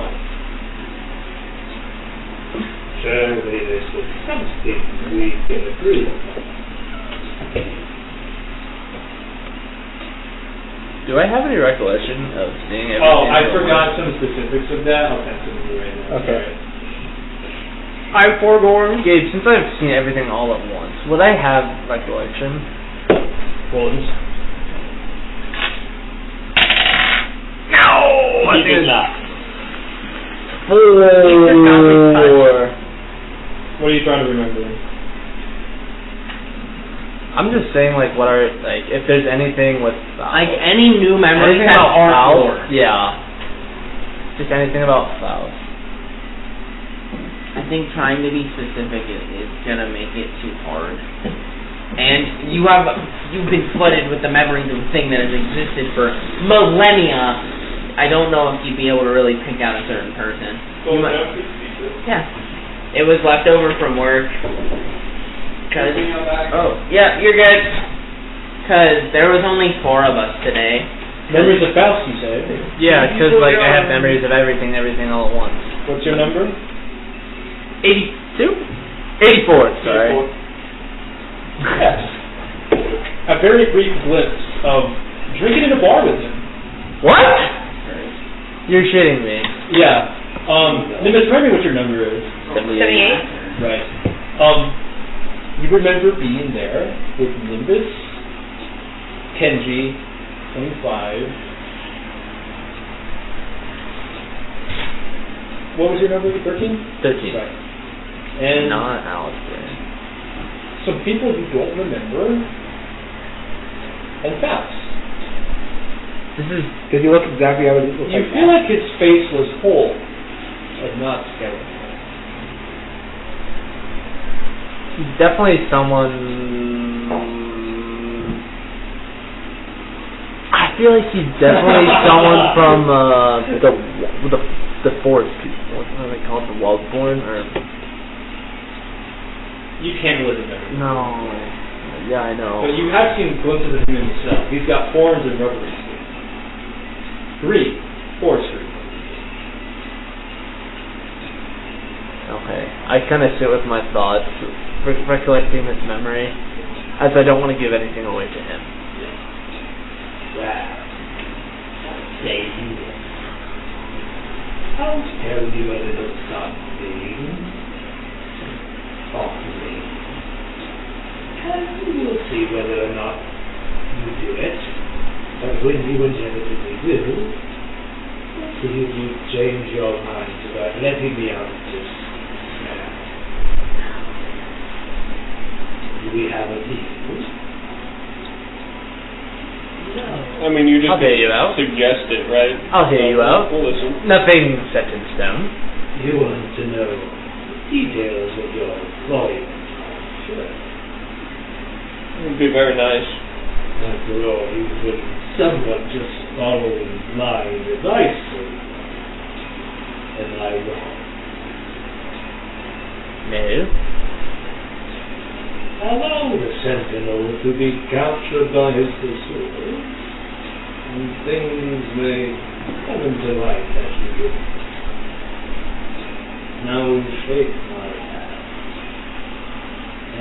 Surely this is something we can agree upon.
Do I have any recollection of seeing everything?
Oh, I forgot some specifics of that. I'll pass it to you right now.
Okay.
Sorry.
I'm foregoing. Gabe, since I've seen everything all at once, would I have recollection?
Ones.
No! I
You
think
did
it's
not.
4.
What are you trying to remember?
I'm just saying, like, what are, like, if there's anything with Faust.
Like any new memories
anything
that
about
aren't
Faust?
yours.
Yeah. Just anything about Faust.
I think trying to be specific is gonna make it too hard. And you've been flooded with the memories of a thing that has existed for millennia. I don't know if you'd be able to really pick out a certain person. You might, yeah. It was left over from work. Oh, yeah, you're good. Cause there was only 4 of us today.
Memories of Faust, you said.
Yeah, because, like, I have memories of everything all at once.
What's your number?
82? 84, sorry.
Yes. A very brief glimpse of drinking in a bar with him.
What? You're shitting me.
Yeah. Nimbus, remind me what your number is.
78?
Right. You remember being there with Nimbus, Kenji, 25. What was your number? 13?
13.
Right. And
Not Alistair.
some people you don't remember, and Faust.
This is because you look exactly how it looks
You
like.
feel like his face was whole, but not skeletal.
He's definitely someone. I feel like he's definitely someone from the forest people. What are they called? The Wildborn? Or
You can't really remember.
no? Yeah, I know.
But you have seen glimpses of him himself. He's got horns and rubbery skin. 3. Forest fruit.
Okay, I kind of sit with my thoughts, recollecting this memory, as I don't want to give anything away to him.
Well, say you will. I'll tell you a little something. Softly. And we'll see whether or not you do it. But when you inevitably will, we'll see if you change your mind about letting me out of this snare. Do we have a deal? No.
I mean, you just
I'll hear you out.
suggest it, right?
I'll hear you out.
We'll listen.
Nothing set in stone.
You want to know details of your employment, sure.
It would be very nice.
After all, you've been somewhat just following blind advice, am I wrong?
No.
Allow the sentinel to be captured by his pursuer, and things may come into light as you do. Now shake my hand.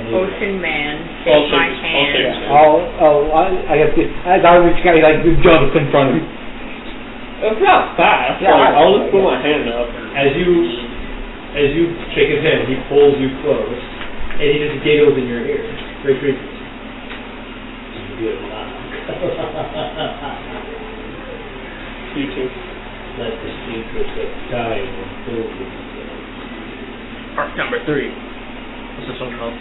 Anyway.
Ocean man, shake my hand.
I guess as I reach out, like you jump in front of him.
It's not fast.
Yeah,
Like, I'll just put my hand up.
As you shake his hand, he pulls you close, and he just giggles in your ear. Very creepy.
Good luck.
You too.
Let the secrets of time unfold themselves.
Arc number 3. What's this one called?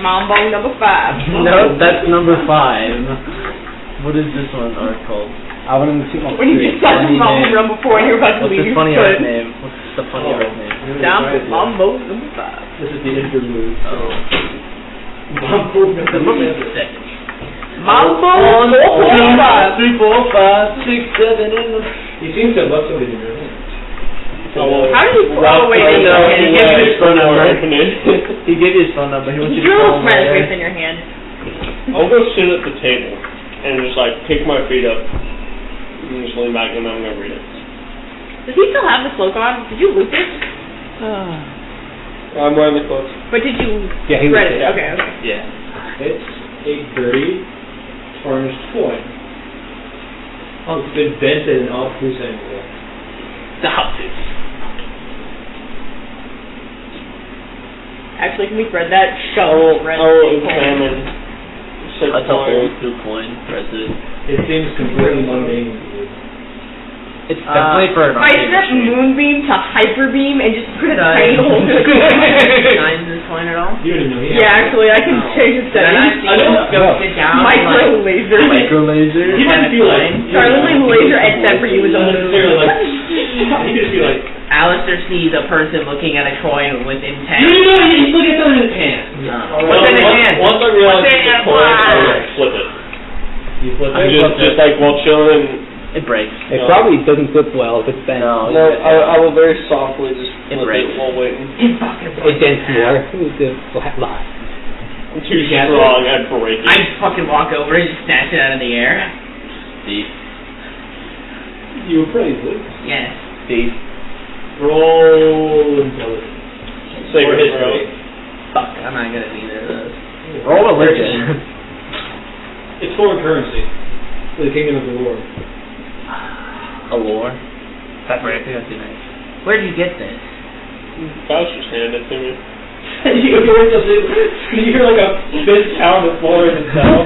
Mambo number 5.
No, that's number 5. What is this one art called?
I want to see my
When you just said
Funny
Mambo
name.
number 4 and you're about to
What's
leave
the
your
funny
foot.
art name? What's the funny art name?
Down with Mambo number 5.
This is the interlude.
Oh.
Mambo number
It looks
7.
sick.
Mambo
1, 2,
4,
3, 4, 5, 6, 7, 8.
He seems to love somebody in your room.
How do you throw away
I
this?
know,
He
he
gives
gave
you
his phone number.
Infinite.
He gave you his phone number. He wants you to
your
call him
smiley
later.
face in your hand.
I'll go sit at the table and just like pick my feet up and just lean back and I'm gonna read it.
Does he still have the cloak on? Did you loot it?
I'm wearing the clothes.
But did you
Yeah, he
read
was
it?
there.
Okay.
Yeah.
It's a dirty, tarnished coin. It's been bent at an obtuse angle.
Stop it.
Actually, can we thread that?
I will
Red
examine said
That's a
coin.
old through coin, president.
It seems completely mundane to you.
It's definitely for an
I stripped Moonbeam to Hyperbeam and just put a tiny hole in it.
Sign this coin at all?
You don't even know he
Yeah, actually, I can change the
Then I
settings.
see you go sit down.
Micro laser.
Micro laser.
He might be like,
Sorry, literally laser and set for you is a
not
move.
necessarily like, he could just be like,
Alistair sees a person looking at a coin with intent.
you just look at something in his hand.
What's in his hand?
Once I realize
What's in
it's a
your
coin, I
hand?
will flip it.
You flip
I'm
it.
just like while chilling.
It breaks.
It probably doesn't flip well if it's bent.
No.
No, I will very softly just
It
flip
breaks.
it while waiting.
It dents more. The flat lie.
I'm too strong at breaking.
I just fucking walk over and just snatch it out of the air.
Thief.
You were pretty good.
Yes.
Thief.
Roll intelligence.
Save
Or
it,
history.
bro.
Fuck, I'm not good at either of those.
Roll a religion.
It's foreign currency. For the kingdom of the Lord.
A lore. That's too nice.
Where'd you get this?
Faust just handed it to me.
You hear like a fist pound the floor in itself.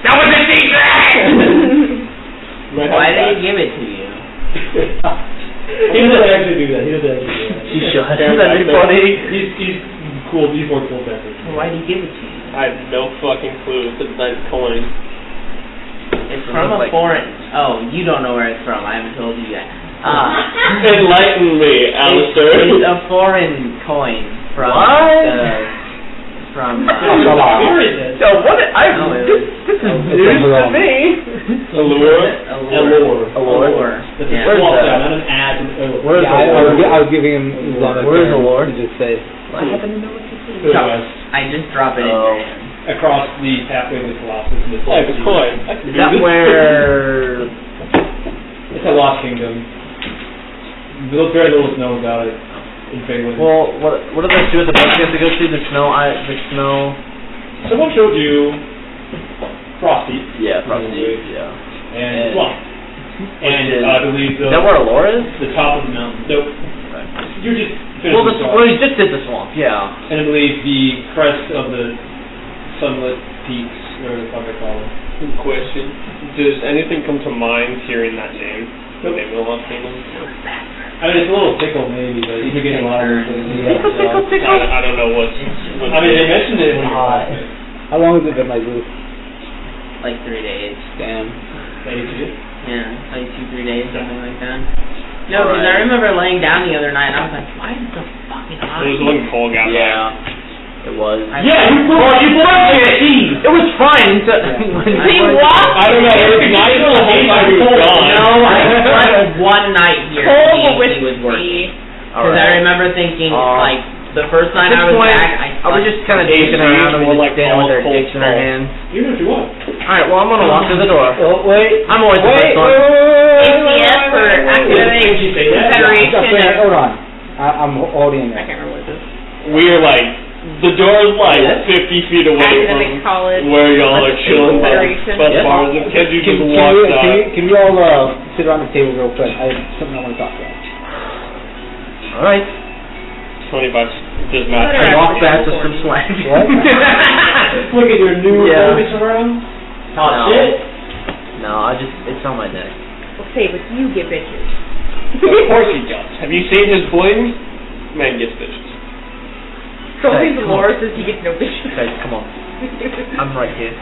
That was a secret! Why did he
he
give it to you?
He doesn't actually do that. He doesn't actually do that.
He should.
That'd
That'd be funny.
He's cool. He's more cool than
Why did he give it to you?
I have no fucking clue. It's a bent coin.
It's from a foreign... Oh, you don't know where it's from. I haven't told you yet.
Enlighten me, Alistair.
It's a foreign coin from from
Come on.
So what?
No, it was
This is
It's
news to
wrong.
me.
Allure?
Allure. Yeah.
Where's
Swap
that?
down, not an ad.
Where's
Yeah, I was giving him Islamic
Where's the
terms
Lord?
to just say.
I happen to know what this is.
I just drop it in your hand.
Across the pathway of the Colossus and the
I have a coin.
Is that where?
It's a lost kingdom. Very little is known about it in Finland.
Well, what do those two at the bus you have to go to? The snow.
Someone showed you Frosty.
Yeah, probably. Yeah.
And Swamp. And
is-
I believe
Is that where Allura is?
the top of the mountain. Nope. You just finished
Well,
the swamp.
well, you just did the swamp. Yeah.
And I believe the crest of the sunlit peaks, whatever the fuck I call them.
Question. Does anything come to mind hearing that name? The name of the Lost Kingdom?
I mean, it's a little tickle maybe, but you've been getting a lot of
I don't know what's...
I mean, they mentioned it when you were
Hot. How long has it been like this?
Like 3 days.
Damn.
Yeah, like 2-3 days, something like that. No, because I remember laying down the other night and I was like, why is it so fucking hot?
It was looking cold outside.
Yeah. It was.
Yeah, you broke it!
It was fine.
See what?
I don't know, it was nice the whole time he was gone.
No, I slept one night here.
Cold
He was working.
whiskey.
Because I remember thinking, like, the first night
At
I
this
was
point,
back,
I was just kind of dicking around and we
We're like
just standing with our
cold,
dicks in our
cold.
hands.
You know what you want.
Alright, well, I'm gonna walk through the door.
Oh, wait.
I'm always the first one.
ACS for Academic
Did you say that?
Federation.
Hold on. I'm holding
I
it.
can't remember what this is.
We're like, the door's like 50 feet away
Academic
from
College.
where y'all are chilling by
Federation.
the bars, and Kenji just
Can
walked out.
we all sit around the table real quick? I have something I want to talk about.
Alright.
25 does not.
Better
I walk
actually
back with
go
some
for
swag.
What?
Look at your new
Yeah.
focus around. Hot
No.
shit.
No, it's on my neck.
Okay, but you get bitches.
Of course he does. Have you seen his bling? Man gets bitches.
Sholsien's lore says he gets no vision.
Guys, come on. I'm right here.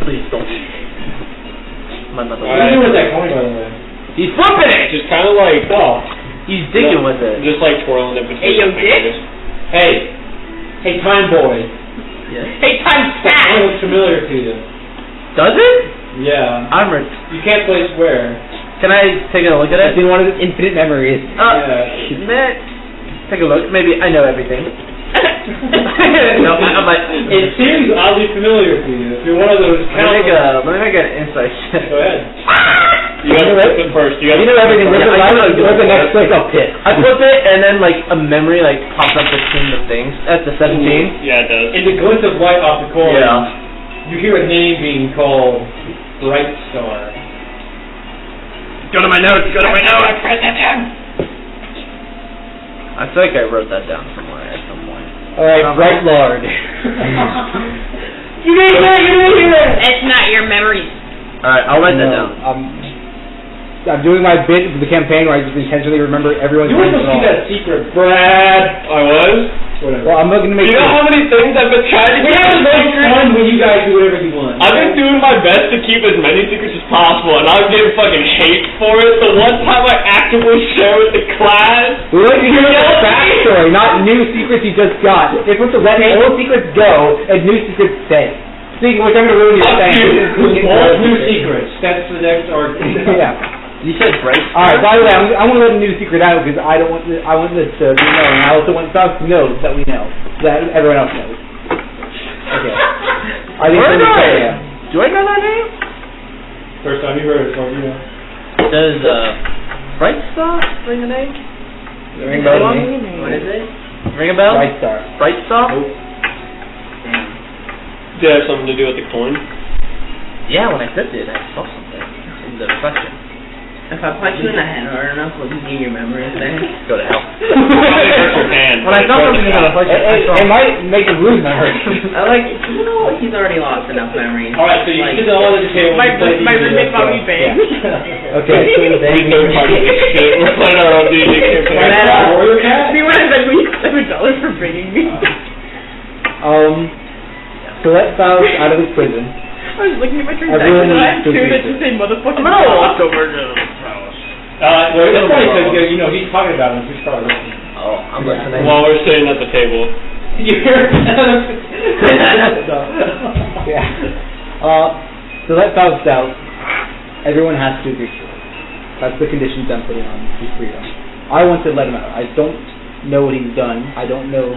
Please don't. My mother.
What are you doing with that coin, by the way?
He's flipping it!
Just kind of like,
He's digging with it.
just like twirling it between
Hey, yo,
his fingers.
Hey, Time Boy.
Yeah.
Hey, time
That
fast!
coin looks familiar to you.
Does it?
Yeah.
I'm
You can't place where.
Can I take a look at
It's
it?
in one of his infinite memories.
Take a look. Maybe I know everything. No, I'm like.
It seems oddly familiar to you. If you're one of those
Let me make an insight.
Go ahead.
You gotta flip it first. You
You know everything. Where's
Yeah, I know
the next place up hit?
I flip it, and then like a memory like pops up between the things. That's the 17.
Yeah, it does.
In the glint of light off the coin,
Yeah.
you hear a name being called Bright Star.
Go to my notes. Write that down. I feel like I wrote that down somewhere at some point.
Alright, Bright Lord.
You didn't hear it! It's not your memories.
Alright, I'll write that down.
I'm doing my bit of the campaign where I just intentionally remember everyone's
You were
names
supposed to
and
see
all.
that secret, Brad.
I was?
Whatever.
Well, I'm looking to make
You know how many things I've been trying to
We
keep
have
as
a lot of
secrets?
fun when you guys do whatever you want.
I've been doing my best to keep as many secrets as possible, and I'm getting fucking hate for it. The one time I actively share with the class,
We like to hear the backstory, not new secrets you just got. You're supposed to let old secrets go and new secrets stay. Speaking of which, I'm going to ruin your thing.
All new secrets. That's the next arc.
Yeah.
You said break.
Alright, by the way, I want to let a new secret out because I want this to be known. And I also want Faust to know that we know. That everyone else knows. Okay. I think
Where
so.
do I?
Yeah.
Do I know that name?
First time you heard it, so you know.
Does Bright Star ring a name?
Ring a bell to me.
What is it? Ring a bell?
Bright Star.
Bright Star?
did it have something to do with the coin?
Yeah, when I flipped it, I saw something in the reflection.
If I punch you in the head hard enough, will you get your memories back?
Go to hell.
Probably hurt your hand.
When I saw something in the reflection, I saw
It might make him lose memory.
I like, you know, he's already lost enough memories.
Alright, so you
Like,
sit all at the table.
My
you play
roommate
D&D,
bought me
let's
bang.
Okay.
We third party this shit. We're playing our own D&D
go.
campaign.
Right, Warrior Cat?
See when I said we $7 for banging me?
So let Faust out of his prison.
I was looking at my transaction
Everyone
and I had
needs to
two that
read
just say motherfucking
I'm gonna walk
stop.
over to Faust.
Well, that's funny because, you know, he's talking about him, he's probably listening.
Oh, I'm listening.
While we're sitting at the table.
You hear
Yeah. So let Faust out. Everyone has to agree to it. That's the conditions I'm putting on his freedom. I want to let him out. I don't know what he's done. I don't know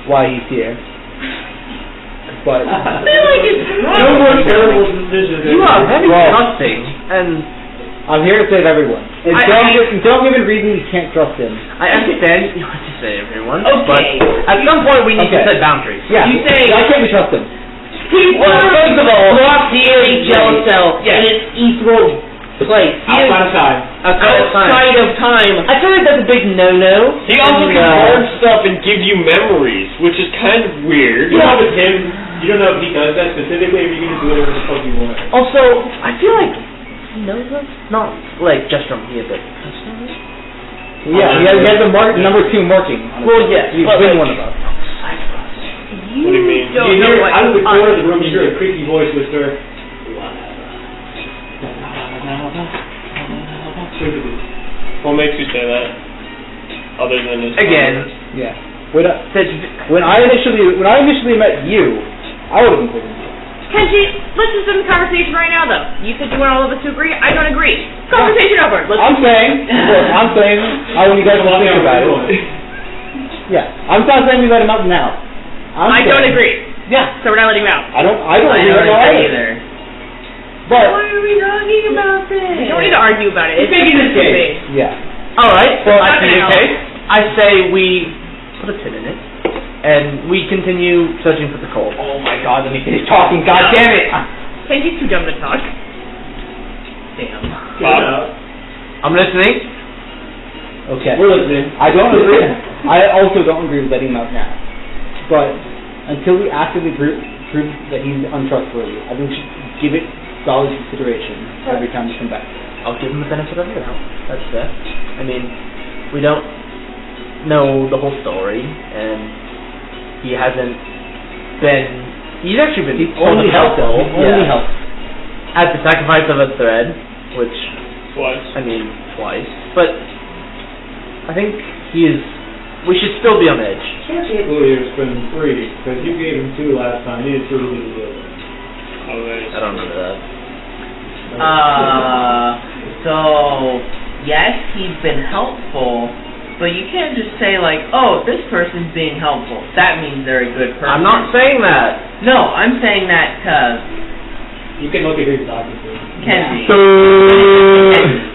why he's here. But
I feel like it's
No more terrible decisions.
You are very
Well-
trusting, and
I'm here to save everyone. Until I'm given reason, you can't trust him.
I understand you want to say everyone,
Okay.
but at some point we need to
Okay.
set boundaries.
Yeah.
You say-
I can't trust him.
He
Well, first of all,
lost the gel cell
Yes.
in its ethereal place. He is
Outside.
outside of time.
I feel like that's a big no-no.
He also
And,
can learn stuff and give you memories, which is kind of weird.
You know, with him, you don't know if he does that specifically, or you can just do whatever the fuck you want.
Also, I feel like he knows us, not like just from here, but personally.
Yeah, he has a number 2 marking. On his
Well,
face.
yes,
He's
but
been
like-
one of us.
What do you mean?
Don't
You
know
hear,
what
out of the corner of the room, you
unveils.
hear a creaky voice whisper,
What makes you say that? Other than his
Again.
Yeah. When
Said,
I initially met you, I would have been thinking.
Kenji, let's just end the conversation right now, though. You said you want all of us to agree. I don't agree. Conversation over. Let's
I'm saying, I want you guys to think about it. Yeah, I'm not saying we let him out now.
I don't agree.
Yeah,
So we're not letting him out.
I don't
I
agree
don't
with that
agree
either.
either.
But
Why are we talking about this? We don't need to argue about it.
He's making his case.
yeah,
alright, well, I
Not
see
gonna
your case. I say we put a pin in it, and we continue searching for the coal.
oh my God, let me finish talking. God damn it!
Kenji's too dumb to talk.
Damn.
Bob?
I'm listening.
Okay,
We're listening.
I don't agree. I also don't agree with letting him out now. But until we actively prove that he's untrustworthy, I think we should give it solid consideration every time we come back.
I'll give him the benefit of the doubt. That's fair. I mean, we don't know the whole story, and he hasn't been. He's actually been.
He's only helped though. He's only helped.
At the sacrifice of a thread, which
Twice.
Twice. But I think he is. We should still be on edge.
Technically, it's been 3, because you gave him 2 last time. He had 2 to do the other.
I don't remember that.
So, yes, he's been helpful, but you can't just say, like, oh, this person's being helpful. That means they're a good person.
I'm not saying that.
No, I'm saying that because
You can look at who you're talking to.
Kenji.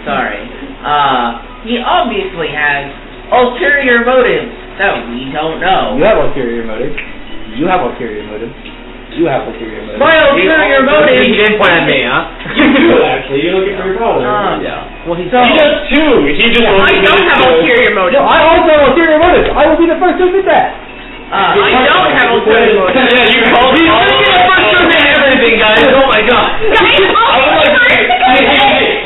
Sorry. He obviously has ulterior motives that we don't know.
You have ulterior motive. You have ulterior motive. You have ulterior motive.
My ulterior motive.
He didn't point at me, huh?
You do, actually. You're looking for your father.
Yeah. Well, he
does too. He just.
I don't have ulterior motives.
No, I also have ulterior motive. I will be the first to admit that.
I don't have ulterior motives.
Yeah, you called.
He's making the first person in everything, guys. Oh my god.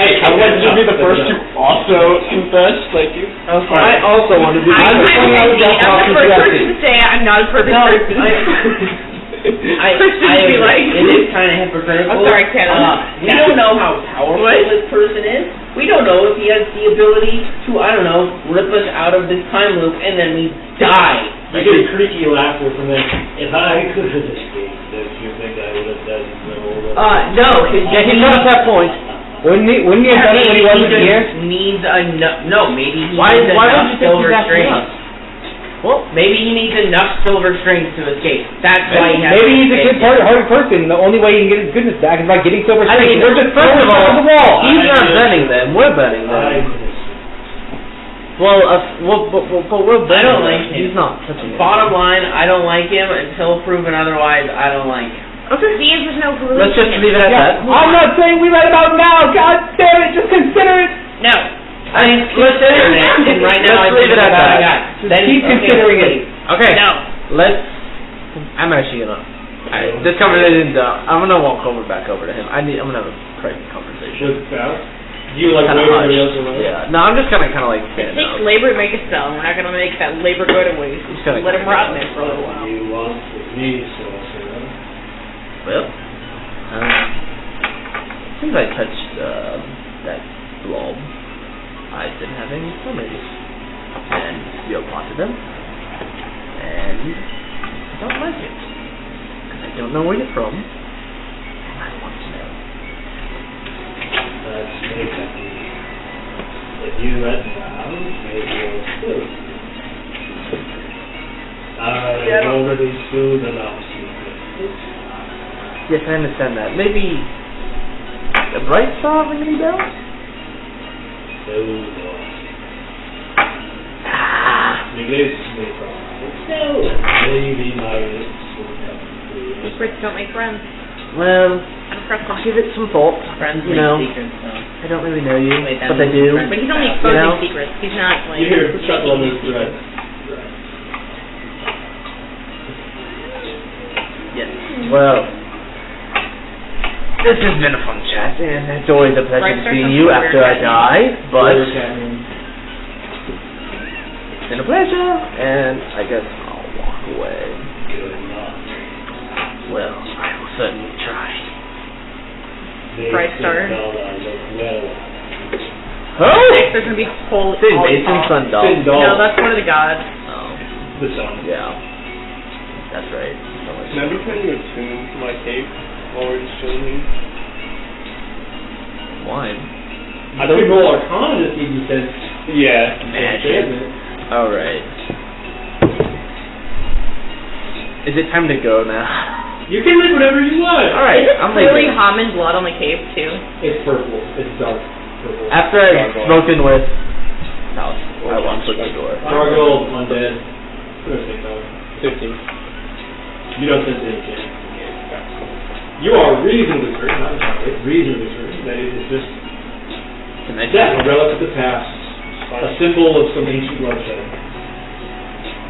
Hey, I want you to be the first to also confess. Thank you.
Okay.
I also want to be.
I'm the first person to say I'm not a perfect person.
It is kind of hypocritical.
I'm sorry, Ken.
We don't know how powerful this person is. We don't know if he has the ability to, I don't know, rip us out of this time loop and then we die.
You get a creaky laughter from this. If I could have escaped this, you think I would have done so?
No, because
Yeah, he brought up that point.
Wouldn't he have done it when he wasn't here?
Needs maybe he
Why
needs
don't
enough
you think
silver
he's asking
strings.
us? Well,
Maybe he needs enough silver strings to escape. That's why he has
Maybe
to
he's a
escape.
good-hearted person. The only way he can get his goodness back is by getting silver
I mean,
strings. We're just
first
throwing
of all,
stuff on the wall.
he's not betting them. We're betting them. Well, but we're
I
betting
don't
them.
like him.
He's not touching it.
Bottom line, I don't like him until proven otherwise. I don't like him.
Okay.
The answer's no.
Let's just leave it at that.
I'm not saying we let him out now. God damn it, just consider it.
No.
I mean, considering it, and right now I
Let's leave
think
it at
about
that.
a guy. Then
Keep considering it.
Okay.
No.
Let's. I'm actually gonna. Alright, this conversation done. I'm gonna walk back over to him. I'm gonna have a private conversation.
With Faust? Do you like
Kinda
wave everybody
hush.
else around?
Yeah. No, I'm just kind of like.
It
standing
takes
up.
labor to make a stone. We're not going to make that labor go to waste.
Just kinda
Let him rot in there for a little while.
You want with me, Sholsien?
Well, since I touched that blob, I've been having memories, and you planted them, and I don't like it, because I don't know where you're from, and I want to know.
Let's make that easy. If you let down, maybe you'll still. I've already spilled enough secrets.
Yes, I understand that. Maybe a bright star ring any bells?
So Negate me from no, maybe my lips will come through.
Secrets don't make friends.
Well,
I don't trust
I'll
him.
give it some thought.
Friends
You
make
know,
secrets, though.
I don't really know you,
Wait, that
but I
means
do.
friends.
But he's only
You
exposing
know?
secrets. He's not like.
You hear chuckle on this thread.
Yes. Well, this has been a fun chat, and it's always a pleasure
Right,
to
start
see
some
you
weird
after I
chatting.
die, but
Weird chatting.
it's been a pleasure, and I guess I'll walk away.
Good enough.
Well, I will certainly try.
Bright star.
Oh!
There's going to be whole.
Sid
all
Mason
talk.
Sundal.
No, that's one of the gods.
Oh,
The sun.
yeah. That's right.
Can I be putting a tune to my cape while we're just chilling here?
Why?
I think roll Arcana to see if he says
Yeah.
Magic. Alright. Is it time to go now?
You can leave whatever you want.
Alright,
Is it
I'm
clearly
leaving.
Hammond blood on the cape too?
It's purple. It's dark purple.
After I've spoken with Faust, I will unput the door.
Gargoyle, undead. What do I say,
15.
You don't sense anything. You are reasonably certain, not entirely, reasonably certain that it is just death, a relic of the past, a symbol of some ancient bloodshed.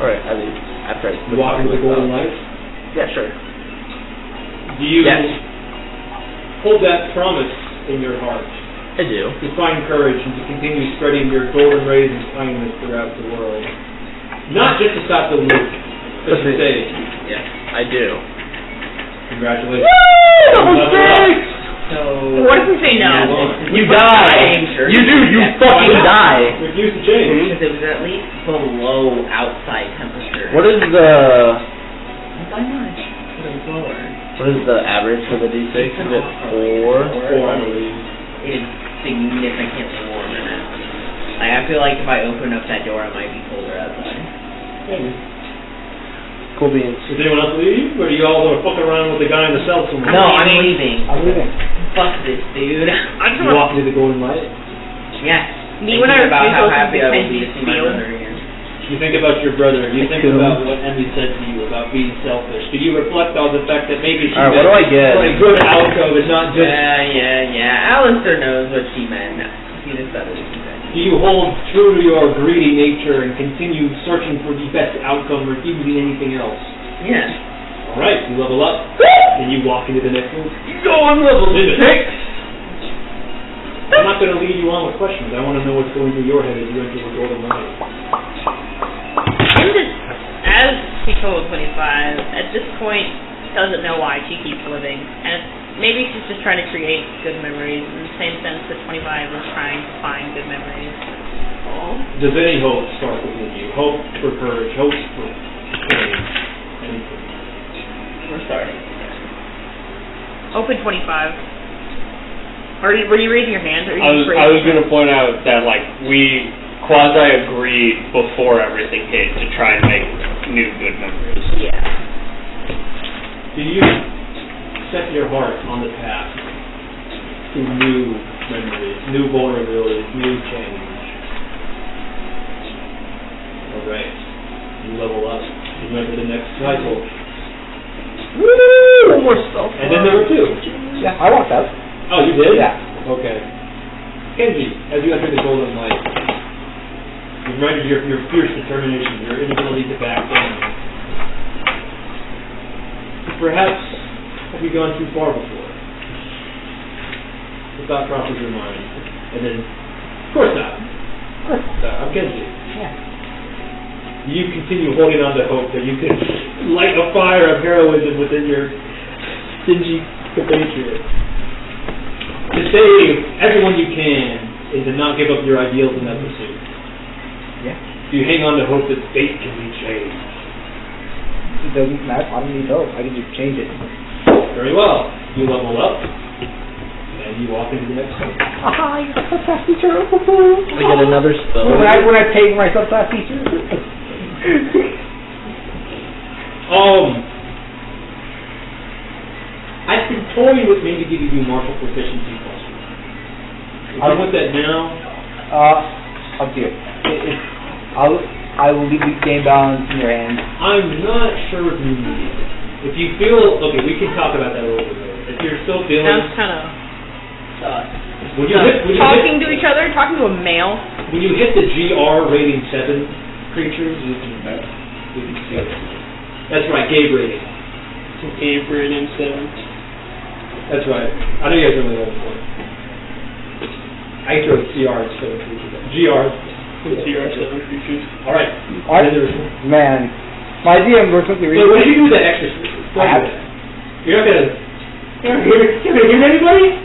Alright, I leave. After I
You walk into the golden light.
Yeah, sure.
Do you
Yes.
hold that promise in your heart
I do.
to find courage and to continue spreading your golden rays and kindness throughout the world? Not just to stop the loop, but to say,
Yes, I do.
Congratulations.
Level 6!
So.
What if we say no?
You die! You do, you fucking die!
Refuse to change.
Because it was at least below outside temperature.
What is the...
Not by much, but it was lower.
What is the average for the D6? Is it 4?
4, I believe.
It is significantly warmer now. Like, I feel like if I open up that door, it might be colder outside.
Maybe.
Cool beans.
Does anyone else leave, or do you all want to fuck around with the guy in the cell somewhere?
No, I'm leaving.
I'm leaving.
Fuck this, dude.
I just
You
want
walk into the golden light.
Yes.
Me when I
Thinking about how
refuse
happy I will
to
be to see my
feel.
brother again.
You think about your brother. You think
Cool.
about what Emmy said to you about being selfish. Do you reflect on the fact that maybe she
Alright, what do I get?
for a good outcome and not just...
Yeah. Alistair knows what she meant. He just better than she said.
Do you hold true to your greedy nature and continue searching for the best outcome, refusing anything else?
Yes.
Alright, you level up, and you walk into the next room. Go on level 6! I'm not going to lead you on with questions. I want to know what's going through your head as you enter the golden light.
I'm just, as she told 25, at this point, doesn't know why she keeps living. And maybe she's just trying to create good memories in the same sense that 25 was trying to find good memories.
Does any hope start within you? Hope for courage, hope for change, anything.
We're starting.
Open 25. Were you raising your hand? Or
I was going to point out that, like, we quasi-agreed before everything hit to try and make new good memories.
Yeah.
Do you set your heart on the path to new memories, new vulnerabilities, new change? Alright. You level up. You enter the next cycle.
Woo! More stuff.
And then there were 2.
Yeah, I want that.
Oh, you did?
Yeah.
Okay. Kenji, as you enter the golden light, you reminded your fierce determination, your inability to back down. Perhaps have you gone too far before? The thought crosses your mind. And then, of course not. I'm Kenji.
Yeah.
You continue holding on to hope that you can light a fire of heroism within your stingy compatriots. To save everyone you can and to not give up your ideals in that pursuit.
Yeah.
You hang on to hope that fate can be changed.
It doesn't matter. I don't need hope. I can just change it.
Very well. You level up, and you walk into the next one.
Ah, you're a subclass teacher.
I get another spell.
When I take my subclass teacher.
I've been toying with maybe giving you martial proficiency plus 1. If you want that now,
Up to you. I will leave the game balance in your hands.
I'm not sure if you need it. If you feel, okay, we can talk about that a little bit later. If you're still feeling,
Sounds kind of
when you hit
talking to each other, talking to a male.
when you hit the GR rating 7 creatures, you can see it. That's right, Gabe rating.
Gabe rating 7.
That's right. I know you guys are really old for it. I throw CR instead of creatures. GR.
CR 7 creatures.
Alright.
Man, my DM works with the
So what did you do with that extra?
I have it.
You're not gonna hear anybody?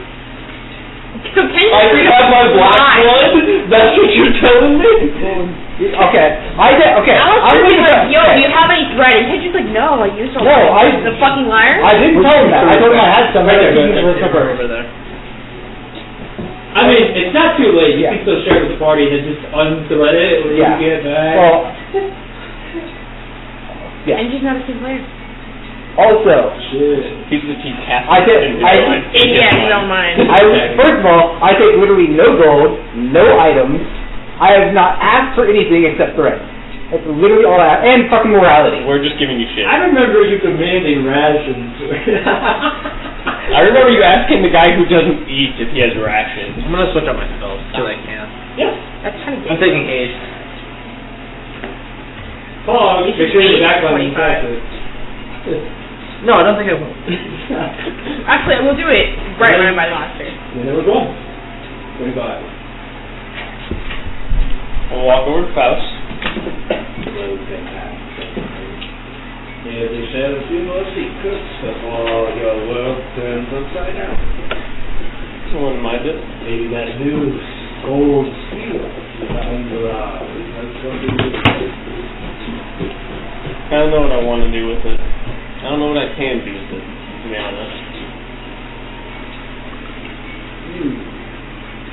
So can you
I have my black blood? That's what you're telling me?
Okay. Okay.
Alistair was like, yo,
okay.
do you have any thread? And Kenji's like, no, like, you're so
No,
the fucking liar.
I didn't tell him that. I told him I had some.
Right there,
Over there.
I mean, it's not too late. You
Yeah.
can still share with the party and then just unthread it when
Yeah.
you get back.
Well, yeah.
Kenji's not a team player.
Also,
Shit.
He's the team captain.
Yeah, you don't mind.
First of all, I take literally no gold, no items. I have not asked for anything except thread. That's literally all I have. And fucking morality.
We're just giving you shit.
I remember you commanding rations.
I remember you asking the guy who doesn't eat if he has rations.
I'm gonna switch up my spells so I can.
Yeah.
That's kind of
I'm taking haste.
Paul, make sure you're back on the
25.
No, I don't think I will.
Actually, we'll do it right by the last turn.
And there we go. 25.
We'll walk over to Faust.
Maybe they share a few more secrets before your world turns upside down.
Someone mind it?
Maybe that new gold seal behind your eyes has something to say.
I don't know what I want to do with it. I don't know what I can do with it, to be honest.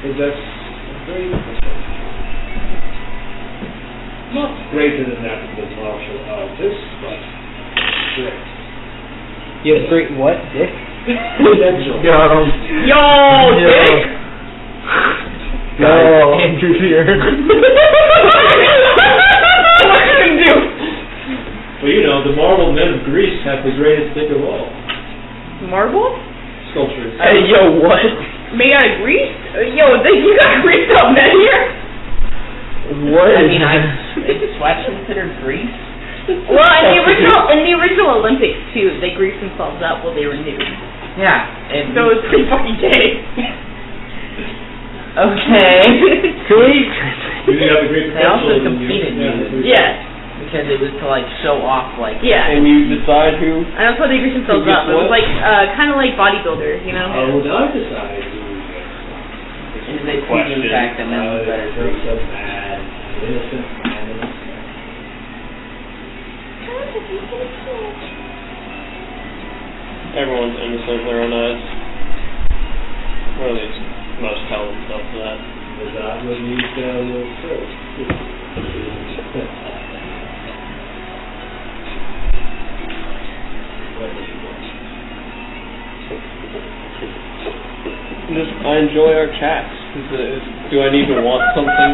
Possess a great perception. Not greater than that of the martial artist, but great.
You have great what? Dick?
Potential.
Yo,
Dick!
Yo, Andrew here.
What can I do?
Well, you know, the marble men of Greece have the greatest dick of all.
Marble?
Sculptures.
Hey, yo, what?
Made out of grease? You got grease up men here?
What?
I mean, is sweat considered grease?
Well, in the original Olympics too, they greased themselves up while they were nude.
Yeah. And
So it's pretty fucking gay.
okay.
Can we?
You have a great
They also
potential in you.
competed nude.
Yeah.
Because it was to like show off like.
Yeah.
And you decide who?
And that's why they greased themselves
Who gets
up. It was
what?
like kind of like bodybuilders, you know.
How would I decide who
Is they tweeting the fact that men was better
there's
grease?
a man, an innocent man in a
Everyone's innocent in their own eyes. Or at least most tell themselves that.
Is that what you tell yourself? What do you want?
I enjoy our chats. Do I need to want something?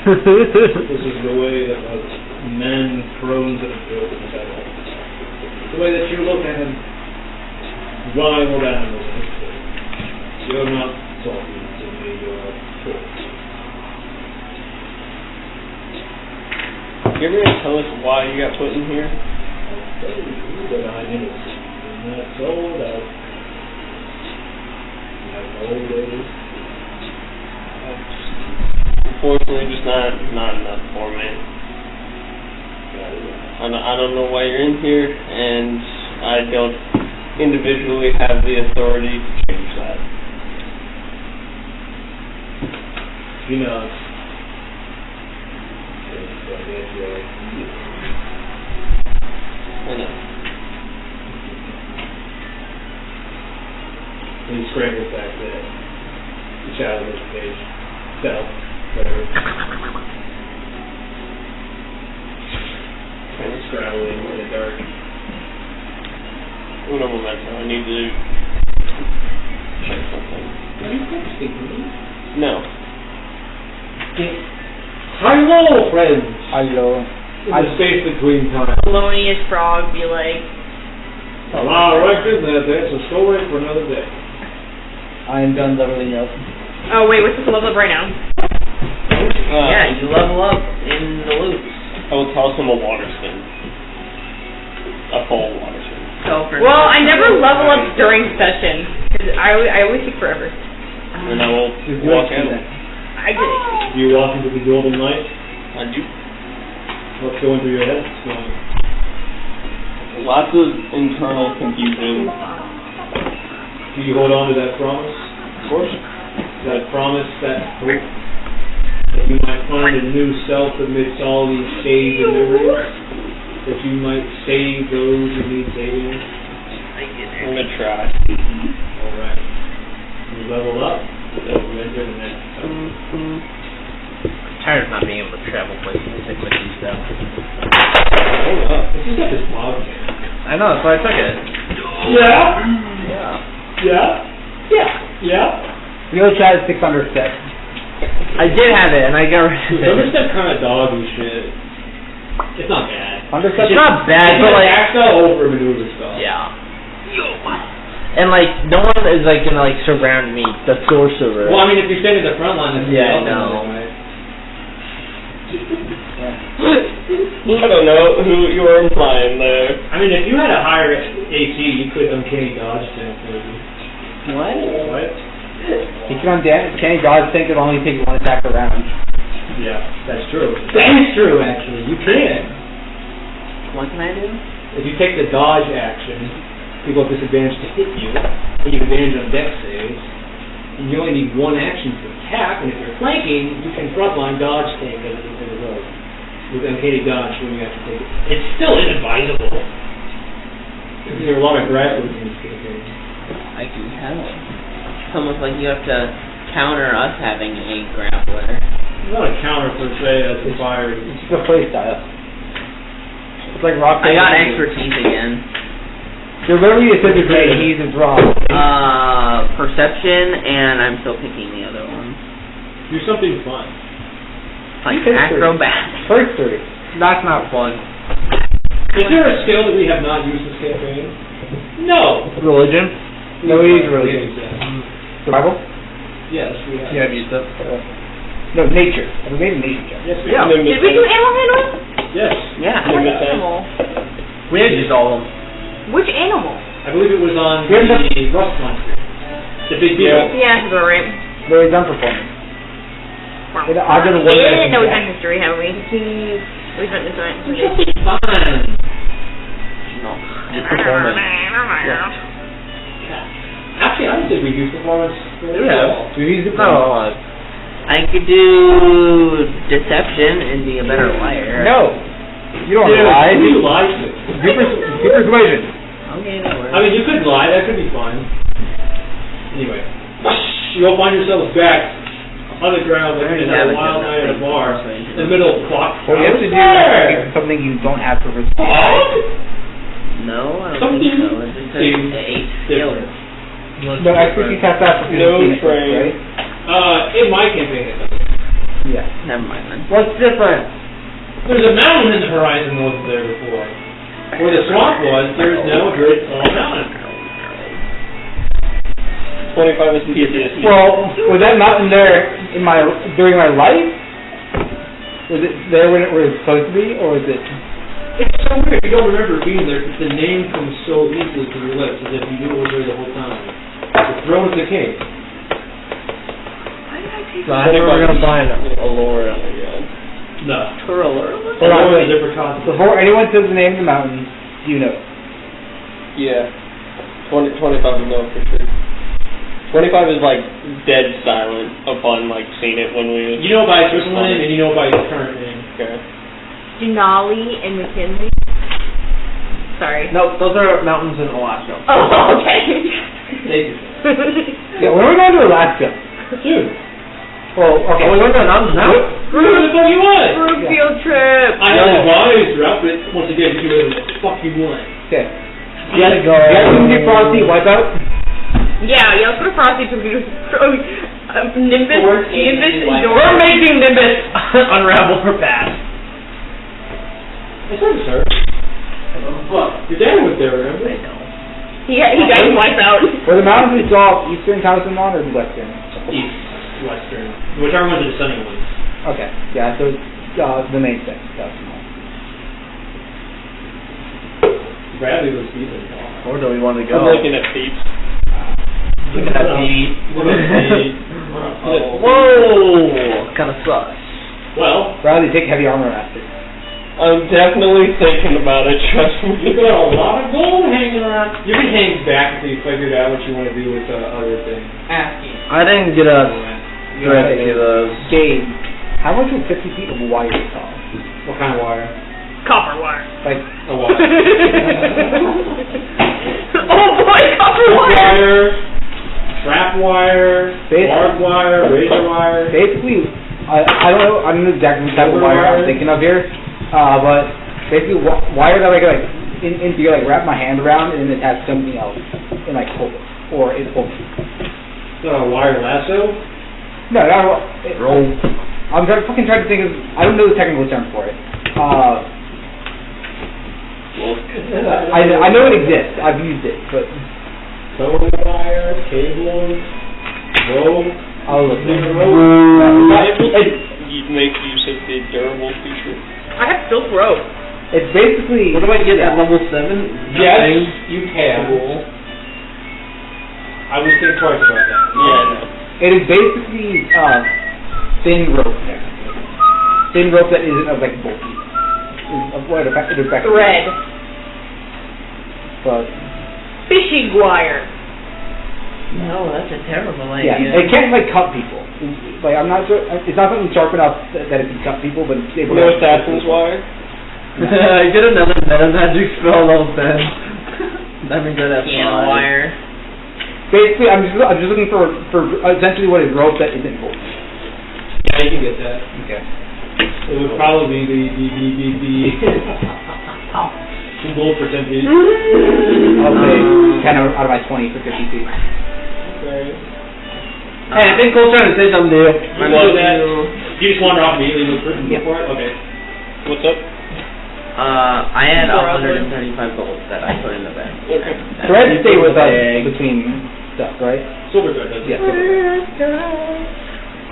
This is the way that men prone to the growth of battle. The way that you look at him, wild animals. You're not talking to me, you're talking.
You ever gonna tell us why you got put in here?
I'll tell you that I'm innocent, and that's all that I've always.
Unfortunately, just not enough for me. I don't know why you're in here, and I don't individually have the authority to change that.
You know,
I know.
he scrambles back there. The child on the page. Self. Whatever. Kind of scrabbling in the dark.
Uno momento, I need to check something.
Are you texting me?
No.
Hello, friends!
Hello.
In the space between time.
Polonius frog be like,
Well, I reckon that that's a story for another day.
I'm done leveling up.
oh wait, what's this level up right now?
Yeah, you level up in the loops.
I will toss him a water spin. A full water spin.
So for
Well, I never level up during session, because I always take forever.
And I will
You
walk
do
out.
that.
I did it.
You walk into the golden light.
I do.
What's going through your head?
Lots of internal confusion.
Do you hold on to that promise?
Of course.
That promise, that hope, that you might find a new self amidst all these shades and memories, that you might save those who need saving.
I'm gonna try.
Alright. You level up, you enter the next step.
Tired of not being able to travel places and stick with these stuff.
Hold up. This is not this podcast.
I know, that's why I took it.
Yeah?
Yeah.
Yeah?
You go try to 600 steps.
I did have it, and I got rid of it.
Thunderstep kind of doggy shit. It's not bad.
Thunderstep.
It's not bad, but like,
Axel over maneuver stuff.
yeah. And like, no one is like gonna like surround me, the sorcerer.
Well, I mean, if you're standing at the front line, that's
Yeah, I
something,
know.
right?
I don't know who you were implying there.
I mean, if you had a higher AC, you could uncanny dodge things, maybe.
What?
What?
You can can't dodge things that only take one attack around.
Yeah, that's true. That is true, actually. You can.
What can I do?
If you take the dodge action, people have disadvantage to hit you, and you have advantage on dex saves, and you only need one action to attack, and if you're flanking, you can frontline dodge tank as a rogue. With uncanny dodge when you have to take it. It's still inadvisable. There are a lot of grapplers in this campaign.
I can tell. It's almost like you have to counter us having a grappler.
It's not a counter per se as a fire.
It's just a play style. It's like rock.
I got expertise again.
You're literally a subject and he's a draw.
Perception, and I'm still picking the other one.
Do something fun.
Like acrobatics.
First 30.
That's not fun.
Is there a skill that we have not used this campaign? No.
Religion? No, we use religion. Survival?
Yes, we have.
You have used it.
No, nature. We made a nature check.
Yes, we
Yeah.
have.
Did we do animal handling?
Yes.
Yeah.
Which
Nimbus.
animal?
We had used all of them.
Which animal?
I believe it was on
Here's
the rust monster. The big beetle.
Yeah, that's about right.
No, we've done performance. I've done one
Yeah, no, we've
check.
done history, haven't we? We've done history.
Fine.
No. Just performance.
Actually, I don't think we've used performance.
Yeah.
We've used it
No.
I could do deception and be a better liar.
No. You don't
Dude,
lie.
who do you lie to?
Do persuasion.
Okay, that works.
I mean, you could lie. That could be fun. Anyway, you'll find yourselves back on the ground like in a wild night at a bar in the middle of clock.
What you have to do is something you don't have for persuasion.
No, I don't
Something
think so. It just says
seems
a skill.
No, expertise has to have
No
right?
frame.
In my campaign, it does.
Yeah.
Never mind then.
What's different?
There's a mountain in the horizon north of there before. Where the swamp was, there's now a great tall mountain.
25 is PTSD.
Well, was that mountain there during my life? Was it there when it was supposed to be, or was it?
It's so weird. You don't remember being there. The name comes so easily to your lips, as if you knew it was there the whole time. The throne of the king.
So I think we're gonna find
Allura, oh my god.
No.
Turler?
Hold on,
Allura
wait.
is a different concept.
Before anyone says the name of the mountain, you know.
Yeah. 25 is no for sure. 25 is like dead silent upon like seeing it when we.
You know by its original name and you know by its current name.
Okay.
Denali and McKinley. Sorry.
No, those are mountains in Alaska.
Oh, okay.
They do.
Yeah, when are we going to Alaska?
Dude.
Well, okay.
Oh, we're going to the mountains now?
Where the fuck you want?
Group field trip.
I have advised throughout, but once again, you can do whatever the fuck you want.
Okay.
You gotta go.
You guys can do Frosty Wipeout?
Yeah, let's go to Frosty because we do Nimbus.
We're
Nimbus
taking
and
We're making Nimbus unravel for fast.
It's hard to start. Fuck. Your dad was there, remember?
I know.
He got his wipe out.
Were the mountains we saw eastern Talisman or western?
East, western. Whichever ones are the sunny ones.
Okay. Yeah, so the main thing. Talisman.
Bradley was even.
Where do we want to
I'm
go?
looking at feet.
Look at that feet.
Oh.
Whoa! Kind of sucks.
Well,
Bradley, take heavy armor after.
I'm definitely thinking about it, trust me.
you've got a lot of gold hanging around. You can hang back until you figured out what you want to do with other things.
Asking.
I didn't get a thread any of those.
Gabe, how much would 50 feet of wire cost?
What kind of wire?
Copper wire.
Like,
A wire.
Oh boy, copper wire.
Wire, trap wire,
Basically-
barbed wire, razor wire.
basically, I don't know, I don't know exactly what type of wire I'm thinking of here, but basically wire that I could wrap my hand around and then attach something else and like hold it, or it holds it.
Wire lasso.
No, roll. I'm fucking trying to think of, I don't know the technical term for it. I know it exists, I've used it, but
Sewing wire, cables, rope.
I'll look at it.
You make use of the durable feature.
I have silk rope.
It's basically,
What do I get at level 7?
Yes, you can. I would think twice about that.
Yeah, no.
it is basically thin rope technically. Thin rope that isn't of like bulky. what it affects.
Thread.
But
Fishing wire.
No, that's a terrible
yeah,
idea.
it can't like cut people. Like I'm not sure. It's not something sharp enough that it can cut people, but it's able
No
to.
assassin's wire.
Get another meta magic spell level 10. That means I'd have
Piano
5.
wire.
Basically, I'm just looking for essentially what is rope that isn't gold.
Yeah, you can get that.
Okay.
It would probably be the gold percentage.
I'll say 10 out of my 20 for 50 feet.
Hey, I think Cole's trying to say something to you.
You do that. You just wander off immediately with person
Yeah.
before it? Okay.
What's up?
I had 175 gold that I put in the bank.
Okay.
Threads stay with us
bag.
between stuff, right?
Silver thread does it.
Yeah.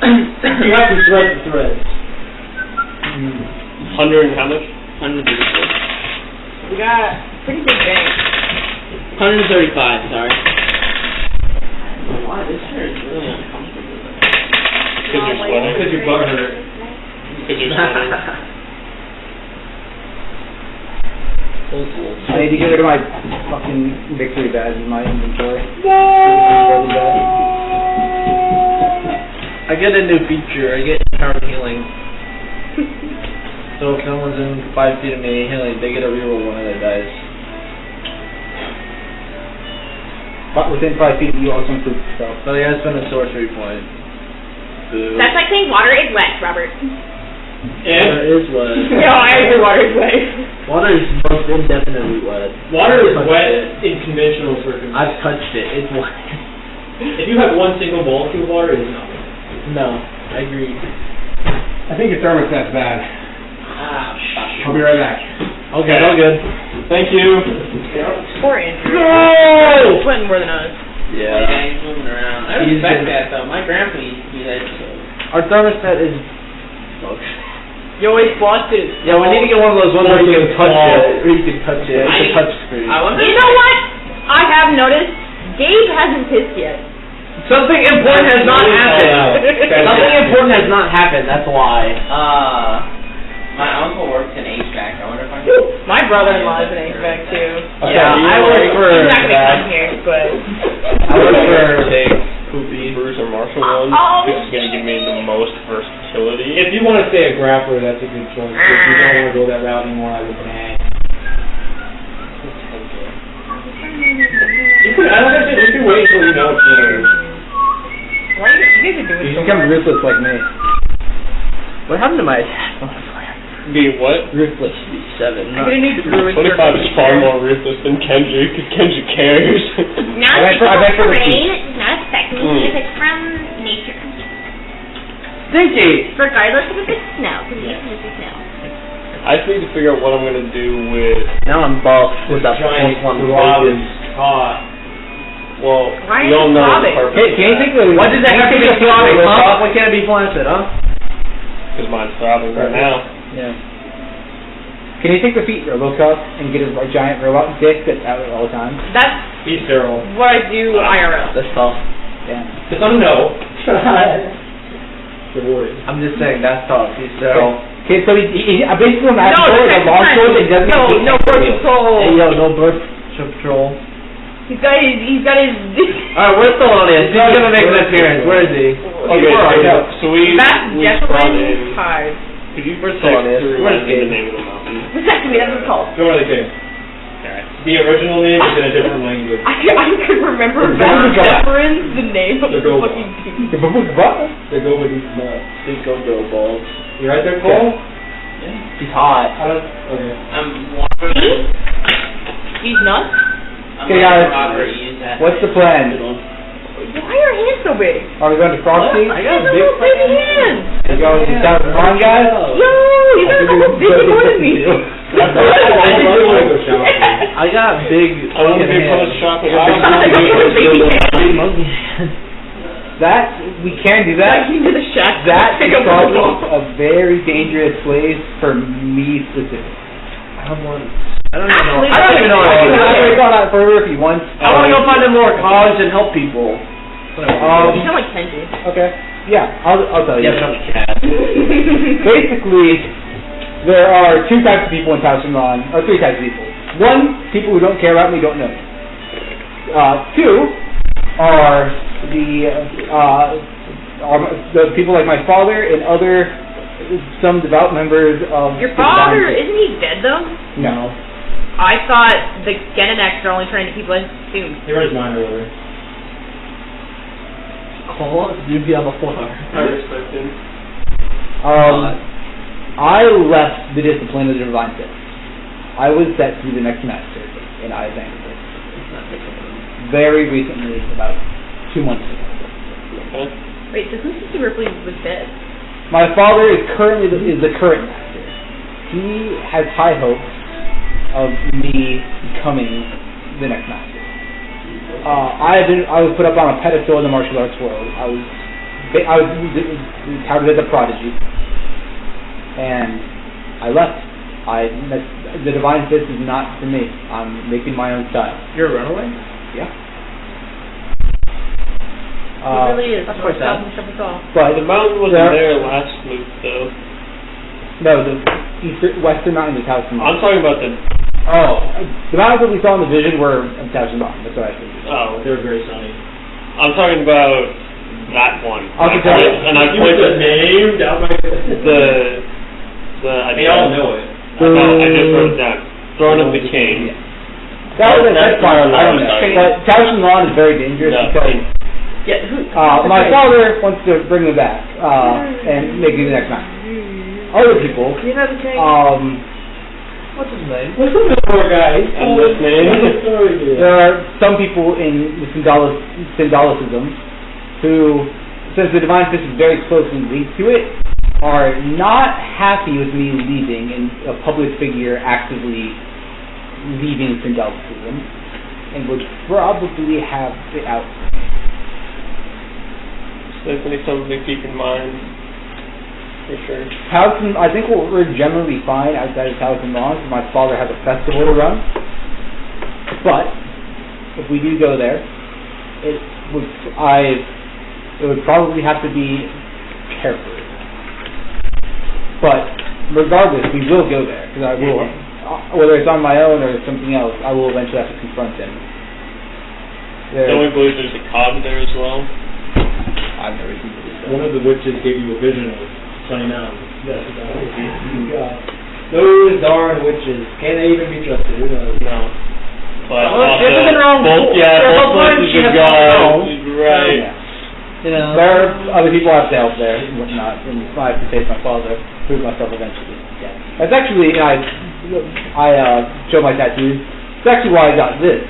You have to thread the threads.
100 and how much? 134.
We got pretty big bank.
135, sorry. Wow, this shirt is really uncomfortable.
Because you're sweating.
Because your butt hurt.
Because you're sweating.
I need to get rid of my fucking victory badge in my inventory.
I get a new feature. I get power healing. So if someone's in 5 feet of me healing, they get a reroll one of their dice.
But within 5 feet, you also include yourself.
But I gotta spend a sorcery point. Boo.
That's like saying water is wet, Robert.
Water is wet.
No, I agree water is wet.
Water is most indefinitely wet.
Water is
I've touched
wet
it.
in conventional circumstances.
I've touched it. It's wet.
If you have one single molecule of water, it is not wet.
No, I agree.
I think your thermostat's bad.
Ah,
I'll be right back.
Okay, all good.
Thank you.
Poor Andrew.
No!
He's sweating more than us.
Yeah, he's moving around. I
He's
respect
been-
that though. My grandpa used to do that too.
Our thermostat is bugs.
You always watch it.
Yeah, we need to get one of those ones where you can touch it. Where you can touch it. It's a touch screen.
I wonder.
You know what? I have noticed Gabe hasn't pissed yet.
Something important has not happened.
That's
Something
it.
important has not happened. That's why.
My uncle works in HVAC. I wonder if I can.
My brother-in-law is an HVAC too.
Yeah, I work for
He's not gonna
that.
come here, but
I work for
Take
Poopy.
Bruce or Marshall one.
Oh.
This is going to give me the most versatility.
If you want to stay a grappler, that's a good choice. If you don't want to go that route anymore, I would hang. You could, I don't know, you could wait until you know it's yours.
why are you guys are doing
You
so
become
much?
ruthless like me.
What happened to my attack?
Be what?
Ruthless. 7.
I'm gonna need to ruin
25 is far more ruthless than Kendrick, because Kendrick cares.
Not
I bet for the
terrain, not affecting me if it's from nature.
Stinky!
Regardless of if it's snow, because it's snow.
I just need to figure out what I'm going to do with...
Now I'm buffed with that
Giant
plus 1
blob
focus.
is hot.
Well,
Why are
you
you
don't know the
sobbing?
purpose.
Hey, can you think of
Why does that have to be flaccid, huh? Why can't it be flaccid, huh?
Because mine's throbbing right now.
Yeah. Can you take the feet Robocup and get a giant robot dick that's out all the time?
That's
He's sterile.
what I do IRL.
That's tough.
Yeah.
Just let him know. Rewarded.
I'm just saying, that's tough. He's sterile.
Okay, so he basically on that
No,
sword, a long sword that doesn't
no,
take
no birth
Hey,
control.
yo, no birth control.
He's got his.
Alright, where's Thelonious? He's gonna make an appearance. Where is he?
Okay,
Where are you?
so we
That's
brought in...
Jefferson Hive.
Could you
Where's
text
Thelonious?
through
Where's
the
Gabe?
name of the mountain?
Exactly, that's what it's called.
Don't really care. The original name is in a different language.
I could remember
Is that the guy?
Jefferson's the name of
The
the
robot.
fucking team.
What?
They go with these nuts.
Cinco girl balls.
You right there, Cole?
He's hot.
I don't. Okay.
I'm wondering.
He's nuts?
I'm
Okay,
letting
guys.
Robert use that.
What's the plan?
Why are hands so big?
Are we going to Frosty?
I
He's
got
got
a big
little baby hands.
You going to South Pond, guys?
Yo, he's got a big more than me.
I really want to go shopping.
I got big.
I want to be close shopping.
Big monkey hands.
That, we can do that.
Like into the shack.
That
Pick
is
up
probably
the ball.
a very dangerous place for me specifically.
I don't even know.
Actually,
I don't even know.
I can
what to
elaborate
do.
on that further if you want.
I want to go find a more college and help people.
You sound like Kenji.
Okay. Yeah, I'll tell you.
Yeah, but I'm a cat.
Basically, there are two types of people in Towson, or three types of people. One, people who don't care about me, don't know me. Two are the people like my father and some devout members of
Your father, isn't he dead though?
No.
I thought the Genetics are only trying to keep us soon.
He read his mind earlier.
Cole, you'd be on the floor.
I respect him.
I left the discipline of the Divine Fist. I was set to be the next master, and I abandoned it. Very recently, about 2 months ago.
Okay.
Wait, so who said Ripley was dead?
My father is currently the current master. He has high hopes of me becoming the next master. I was put up on a pedestal in the martial arts world. I was touted as a prodigy, and I left. The Divine Fist is not for me. I'm making my own style.
You're a runaway?
Yeah.
He really is.
That's quite sad.
But
The mountain wasn't there last move, though.
No, the western mountain is Towson.
I'm talking about the...
The mountains that we saw in the vision were in Towson Mountain. That's what I figured.
Oh.
They were very sunny.
I'm talking about that one.
I can tell you.
And I pointed the name down my...
They all know it.
I just wrote it down. Throne of the King.
Yeah. That was
That's
fire.
I don't know.
But Towson Lawn is very dangerous because my father wants to bring me back and make me the next master. Other people,
You know the king? What's his name?
What's the poor guy?
I'm listening.
there are some people in the Syndolicism who, since the Divine Fist is very closely linked to it, are not happy with me leaving and a public figure actively leaving Syndolicism, and would probably have it out.
So definitely something to keep in mind, for sure.
Towson, I think we're generally fine outside of Towson Lawn, because my father has a festival to run. But if we do go there, it would probably have to be careful. But regardless, we will go there, because I will, whether it's on my own or something else, I will eventually have to confront him.
Don't we believe there's a cog there as well?
I've never seen this.
One of the witches gave you a vision of Sunny Mountain. Yes, those darn witches. Can they even be trusted? Who knows?
No. But
Well, there's nothing wrong.
both places
She
of
has
God.
to
Right.
You know,
There are other people I have to help there and whatnot, and I have to face my father, prove myself eventually. Yeah. That's actually, I show my tattoos. It's actually why I got this.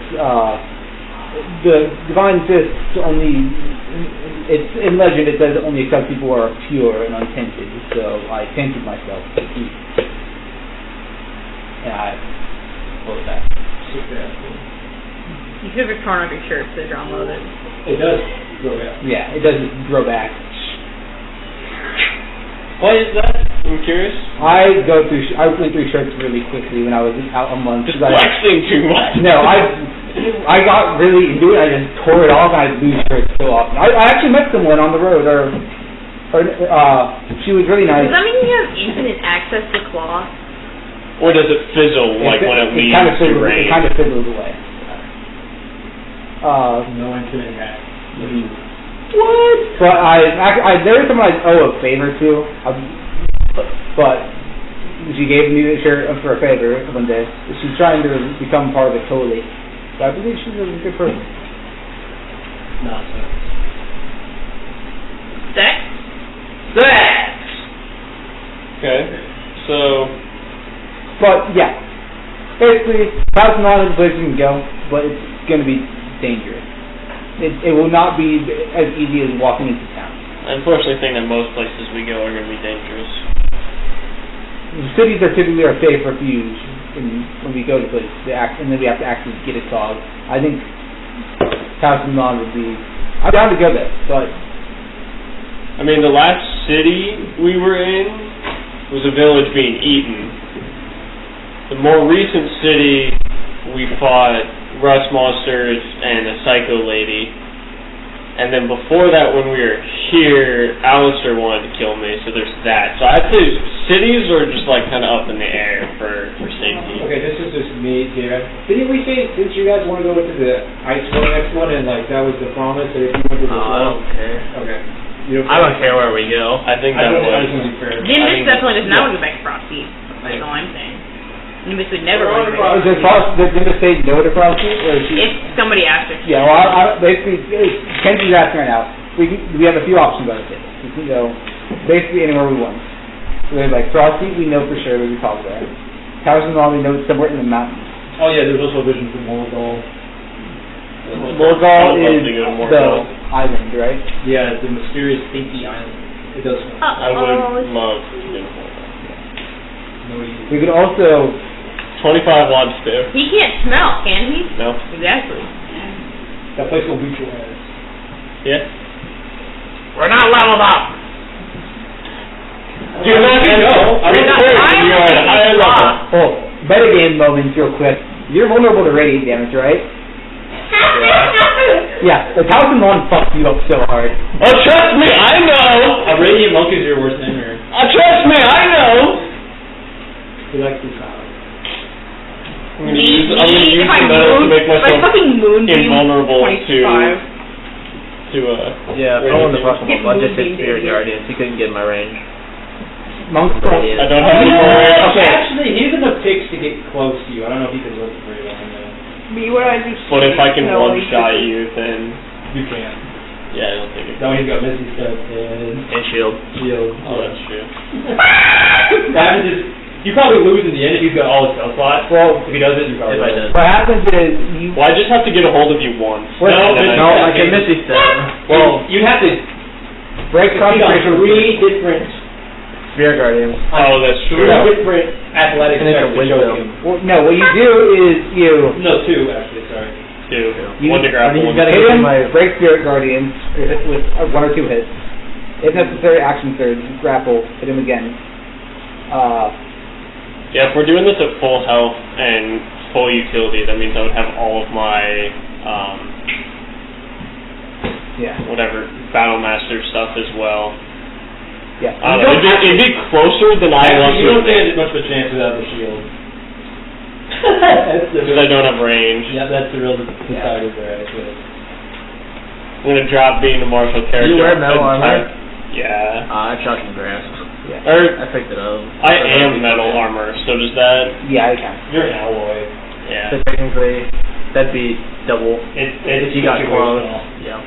The Divine Fist only, it's in legend, it says it only accepts people who are pure and untainted, so I tainted myself. And I pulled it back.
You should have torn off your shirt so they're unloaded.
It does grow back.
Yeah, it doesn't grow back.
Why is that? I'm curious.
I went through shirts really quickly when I was out a month.
Just flexing too much.
No, I got really into it. I just tore it off, and I lose shirts so often. I actually met someone on the road, or she was really nice.
Does that mean you have infinite access to cloth?
Or does it fizzle when it leaves the rain?
It kind of fizzles away.
No infinite hack.
What? But there was someone I owe a favor to, but she gave me the shirt for a favor one day. She's trying to become part of it totally. But I believe she's a good person.
Not so.
Sex?
Sex! Okay, so...
But, yeah. Basically, $1,000 is the place you can go, but it's going to be dangerous. It will not be as easy as walking into town.
I unfortunately think that most places we go are going to be dangerous.
The cities are typically our safe refuge when we go to places, and then we have to actually get a cog. I think Towson Lawn would be... I'm down to go there, but...
I mean, the last city we were in was a village being eaten. The more recent city we fought rust monsters and a psycho lady. And then before that, when we were here, Alistair wanted to kill me, so there's that. So I'd say cities are just like kind of up in the air for safety.
Okay, this is just me here. Didn't we say, didn't you guys want to go into the ice one next one, and like that was the promise that if you went to this
I don't care.
Okay.
I don't care where we go.
I think
I
that
just
was.
want to be fair.
Nimbus definitely does not want to go back to Frosty. That's all I'm saying. Nimbus would never want to go back.
Does Frost, did Nimbus say no to Frosty? Or is she...
If somebody asked her.
Yeah, well, basically, Kenzie's asking right now. We have a few options on it. We can go basically anywhere we want. So there's like Frosty, we know for sure there's a cog there. Towers and all, we know it's somewhere in the mountains.
Oh yeah, there's also a vision for Morgul.
Morgul is
to go to
the
Morgul.
island, right?
Yeah, the mysterious stinky island. It does.
I would love to do
We could also...
25 watts too.
He can't smell, can he?
No.
Exactly.
That place will beat your ass.
Yeah.
We're not leveled up.
You're not gonna go. I mean, you're at a higher level.
Oh, metagame moments real quick. You're vulnerable to radiant damage, right? Yeah, the Thousand Lawn fucks you up so hard.
Oh, trust me, I know!
A radiant monk is your worst enemy.
Trust me, I know!
He likes this house.
I'm gonna use the metal to make myself invulnerable to
Yeah, if I wanted to fuck him up, I'd just hit Spirit Guardians. He couldn't get in my range.
Monks don't...
I don't have any more range.
Okay.
Actually, he's in the picks to get close to you. I don't know if he can look very well in there.
What I do?
But if I can one-shot you, then...
You can.
Yeah, I don't think it
No, he's got Misty Step and
Shield.
Shield.
Oh, that's true.
That is just... You probably lose in the end if he's got all his spell slots. Well, if he doesn't, you probably lose.
What happens is you...
Well, I just have to get a hold of you once.
No,
I can Misty Step.
Well, you have to
break concentration.
3 different...
Spirit Guardians.
Oh, that's true.
3 different athletic
And it's a
checks to show
wisdom.
you.
Well, no, what you do is you...
No, 2 actually, sorry.
2.
You-
One to grapple, one
gotta
to...
Hit him, break Spirit Guardians with 1 or 2 hits. If necessary, action surge, grapple, hit him again.
Yeah, if we're doing this at full health and full utility, that means I would have all of my, whatever, Battle Master stuff as well.
Yeah.
It'd be closer than I want
You
to
don't stand as
admit,
much of a chance without the shield.
because I don't have range.
Yeah, that's the real decider there, actually.
I'm gonna drop being a martial character.
You wear metal armor?
Yeah.
I shot some grass.
I
picked it up.
I am metal armor, so does that...
Yeah, I can.
You're an alloy.
Yeah.
So technically, that'd be double.
If
you got close. Yeah.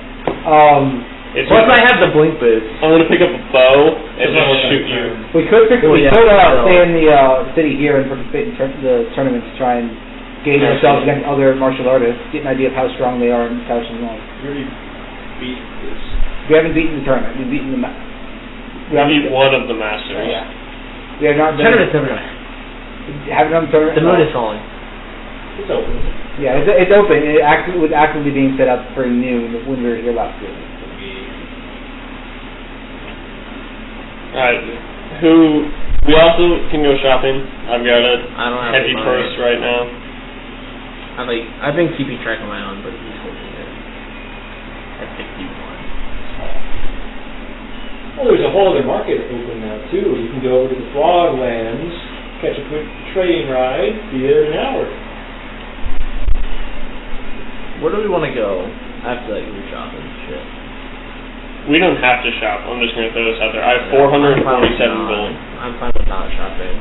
Plus
I have the blink boots.
I'm gonna pick up a bow and just shoot you.
We could stay in the city here and participate in the tournament to try and gauge ourselves against other martial artists, get an idea of how strong they are in Thousand Lawn.
You already beat this.
We haven't beaten the tournament. We've beaten the...
We beat one of the masters.
Yeah. We have not done...
Tournament's over.
Haven't done the tournament.
The moon is falling.
It's open.
Yeah, it's open. It was actively being set up for noon when we were here last year.
Alright. We also can go shopping. I've got a
I don't have
heavy
any
purse
money.
right now.
I've been keeping track of my own, but he's holding it. At 61.
Oh, there's a whole other market open now, too. You can go over to the Froglands, catch a quick train ride, be there in an hour.
Where do we want to go after that you were shopping? Shit.
We don't have to shop. I'm just gonna throw this out there. I have 447 gold.
I'm fine with not shopping.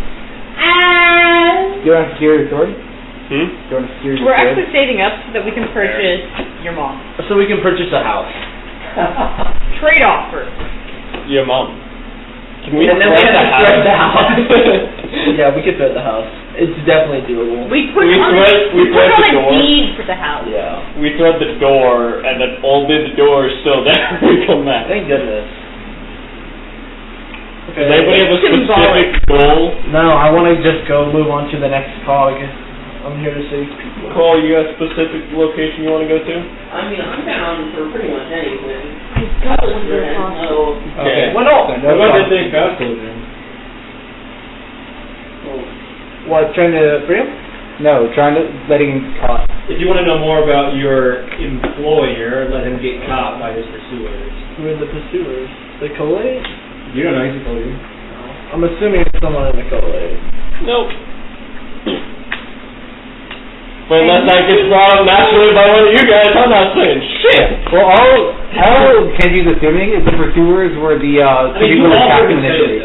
Do you want to secure your sword?
Hmm?
Do you want to secure your
We're
sword?
actually saving up so that we can purchase your mom.
So we can purchase a house.
Trade offer.
Your mom. Can we
And then we
thread
have to thread the house.
house?
Yeah, we could thread the house. It's definitely doable.
We put
We
on
thread the
a
door.
deed for the house.
Yeah.
We thread the door, and then only the door is still there when we come back.
Thank goodness.
Does anybody have a specific
Symbolic.
goal?
No, I want to just go move on to the next cog. I'm here to save people.
Cole, you got a specific location you want to go to?
I mean, I'm down for pretty much anything.
Okay.
Well, no.
What about that thing fast closure?
What, trying to free him? No, letting him caught.
If you want to know more about your employer, let him get caught by his pursuers.
Who are the pursuers? The collate?
You don't know, he's a collate.
I'm assuming it's someone in the collate.
Nope. But unless I get brought up naturally by one of you guys, I'm not saying shit.
Well, all Kenji's assuming is the pursuers were the people that attacked him initially.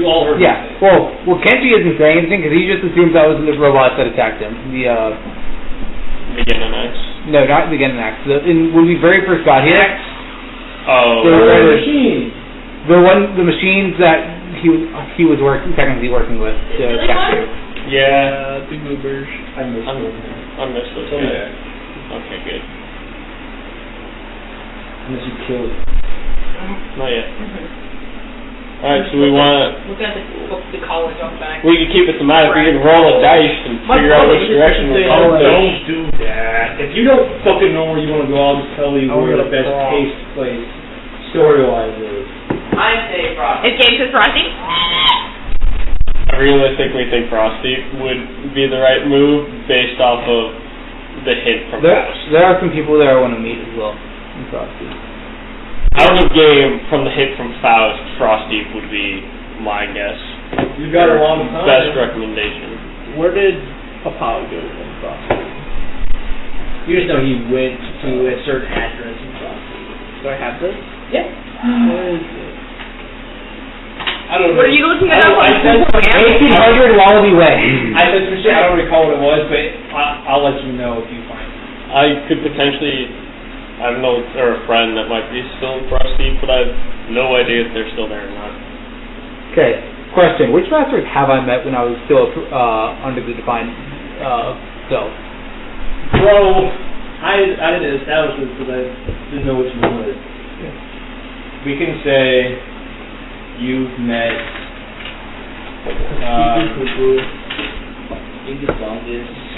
You all heard
Yeah.
him say it.
Well, Kenji isn't saying anything because he just assumes that was the robots that attacked him.
Begin an X.
No, not the Genenax. When we very first got here,
Oh.
the
machine.
the machines that he was technically working with to capture.
Yeah.
The goobers.
I missed it.
I missed those
Oh,
guys.
yeah.
Okay, good.
Unless you kill it.
Not yet. Alright, so we want...
Look at the college on back.
We can keep it thematic. We can roll a dice and figure out which direction we're going.
Don't do that. If you don't fucking know where you want to go, I'll just tell you where the best case place story-wise is.
I say Frosty.
Escape to Frosty?
I realistically think Frosty would be the right move based off of the hint from Faust.
There are some people there I want to meet as well in Frosty.
Out of the game, from the hit from Faust, Frosty would be my guess.
You got a long time.
Best recommendation.
Where did Papa go from Frosty?
You just know he went to a certain address in Frosty.
Do I have this?
Yeah.
Where is it?
I don't know.
What are you looking at?
I said
1800 Wallaby Way.
I said some shit. I don't recall what it was, but I'll let you know if you find it.
I could potentially, I don't know, or a friend that might be still in Frosty, but I have no idea if they're still there or not.
Okay, question. Which masters have I met when I was still under the defined self?
Bro, I didn't establish this because I didn't know which one was. We can say you've met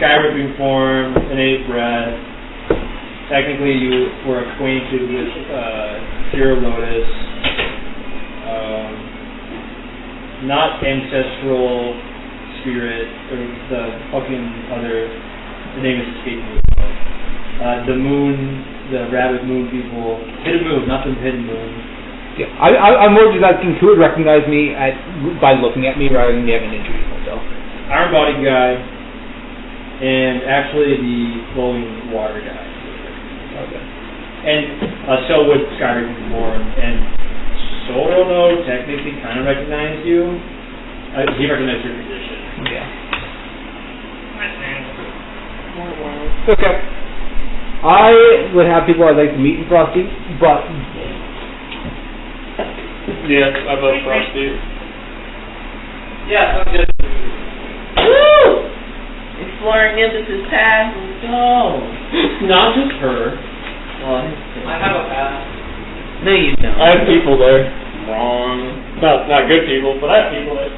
Skyripping Form, Innate Breath. Technically you were acquainted with Pure Lotus. Not Ancestral Spirit, or the fucking other, the name is escaping me. The Moon, the Rabbit Moon people. Hidden Moon, not the Hidden Moon.
Yeah, I'm more just asking who would recognize me by looking at me rather than me having introduced myself.
Iron Body guy, and actually the Flowing Water guy.
Okay.
And so would Skyrim Form, and Sorono technically kind of recognized you. He recognized your position.
Yeah. Okay. I would have people I'd like to meet in Frosty, but
Yeah, I vote Frosty.
Yeah, sounds good.
Woo! Exploring Nimbus' past.
No, not just her.
Well, I have a pass.
No, you don't.
I have people there. Wrong. Not good people, but I have people there.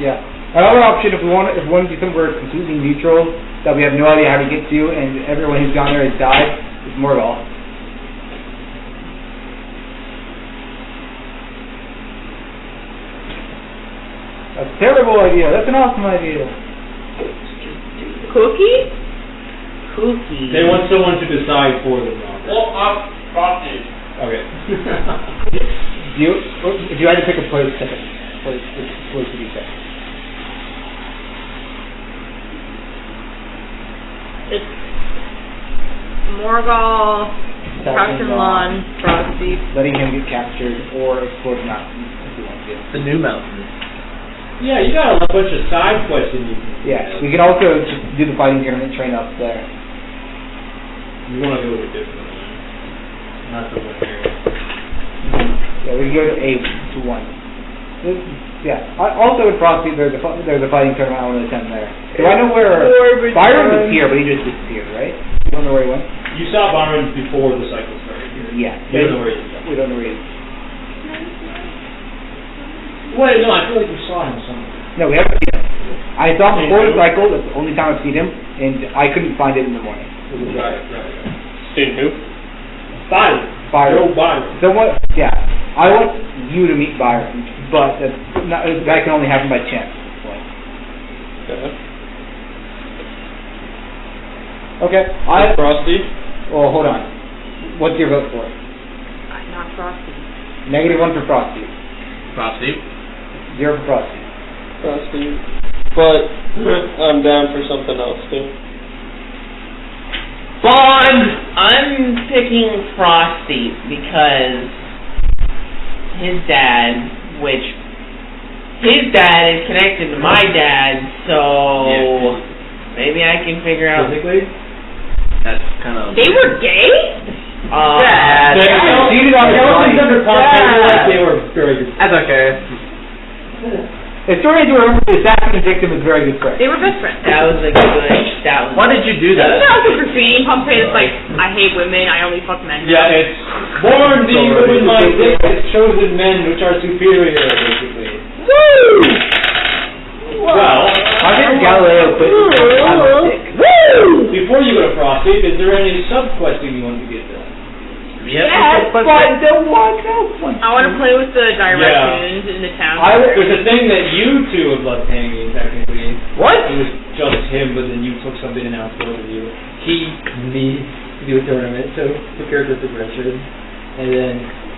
yeah. Another option, if we want to do somewhere completely neutral that we have no idea how to get to, and everyone who's gone there has died, is Mordal. That's a terrible idea. That's an awesome idea.
Cookie? Cookie.
They want someone to decide for them.
Well, I'm Frosty.
Okay.
If you had to pick a place, which would you pick?
It's Morgul, Captain Lon, Frosty.
Letting him get captured or explore the mountains if you want to.
The new mountain.
Yeah, you got a bunch of side quests that you can do.
Yeah, we can also just do the fighting tournament train up there.
You want to go with a different one. Not the one here.
Yeah, we can go to 8-1. Yeah. Also in Frosty, there's a fighting tournament I want to attend there. Do I know where Byron was here, but he just disappeared, right? You don't know where he went?
You saw Byron before the cycle started here.
Yeah.
You don't know where he is.
We don't know where he is.
Wait, no, I feel like we saw him somewhere.
No, we haven't seen him. I saw him before the cycle. That's the only time I've seen him, and I couldn't find it in the morning.
Right.
Seen who?
Byron.
Byron.
Byron.
Someone, yeah. I want you to meet Byron, but that can only happen by chance. Okay.
Frosty.
Well, hold on. What's your vote for?
Not Frosty.
-1 for Frosty.
Frosty.
0 for Frosty.
Frosty. But I'm down for something else too.
Bond! I'm picking Frosty because his dad, which his dad is connected to my dad, so maybe I can figure out.
Physically?
That's kind of...
They were gay?
Dad.
They were very good.
That's okay.
The story to remember the assassin and victim is very good friends.
They were best friends.
That was a good. That was.
Why did you do that?
That was a graffiti pump page. It's like, I hate women, I only fuck men.
Yeah, it's born thee women my dick has chosen men which are superior, basically.
Woo!
Well,
I think Galileo put I'm a dick.
Woo!
before you go to Frosty, is there any sub-questing you want to get done?
Yes, but
the one.
I want to play with the directions in the town.
There's a thing that you two have left hanging, technically.
What?
It was just him, but then you took something and now it's both of you. He needs to do a tournament, so the character progression. And then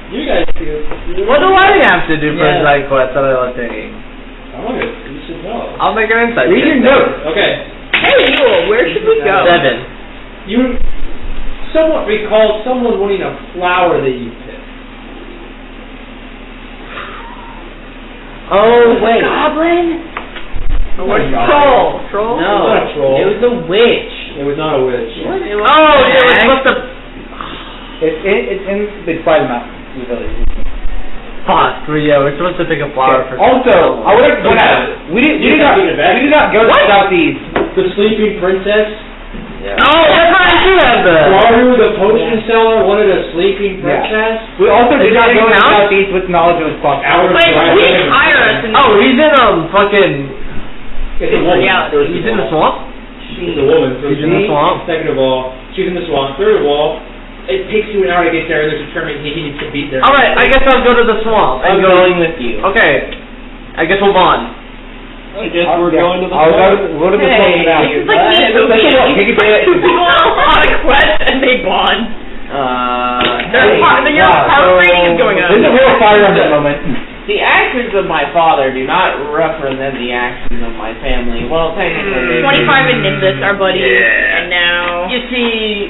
you guys do.
What do I have to do for a side quest that I left hanging?
I don't know. You should know.
I'll make an insight
Read your
check.
notes.
Okay.
Hey, Yule, where should we go?
7.
You somewhat recall someone wanting a flower that you picked.
Oh, wait.
Goblin?
Oh, what?
Troll. Troll?
It was not a troll.
It was a witch.
It was not a witch.
What?
It was supposed to...
It's by the mountain. The village.
Fuck, we're supposed to pick a flower for...
Also, I would have... We did not go to the southeast.
The sleeping princess.
Yeah. Oh, that's what I do have that.
Waru, the potion seller, wanted a sleeping princess.
We also did
Is
not
that
go to the
count?
southeast with knowledge of his clock.
Wait, he didn't hire us in
Oh, he's in fucking...
It's a woman.
reality.
He's in the swamp?
She's a woman. So
He's in the swamp?
Second of all, she's in the swamp. Third of all, it takes you an hour to get there, and there's a tournament he needs to beat there.
Alright, I guess I'll go to the swamp.
I'm going with you.
Okay. I guess we'll bond.
I guess we're going to the
I'll
swamp.
go to the swamp now.
This is like me and Sophie. People on a quest and they bond. Your heart rating is going up.
There's a real fire on that moment.
The actions of my father do not represent the actions of my family. Well, technically,
25 and Nimbus are buddies, and now...
You see,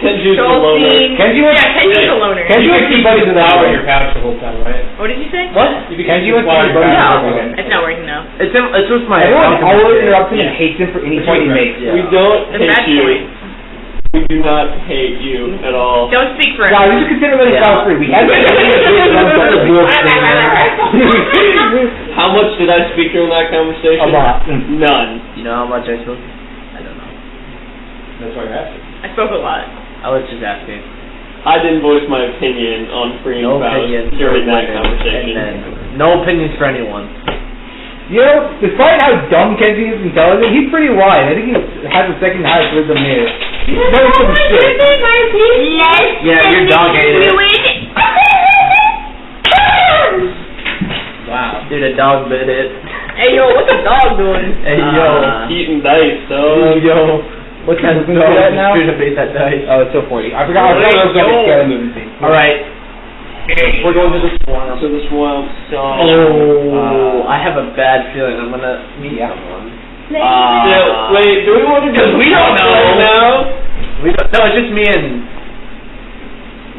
Kenji's the loner.
Sholsien. Kenji's a loner.
Kenji wants to keep buddies with
flower in
Alvin.
your pouch the whole time, right?
What did you say?
What?
You
Kenji wants to
flower
keep
in your
buddies
pouch.
with Alvin.
It's not working now.
It's just my...
Everyone always interrupts him
Yeah.
and hates him for any point he makes.
Yeah.
We don't
It's a bad
hate you.
choice.
We do not hate you at all.
Don't speak for
Guys,
him.
you should consider letting
Yeah.
Faust free. We had
How much did I speak during that conversation?
A lot.
None.
You know how much I spoke? I don't know.
That's why you're asking.
I spoke a lot.
I was just asking.
I didn't voice my opinion on freeing
No
Faust
opinions
during
for
that
women,
conversation.
and then no opinions for anyone.
You know, despite how dumb Kenji is intelligent, he's pretty wise. I think he has the second highest wisdom here. He knows some shit.
Yeah, your dog ate it.
Wow.
Dude, a dog bit it.
Hey, yo, what's the dog doing?
Hey, yo.
Eating dice, so
Yo. What kind of
We're
dog
gonna do that now?
is to bait that dice?
Oh, it's so 40. I forgot. I was going to scare the movie scene.
Alright. We're going to the swamp.
to the swamp.
So, I have a bad feeling I'm gonna meet someone.
Yeah, wait, do we want to go?
We don't know.
right now?
No, it's just me and...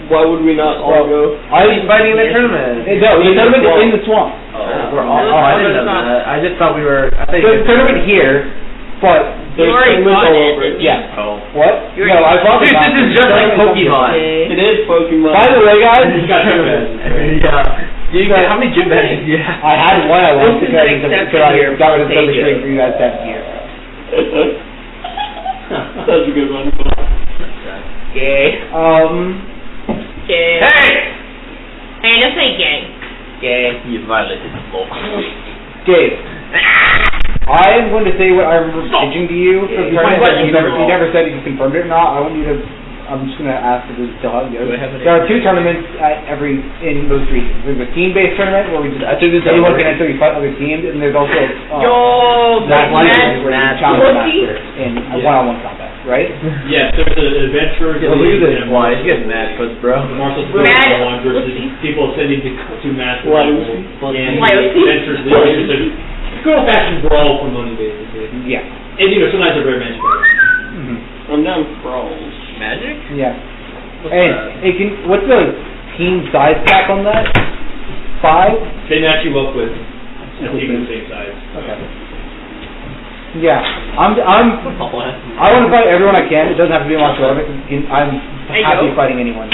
Why would we not all go?
He's fighting in the tournament.
No, the tournament is in the swamp.
I didn't know that. I just thought we were... I think
The tournament here, but
There's
already
tournaments
fought
all
it.
over it.
yeah.
Oh.
What?
You
No, I bought
Dude, this is just like Pokemon.
It is Pokemon.
By the way, guys,
You got two beds.
Yeah. How many gym bags do you have?
I had one I lost
This is
because
an
I
exception
got rid of the
here.
string for you guys to have here.
That's a good one.
gay,
Gay.
Hey!
Hey, don't say gay.
gay.
You violated the law.
Gabe, I am going to say what I remember pitching to you for the tournament, but you never said if you confirmed it or not. I want you to I'm just gonna ask if this is still how it goes.
Do I have any-
There are 2 tournaments in most regions. There's a team-based tournament where we just everyone can enter, we fight other teams, and there's also
Yo,
that
Matt,
tournament where you challenge
Lucky?
master in a one-on-one combat, right?
Yes, there's an adventure.
Yeah, look at this.
Why? You get mad puts, bro.
The martial
Mad
skills one versus
Lucy.
people ascending to master
Why
level.
Lucy?
And
Lucy?
adventures leading to good old-fashioned brawl for money, basically.
Yeah.
And sometimes they're very magic.
I'm down for brawls.
Magic?
Yeah. And it can. What's the team size cap on that? 5.
They match you up with a team of the same size.
Okay. Yeah. I want to fight everyone I can. It doesn't have to be a martial art. I'm happy fighting anyone.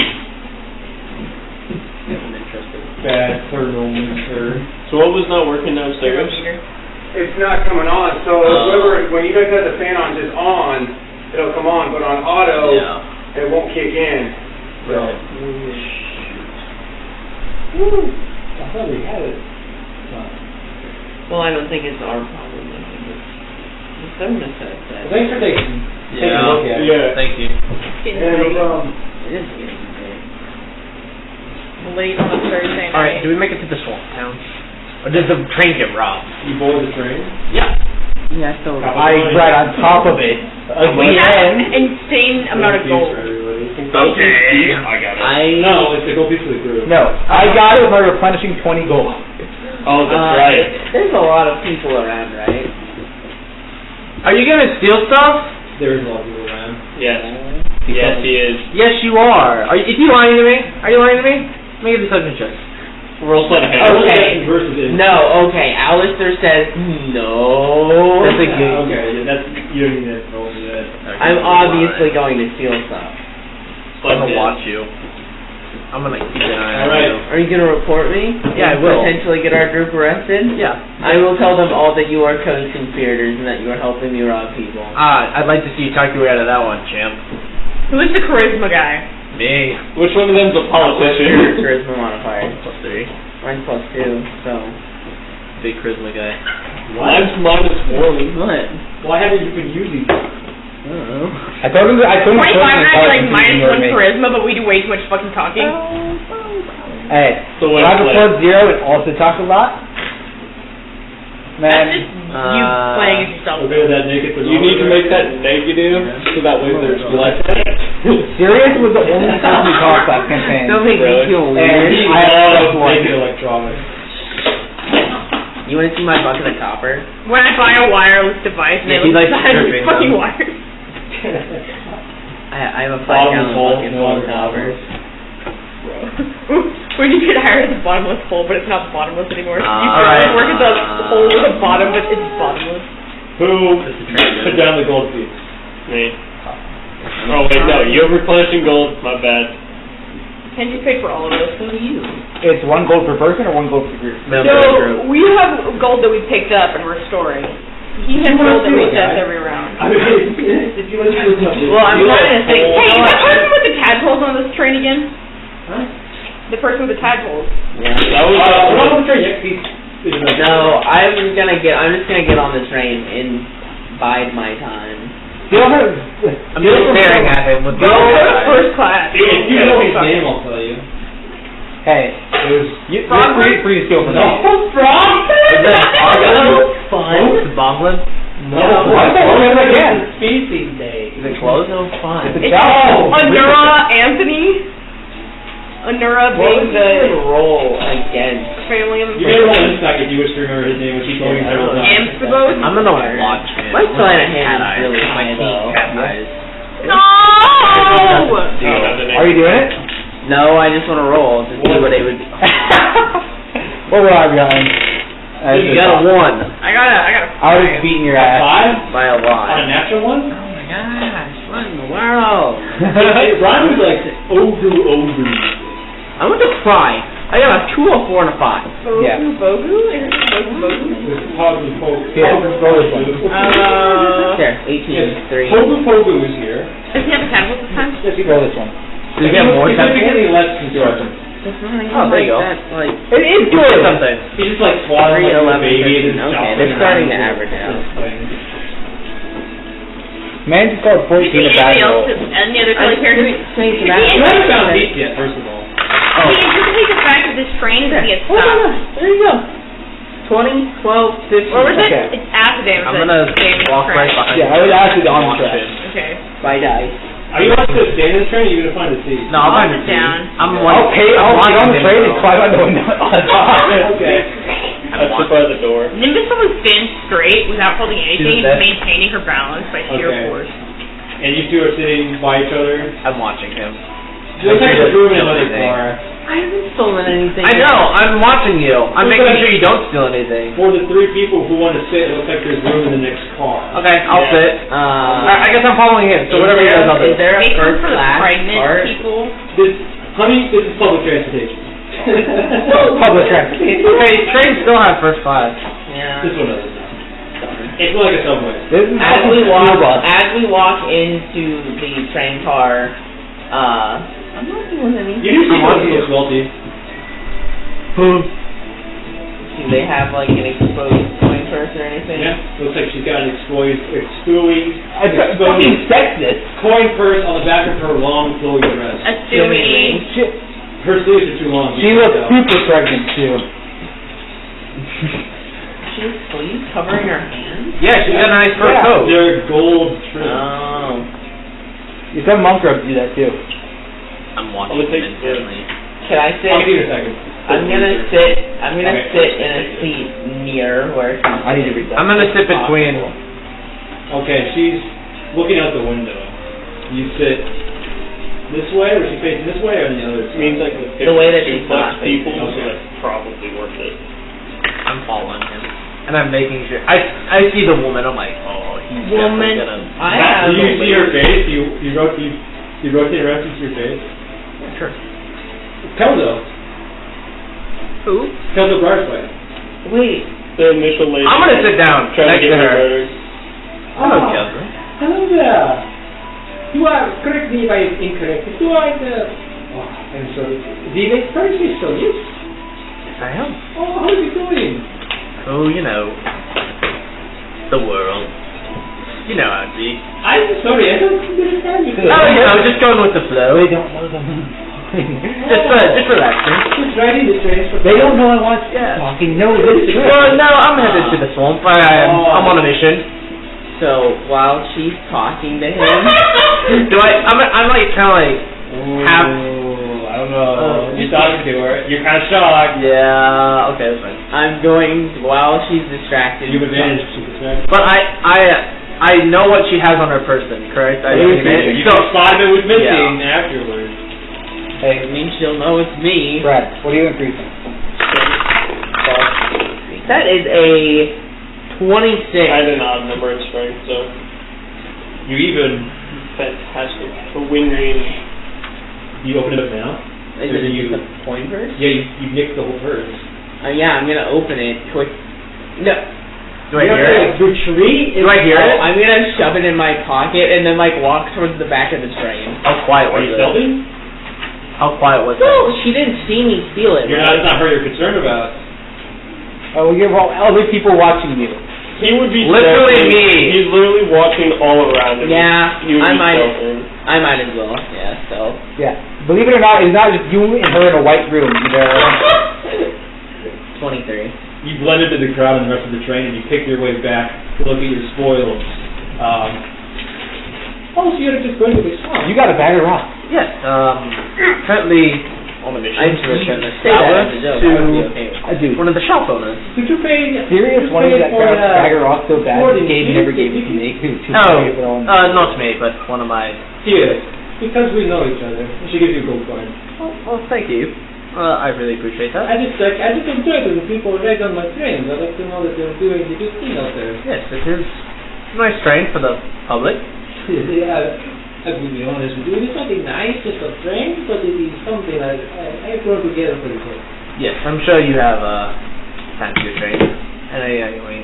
Bad thermometer.
So what was not working downstairs?
It's not coming on, so whoever, when you guys have the fan on just on, it'll come on, but on auto, it won't kick in.
Right.
Woo! I thought we had it.
Well, I don't think it's our problem. I think it's the thermostat said.
Thanks for taking a look at it.
Yeah.
Thank you.
Yeah, no problem.
It is getting late.
Late on a Thursday night.
Alright, do we make it to the swamp town? Or did the train get robbed?
You board the train?
Yeah.
Yeah, so
I right on top of it.
We have an insane amount of gold.
Okay. I got it.
No, it's a gold piece for the group.
No, I got it by replenishing 20 gold.
Oh, that's right.
There's a lot of people around, right?
Are you gonna steal stuff?
There is a lot of people around.
Yes. Yes, he is.
Yes, you are. Is he lying to me? Are you lying to me? Make a deception check.
Roll sleight of hand.
Okay.
Versus it.
No, okay. Alistair says no.
That's a good.
Okay, yeah, that's, you don't need to roll for that.
I'm obviously going to steal stuff.
I'm gonna watch you. I'm gonna keep an eye on
Alright.
you.
Are you going to report me?
Yeah, I
And
will.
Potentially get our group arrested?
Yeah.
I will tell them all that you are co-conspirators and that you are helping me rob people.
I'd like to see you talk your way out of that one, champ.
Who's the charisma guy?
Me.
Which one of them's a
Your
politician?
charisma modifier.
+3.
Mine's +2, so.
Big charisma guy.
Mine's -1.
What?
Why haven't you been using it?
I don't know.
I told him I couldn't
25 and I have like -1
me.
charisma, but we do way too much fucking talking.
Hey,
So
when I have a +0 and also talk a lot,
That's
man.
just you playing as yourself.
Okay with that naked
You need to make that negative so that way there's less.
Sirius was the only time we talked that campaign.
Don't make me feel
And
weird.
He
I
loves
one.
naked electronics.
You want to see my bucket of copper?
When I buy a wireless device and
Yeah,
they
he
look
likes
inside
stripping
fucking
them.
wires.
I have a 5
Bottomless
gallon
hole,
bucket
no
full of
other
copper.
When you get hired as a bottomless hole, but it's not bottomless anymore. You
Alright.
work at the hole with a bottom, but it's bottomless.
Who put down the gold piece?
Me. Oh wait, no, you're replenishing gold. My bad.
Can you pay for all of those?
So do you.
It's 1 gold per person or 1 gold per group?
So, we have gold that we picked up and we're storing. He has gold that we send every round.
I mean, if you want to do something.
Well, I'm trying to think.
Hey, is that person with the tadpoles on this train again?
Huh?
The person with the tadpoles.
Yeah.
That was
We're not on the train yet.
No, I'm just gonna get on the train and bide my time.
I'm just staring at him with
Go first class.
If you know his name, I'll tell you.
Hey, you're free to steal from me.
Frog?
Fun.
The Boglin?
No, again.
Species day.
Is it closed?
No fun.
It's
It's Anura Anthony. Anura being the
roll against.
family of
You may roll this back if you wish to remember his name, which he told me several times.
Amphibos.
I'm gonna watch it.
My sleight of hand
Cat
is really
eyes.
high though.
Cat eyes.
No!
Are you doing it?
No, I just want to roll to see what it would be.
What will I be on?
You got a 1.
I got
I was beating your ass.
5?
By a
On a
lot.
natural one?
Oh my gosh, what in the world?
It rhymes with like Ogu.
I want to cry. I got a 2, a 4, and a 5.
Yeah.
Bogu? Is it Bogu?
Here, roll this one.
There, 18, 3.
Pogu Pogu is here.
Does he have a tadpole this time?
Roll this one.
Does he have more
Significantly
tadpoles?
less construction.
That's not even
Oh, there you go.
that, like,
It is
Do
good.
something.
He's just like swaddling
3,
like a
11,
baby and
13. Okay,
chopping
they're
it
starting to
around.
average out.
Man just called 14 a
Anybody
bad
else
roll.
has and the other color characters.
Say
You haven't found Beast yet, first of all.
We anticipate the fact that this train is going to get
Oh,
stopped.
there you go. 20, 12, 15.
Or was it?
Okay.
It's after damage.
I'm gonna walk right behind
Yeah, I would actually on the track.
Okay.
By dice.
Are you going to stay in this train or are you going to find a seat?
No, I'll
I'll
find
sit
it
down.
I'm
I'll get on the train and climb out the window on top.
Okay.
I sit by the door.
Nimbus always stands straight without holding anything
She's
and
the best.
maintaining her balance by sheer
Okay.
force.
And you two are sitting by each other.
I'm watching him.
It looks like you're moving another
Anything.
car.
I haven't stolen anything.
I know, I'm watching you. I'm making sure you don't steal anything.
For the three people who want to sit, it looks like there's room in the next car.
Okay, I'll
Yeah.
sit. I guess I'm following him, so whatever he does, I'll do.
Is there a
Make room
first
for the
class
pregnant
part?
people.
This is public transportation.
Public transportation.
Okay, trains still have first class.
Yeah.
This one doesn't. It's more like a subway.
This is
As we
school
walk,
bus.
into the train car, I'm not doing anything.
You do see one who looks wealthy.
Do they have like an exposed coin purse or anything?
Yeah, looks like she's got an exposed
Fucking sexist.
coin purse on the back of her long flowy dress.
Assuming.
Her sleeves are too long.
She looks super pregnant too.
She has sleeves covering her hands?
Yeah, she's got a nice fur
Yeah.
coat.
They're gold trim.
Oh.
Some monk robes do that too.
I'm watching
I'm gonna
him
take
intently.
Can I sit?
I'll give you a second.
I'm gonna sit
Okay.
sit in a seat near where she's
I need to read that.
I'm gonna sit between.
Okay, she's looking out the window. You sit this way, or is she facing this way, or the other
It
side?
means like
The way that she's
suplex
not
people,
facing.
so that's probably worth it.
I'm following him. And I'm making sure. I see the woman, I'm like, oh, he's
Woman.
definitely gonna.
I have
Do you
a
see her face? You rotate around to see her face?
Sure.
Keldo.
Who?
Keldo Brarsway.
Wait.
The initial lady.
I'm gonna sit down
trying
next
to
to
get
her.
murdered.
Hello, Kelsey.
Hello there. You are, correct me if I am incorrect, you are the, I'm sorry, the experienced soldier?
Yes, I am.
Oh, how are you doing?
Oh, you know. The world. You know how it be.
I'm sorry, I don't understand you.
Oh, you know, just going with the flow.
They don't know them.
Just relaxing.
Just riding the train for
They don't know I want
Yeah.
talking. No, this is
Well, no, I'm headed to the swamp. I'm on a mission.
So while she's talking to him,
I'm like kind of like half.
I don't know. You're talking to her. You're kind of shocked.
Yeah. Okay, that's fine.
I'm going while she's distracted.
You have advantage. She's distracted.
But I know what she has on her person, correct?
You can spot it was missing afterwards.
I mean, she'll know it's me.
Brad, what are you increasing?
That is a 26.
I had an odd number in strength, so
You even.
fantastic. For Winry.
You open it up now?
Is
Or
it
do you?
just a coin purse?
Yeah, you nicked the whole purse.
Yeah, I'm gonna open it quick. No.
Do I hear it?
retreat?
Do I hear it?
I'm gonna shove it in my pocket and then like walk towards the back of the train.
How quiet
Are
was
you
it?
stealthy?
How quiet was it?
No, she didn't see me steal it.
You're not. It's not her you're concerned about.
Oh, you're all other people watching you.
He would be
Literally
stealthing.
me.
He's literally watching all around him.
Yeah,
He would
I
be
might.
stealthing.
I might as well. Yeah, so.
Yeah. Believe it or not, it's not just you and her in a white room. You know.
23.
You blend into the crowd and the rest of the train, and you pick your way back to look at your spoils.
Oh, so you're just going to the swamp.
You got a bag of rocks.
Yes. Currently
On a mission.
I'm from the
Say that as a joke. I would be okay with
I do.
one of the shop owners.
Did you pay?
Serious one
did you
that
pay for
grabs a bag of rocks so bad,
boarding
Gabe
fee?
never gave it to me. He was too
Oh,
afraid of it all.
not me, but one of my.
Here.
Because we know each other.
She gives you a gold coin.
Well, thank you. I really appreciate that.
I just enjoy it when people ride on my trains. I like to know that they're doing the good thing out there.
Yes, it is a nice train for the public.
Yeah, I will be honest with you. It is something nice, just a train, but it is something I throw together for the day.
Yes, I'm sure you have fancier trains. Anyway,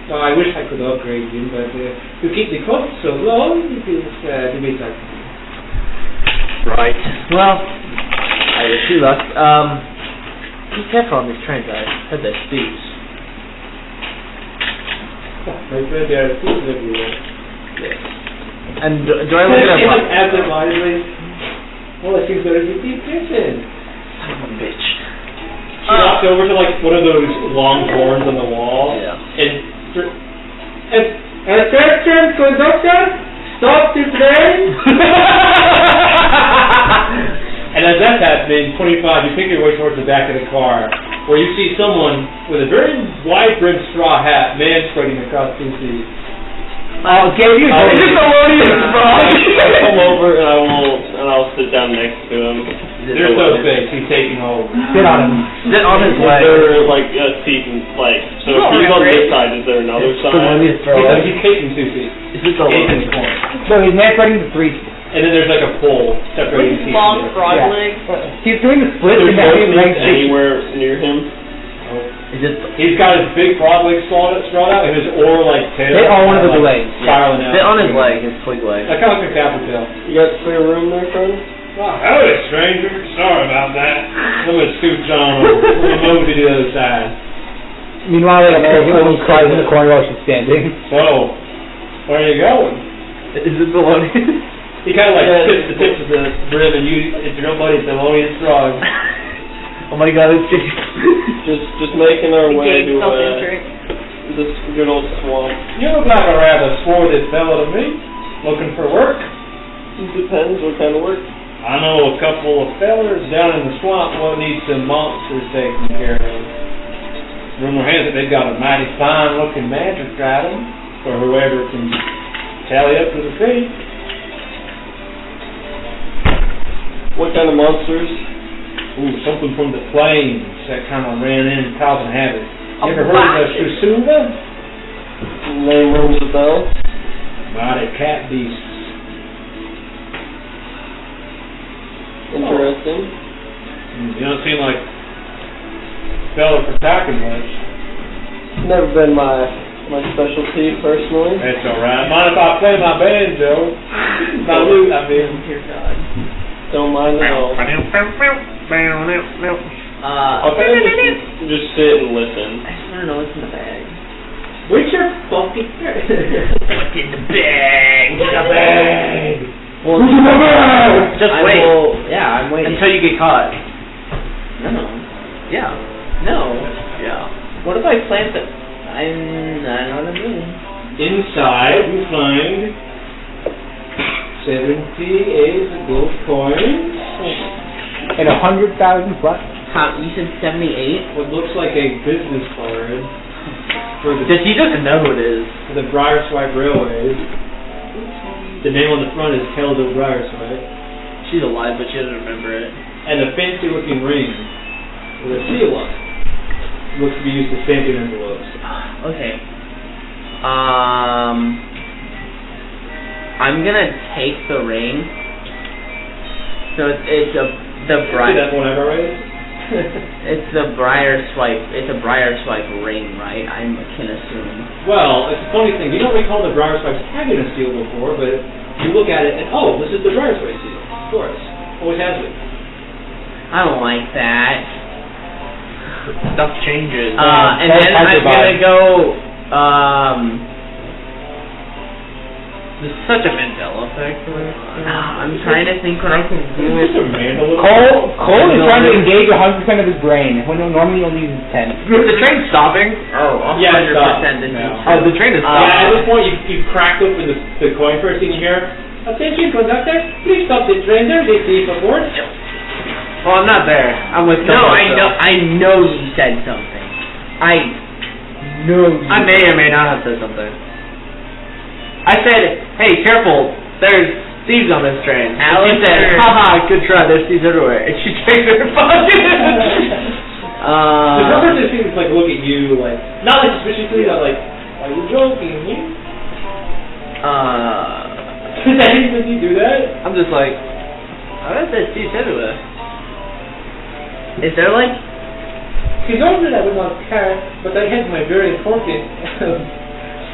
So I wish I could upgrade you, but to keep the cost so low, it is the bit like.
right. Well, I wish you luck. Be careful on these trains. I heard they're thieves.
My friend, there are things everywhere.
Yes. And do I look at
She
a
like absent mindedly. Well, it seems there's a deep kitchen.
son of a bitch?
She walks over to like one of those long horns on the wall.
Yeah.
And attention, conductor, stop this train. And as that's happening, 25, you pick your way towards the back of the car, where you see someone with a very wide-brimmed straw hat manspreading across 2 seats.
I'll give you.
I'll
This is Melodious, bro.
I'll come over and I'll sit down next to him.
There's no space. He's taking over.
Sit on him.
Sit on his
Is
leg.
there like a seat and like so if he's on this side, is there another side?
He's taking 2 seats.
Is this a
He's in the corner.
So he's manspreading the 3.
And then there's like a pole separating seats.
Long frog
Yeah.
legs.
He's doing the split
There's
and
no
now he's
seats
like
anywhere near him.
Is it?
He's got his big frog legs sprawled out and his oar like tail.
They are one of the legs.
Spiraling out.
Sit on his leg, his twig leg.
That kind of like a captain tail.
You got clear room there, friend?
Oh, howdy, stranger. Sorry about that. I'm gonna scoot John over. We'll move to the other side.
Meanwhile, like, everyone cries in the corner while she's standing.
So, where are you going?
Is it Melodious?
He kind of like tips the tips of the brim and if you're nobody, it's Melodious Frog.
Oh my god, it's
Just making our way
Gay
to
self-interest.
this good old swamp.
You look like a rather swarthy fellow to me. Looking for work?
It depends what kind of work.
I know a couple of fellers down in the swamp what need some monsters taken care of. Rumor has it they've got a mighty fine looking magic item for whoever can tally up to the fee.
What kind of monsters?
Ooh, something from the plains that kind of ran in causing havoc. You ever heard of Susuva?
Name rings a bell.
Mighty cat beasts.
Interesting.
You don't seem like fella for talking much.
Never been my specialty personally.
That's alright. Mind if I play my banjo? My lute, I mean.
Dear God.
Don't mind at all.
Uh,
I'll kind of just sit and listen.
I just want to know what's in the bag.
What's your fucking
what's in the bag?
The bag!
Well, just
I
wait
will, yeah, I'm waiting.
until you get caught.
No.
Yeah.
No.
Yeah.
What if I plant the... I know what I'm doing.
Inside, you find 78 gold coins
And 100,000 plus.
How, you said 78?
what looks like a business card for the,
He doesn't know who it is.
for the Briarswipe Railways. The name on the front is Helda Briarswipe.
She's alive, but she doesn't remember it.
And a fancy looking ring with a seal on it. Looks to be used to stamping envelopes.
Okay. I'm gonna take the ring. So it's the
See
briar.
that one ever right?
It's the Briarswipe. It's a Briarswipe ring, right? I can assume.
Well, it's a funny thing. You don't recall the Briarswipe having a seal before, but you look at it and, oh, this is the Briarswipe seal. Of course. Always has been.
I don't like that.
Stuff changes.
And then I'm gonna go.
This is such a Mandela effect.
I'm trying to think what I can do with.
It's a mandala.
Cole is trying to engage 100% of his brain, when normally he only uses 10.
Is the train stopping?
Oh, 100%
Yeah, it's stopped
this
now.
Oh, the train is
Yeah,
stopping.
at this point you crack open the coin first thing you hear. Attention, conductor, please stop the train. There's a thief aboard.
Well, I'm not there. I'm with
No,
someone,
I know you said something. I know you.
I may or may not have said something. I said, hey, careful, there's thieves on this train. And she said, haha, good try, there's thieves everywhere. And she takes her phone.
The number just seems like look at you like not like suspiciously, not like, are you joking? Does he do that?
I'm just like, I bet there's thieves everywhere.
Is there like?
He knows that I would not care, but I had my very important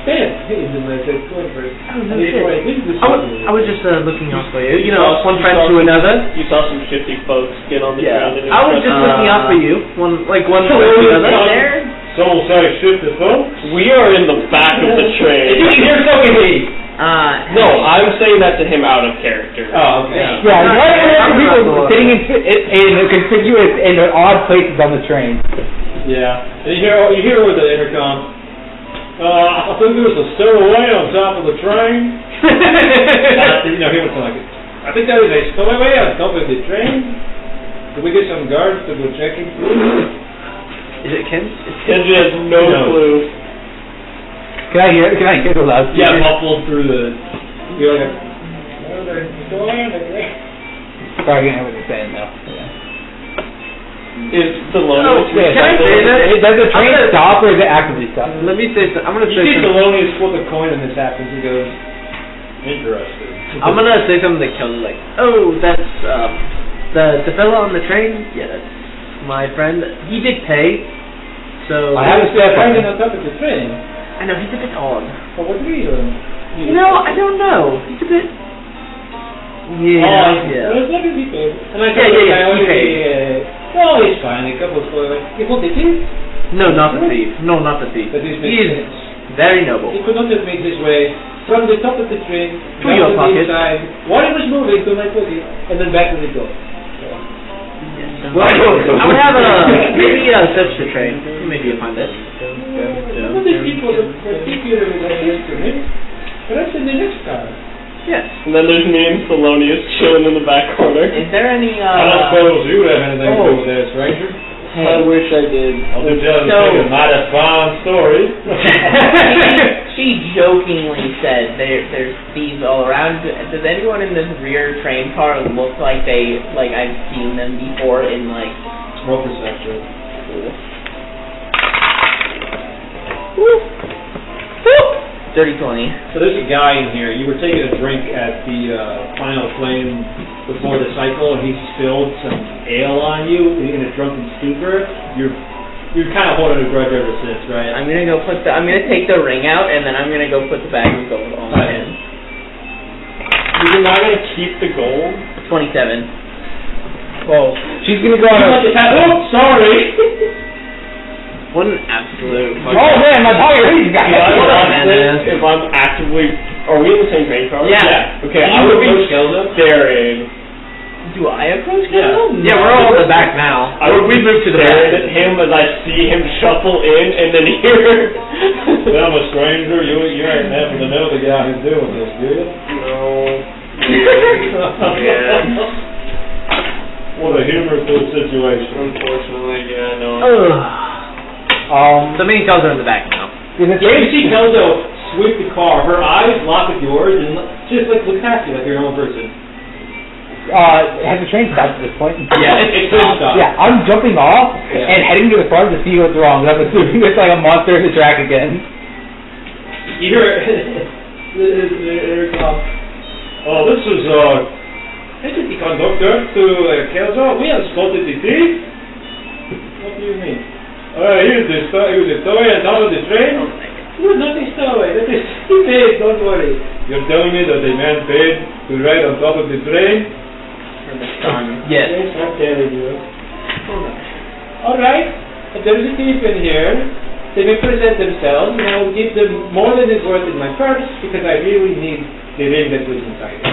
stamp in my coin purse.
I was just looking out for you. You know,
saw-
one
you
friend
saw
to
some-
another.
You saw some shifty folks get on the train. and
I was just looking out for you. One friend to another.
Soul say shift the folks.
We are in the back of the train.
You're so me.
No, I'm saying that to him out of character.
Oh, okay.
Yeah, why are people sitting in conspicuous in odd places on the train?
Yeah. And you hear over the intercom, I think there was a stowaway on top of the train. He was like, I think there was a stowaway on top of the train. Did we get some guards to go checking?
Is it Ken?
Kenji has no clue.
Can I hear the loud?
Yeah, muffled through the. You're like,
Sorry, I can't hear what you're saying though.
Is Thelonious
can I say that?
Does the train stop or is it actively stop?
Let me say something. I'm gonna
you
say
see
something.
Thelonious flip a coin and this happens. He goes, interesting.
I'm gonna say something that kills like, oh, that's the fella on the train. Yeah, that's my friend. He did pay. So
I have a step on
on top of the train.
I know he's a bit odd.
For what reason?
You know, I don't know. He's a bit. Yeah.
There's nothing he paid. And I
Yeah,
told
he paid.
Oh, it's fine. A couple of spoilers. He won't be thief.
No, not the thief. No, not the thief.
But this
He
makes
is
sense.
very noble.
He could not have made his way from the top of the train
To
down
your
to
pocket.
the inside while it was moving to my pocket and then back to the door.
Well, I would have maybe search the train. Maybe you'll find it.
Some of these people that think you're like this to me, perhaps in the next car.
Yes.
And then there's me and Thelonious chilling in the back corner.
Is there any,
I don't suppose you would have anything to do with that, stranger.
I wish I did.
I'll just tell you
So-
a mighty fine story.
she jokingly said there's thieves all around. Does anyone in this rear train car look like I've seen them before in like...
Roll perception.
Dirty 20.
So there's a guy in here. You were taking a drink at the Final Flame before the cycle, and he spilled some ale on you in a drunken stupor. You're kind of holding a grudge ever since, right?
I'm gonna take the ring out, and then I'm gonna go put the bag of gold on him.
You're not gonna keep the gold?
27.
Well, she's gonna go on
Oh, sorry.
What an absolute.
Oh man, my pocket reads guys.
If I'm actively... Are we in the same train car?
Yeah.
Okay, I would be staring.
Do I approach him?
Yeah, we're all in the back now. We moved to the
Staring
back.
at him as I see him shuffle in and then hear...
Well, I'm a stranger. You ain't happen to know the guy who's doing this, do you?
No.
Yeah. What a humorous little situation.
Unfortunately, yeah, no.
The main cars are in the back now.
Yeah, you see Kelso sweep the car. Her eyes lock with yours and just like look past you like you're your own person.
Has the train stopped at this point?
Yeah, it's stopped.
Yeah, I'm jumping off and heading to the front to see what's wrong. I'm assuming it's like a monster in the track again.
You hear it. This is the conductor to Kelso. We have spotted the thief. What do you mean? Here's the story on top of the train. No, not the story. That is, he paid, don't worry. You're telling me that a man paid to ride on top of the train?
Yes.
Yes, I'm telling you. Alright, if there is a thief in here, they may present themselves, and I will give them more than is worth in my purse, because I really need the ring that was inside it.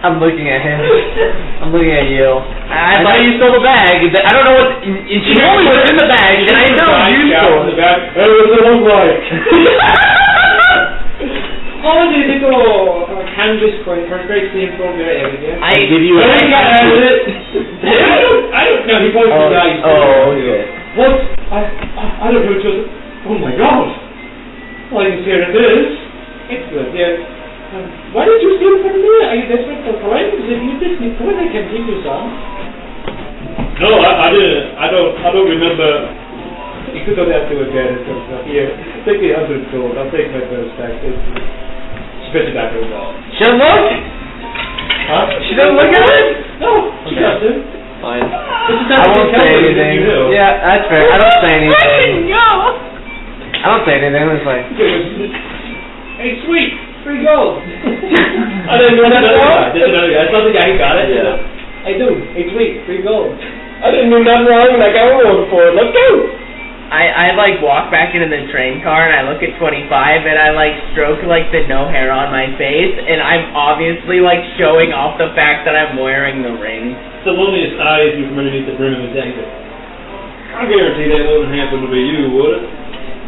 I'm looking at him. I'm looking at you. I thought you stole the bag. I don't know what. She only was in the bag, and I know you stole it.
Hey, what does it look like? Oh, the little canvas coin, her very simple, very elegant.
I give you a
I don't know, he points to the guy.
Oh, okay.
What? I don't know, just, oh my god. Well, I can see here it is. Excellent, yeah. Why did you steal from me? Are you desperate for coins? If you just need coins, I can give you some. No, I didn't. I don't remember. You could not have to again. Here, take the 100 gold. I'll take my first tax. She puts it back in her wallet.
She doesn't look?
Huh?
She doesn't look at it?
No, she doesn't.
Fine.
This is
I won't say anything.
You know.
Yeah, that's fair. I don't say anything.
I
don't say anything. It's like...
Hey, sweet! Free gold! I didn't know that guy. There's another guy. I saw the guy who got it.
Yeah.
I do. Hey, sweet! Free gold.
I didn't do nothing wrong and I got rewarded for it. Let's go!
I like walk back into the train car and I look at 25 and I like stroke like the no hair on my face and I'm obviously like showing off the fact that I'm wearing the ring.
It's the loneliest eyes you from underneath the brim of his jacket. I guarantee that wouldn't happen to be you, would it?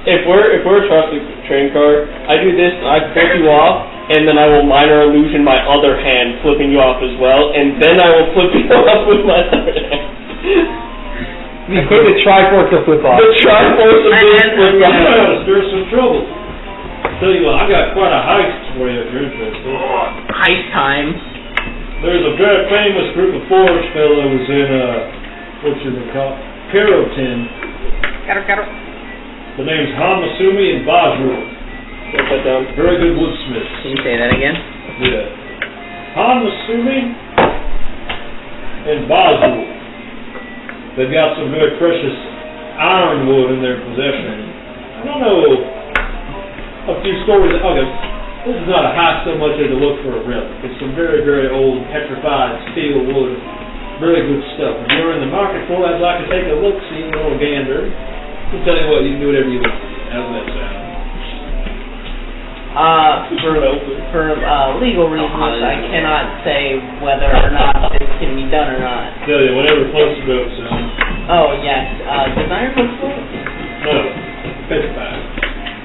If we're across the train car, I do this, I flip you off, and then I will minor illusion my other hand flipping you off as well, and then I will flip you off with my other hand.
You put the Triforce to flip off.
The Triforce of this flip
I'm
off.
trying to stir some trouble. Tell you what, I got quite a heist for you if you're interested.
Heist time.
There's a very famous group of forest fellows in, what should they call it? Perotin. The name's Hamasumi and Bajru.
Write that down.
Very good woodsmiths.
Can you say that again?
Yeah. Hamasumi and Bajru. They've got some very precious ironwood in their possession. I don't know a few stories. Okay, this is not a heist so much as to look for a relic. It's some very, very old petrified steel wood. Very good stuff. If you're in the market for it, I'd like to take a look, see a little gander. I'll tell you what, you can do whatever you want. How's that sound?
For legal reasons, I cannot say whether or not this can be done or not.
Tell you, whatever floats your boat, son.
Oh, yes. Does iron look full?
No, petrified.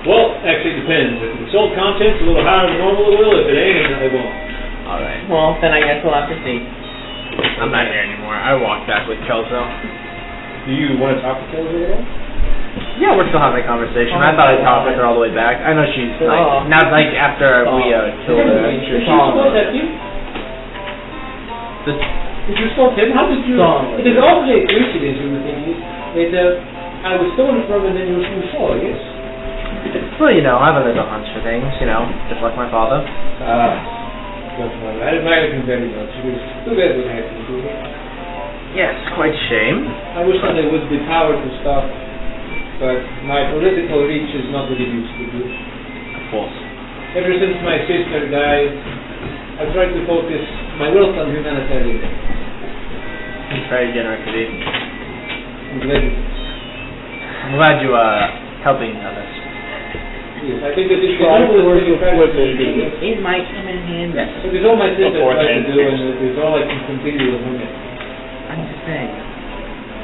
Well, actually, it depends. If the salt content's a little higher than normal, it will. If it ain't, it won't.
Alright. Well, then I guess we'll have to see.
I'm not here anymore. I walked back with Kelso.
Do you want to talk to Kelso at all?
Yeah, we're still having a conversation. I thought I'd talk with her all the way back. I know she's like, not like after we killed her. I'm sure she's
Did you spot him? How did you... It is awfully a coincidence, you would think. I was stolen from and then you saw, yes?
Well, you know, I have a little hunch for things, you know, just like my father.
I admire him very much. It was too bad what happened to him.
Yes, quite a shame.
I wish that there would be power to stop, but my political reach is not what it used to be.
Of course.
Ever since my sister died, I've tried to focus my wealth on humanitarian aid.
It's very generous of you.
I'm glad you
I'm glad you are helping others.
Yes, I think that this is all the you try to do.
It might come in handy.
It is all my sister tried to do, and it is all I can continue with women.
I'm just saying.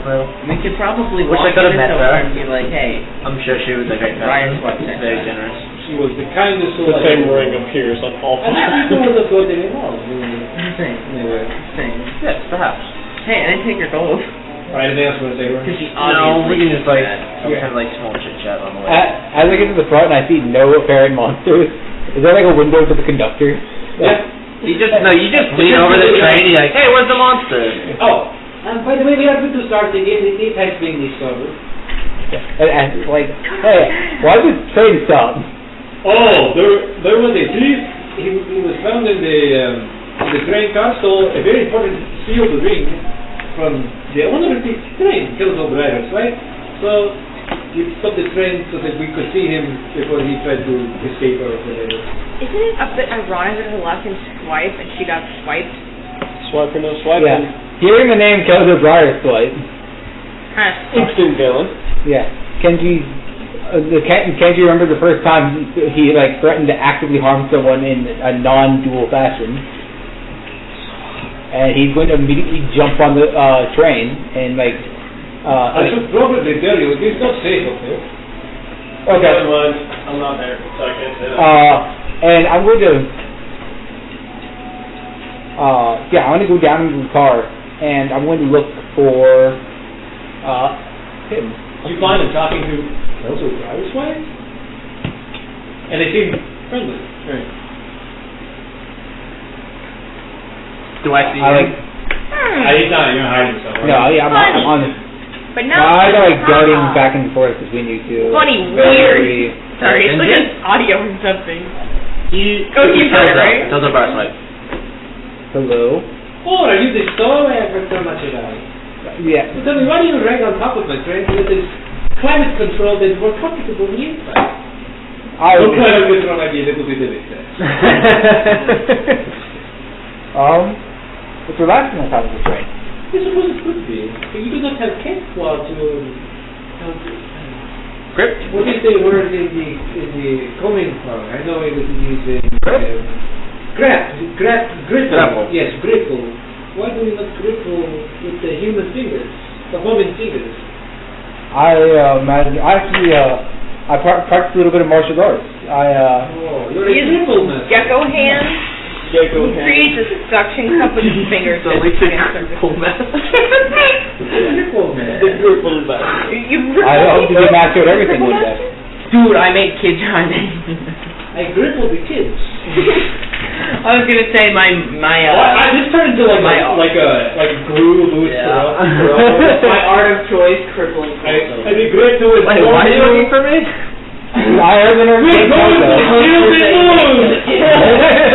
Well,
We could probably
Wish
walk
I could've
in
met
and
her.
be like, hey,
I'm sure she was a great
Ryan's
person.
like that.
Very generous.
She was the kindest soul
The
I
same
ever
ring
known.
appears on all
I think people would have got anymore.
I'm saying.
Anyway.
Saying.
Yes, perhaps.
Hey, I didn't take your gold.
Alright, anything else you want to say, Ron?
Because she
No, we can just like
obviously
have like small chit chat on the way.
As I get to the front and I see no apparent monsters, is there like a window to the conductor?
Yeah.
You just lean over the train and you're like, hey, where's the monster?
Oh, and by the way, we are going to start again. It has been discovered.
And like, hey, why did the train stop?
Oh, there was a thief. He was found in the train car, stole a very important sealed ring from the owner of the train, Kelso Drivers, right? So he stopped the train so that we could see him before he tried to escape or whatever.
Isn't it a bit ironic that her last name's Swipe and she got swiped?
Swiping, no swiping.
Yeah. Hearing the name Kelso Briar's Swipe.
Kind of
Instant villain.
Yeah. Kenji remember the first time he like threatened to actively harm someone in a non-dual fashion, and he's going to immediately jump on the train and like.
I should probably tell you, it's not safe up there.
Okay.
Never mind. I'm not there, so I can't say that.
And I'm going to. I'm going to go down into the car, and I'm going to look for him.
You find him talking to Kelso Drivers' wife? And they seem friendly. Right.
Do I see
I
him?
He's not, you're hiding somewhere.
No, yeah, I'm on the.
But now
I got like darting back and forth between you two.
Funny,
Very-
weird. Sorry, it's like an audio or something. Go keep
Kelso,
it, right?
Kelso Briar's Swipe.
Hello.
Oh, are you the store I ever so much about?
Yeah.
So tell me, why do you ride on top of my train with this climate control that is more comfortable than the inside?
What kind of control might be a little bit of it?
It's relaxing on top of the train.
I suppose it could be. But you do not have cat claw to...
Crypt?
What is the word in the common tongue? I know it was using grapple. Yes, grapple. Why do we not grapple with the human fingers, the human fingers?
I imagine. I practiced a little bit of martial arts.
You're a grapple master.
Gecko hands. He creates a suction cup with his fingers.
So at least it's grapple master.
Grapple master.
The grapple master.
I hope to be master at everything one day.
Dude, I make kid Chinese.
I grapple the kids.
I was gonna say my
I just turned into like a guru loose
my art of choice crippling.
I mean, great to it.
Wait, why are you looking for me?
I heard when I was in Togo.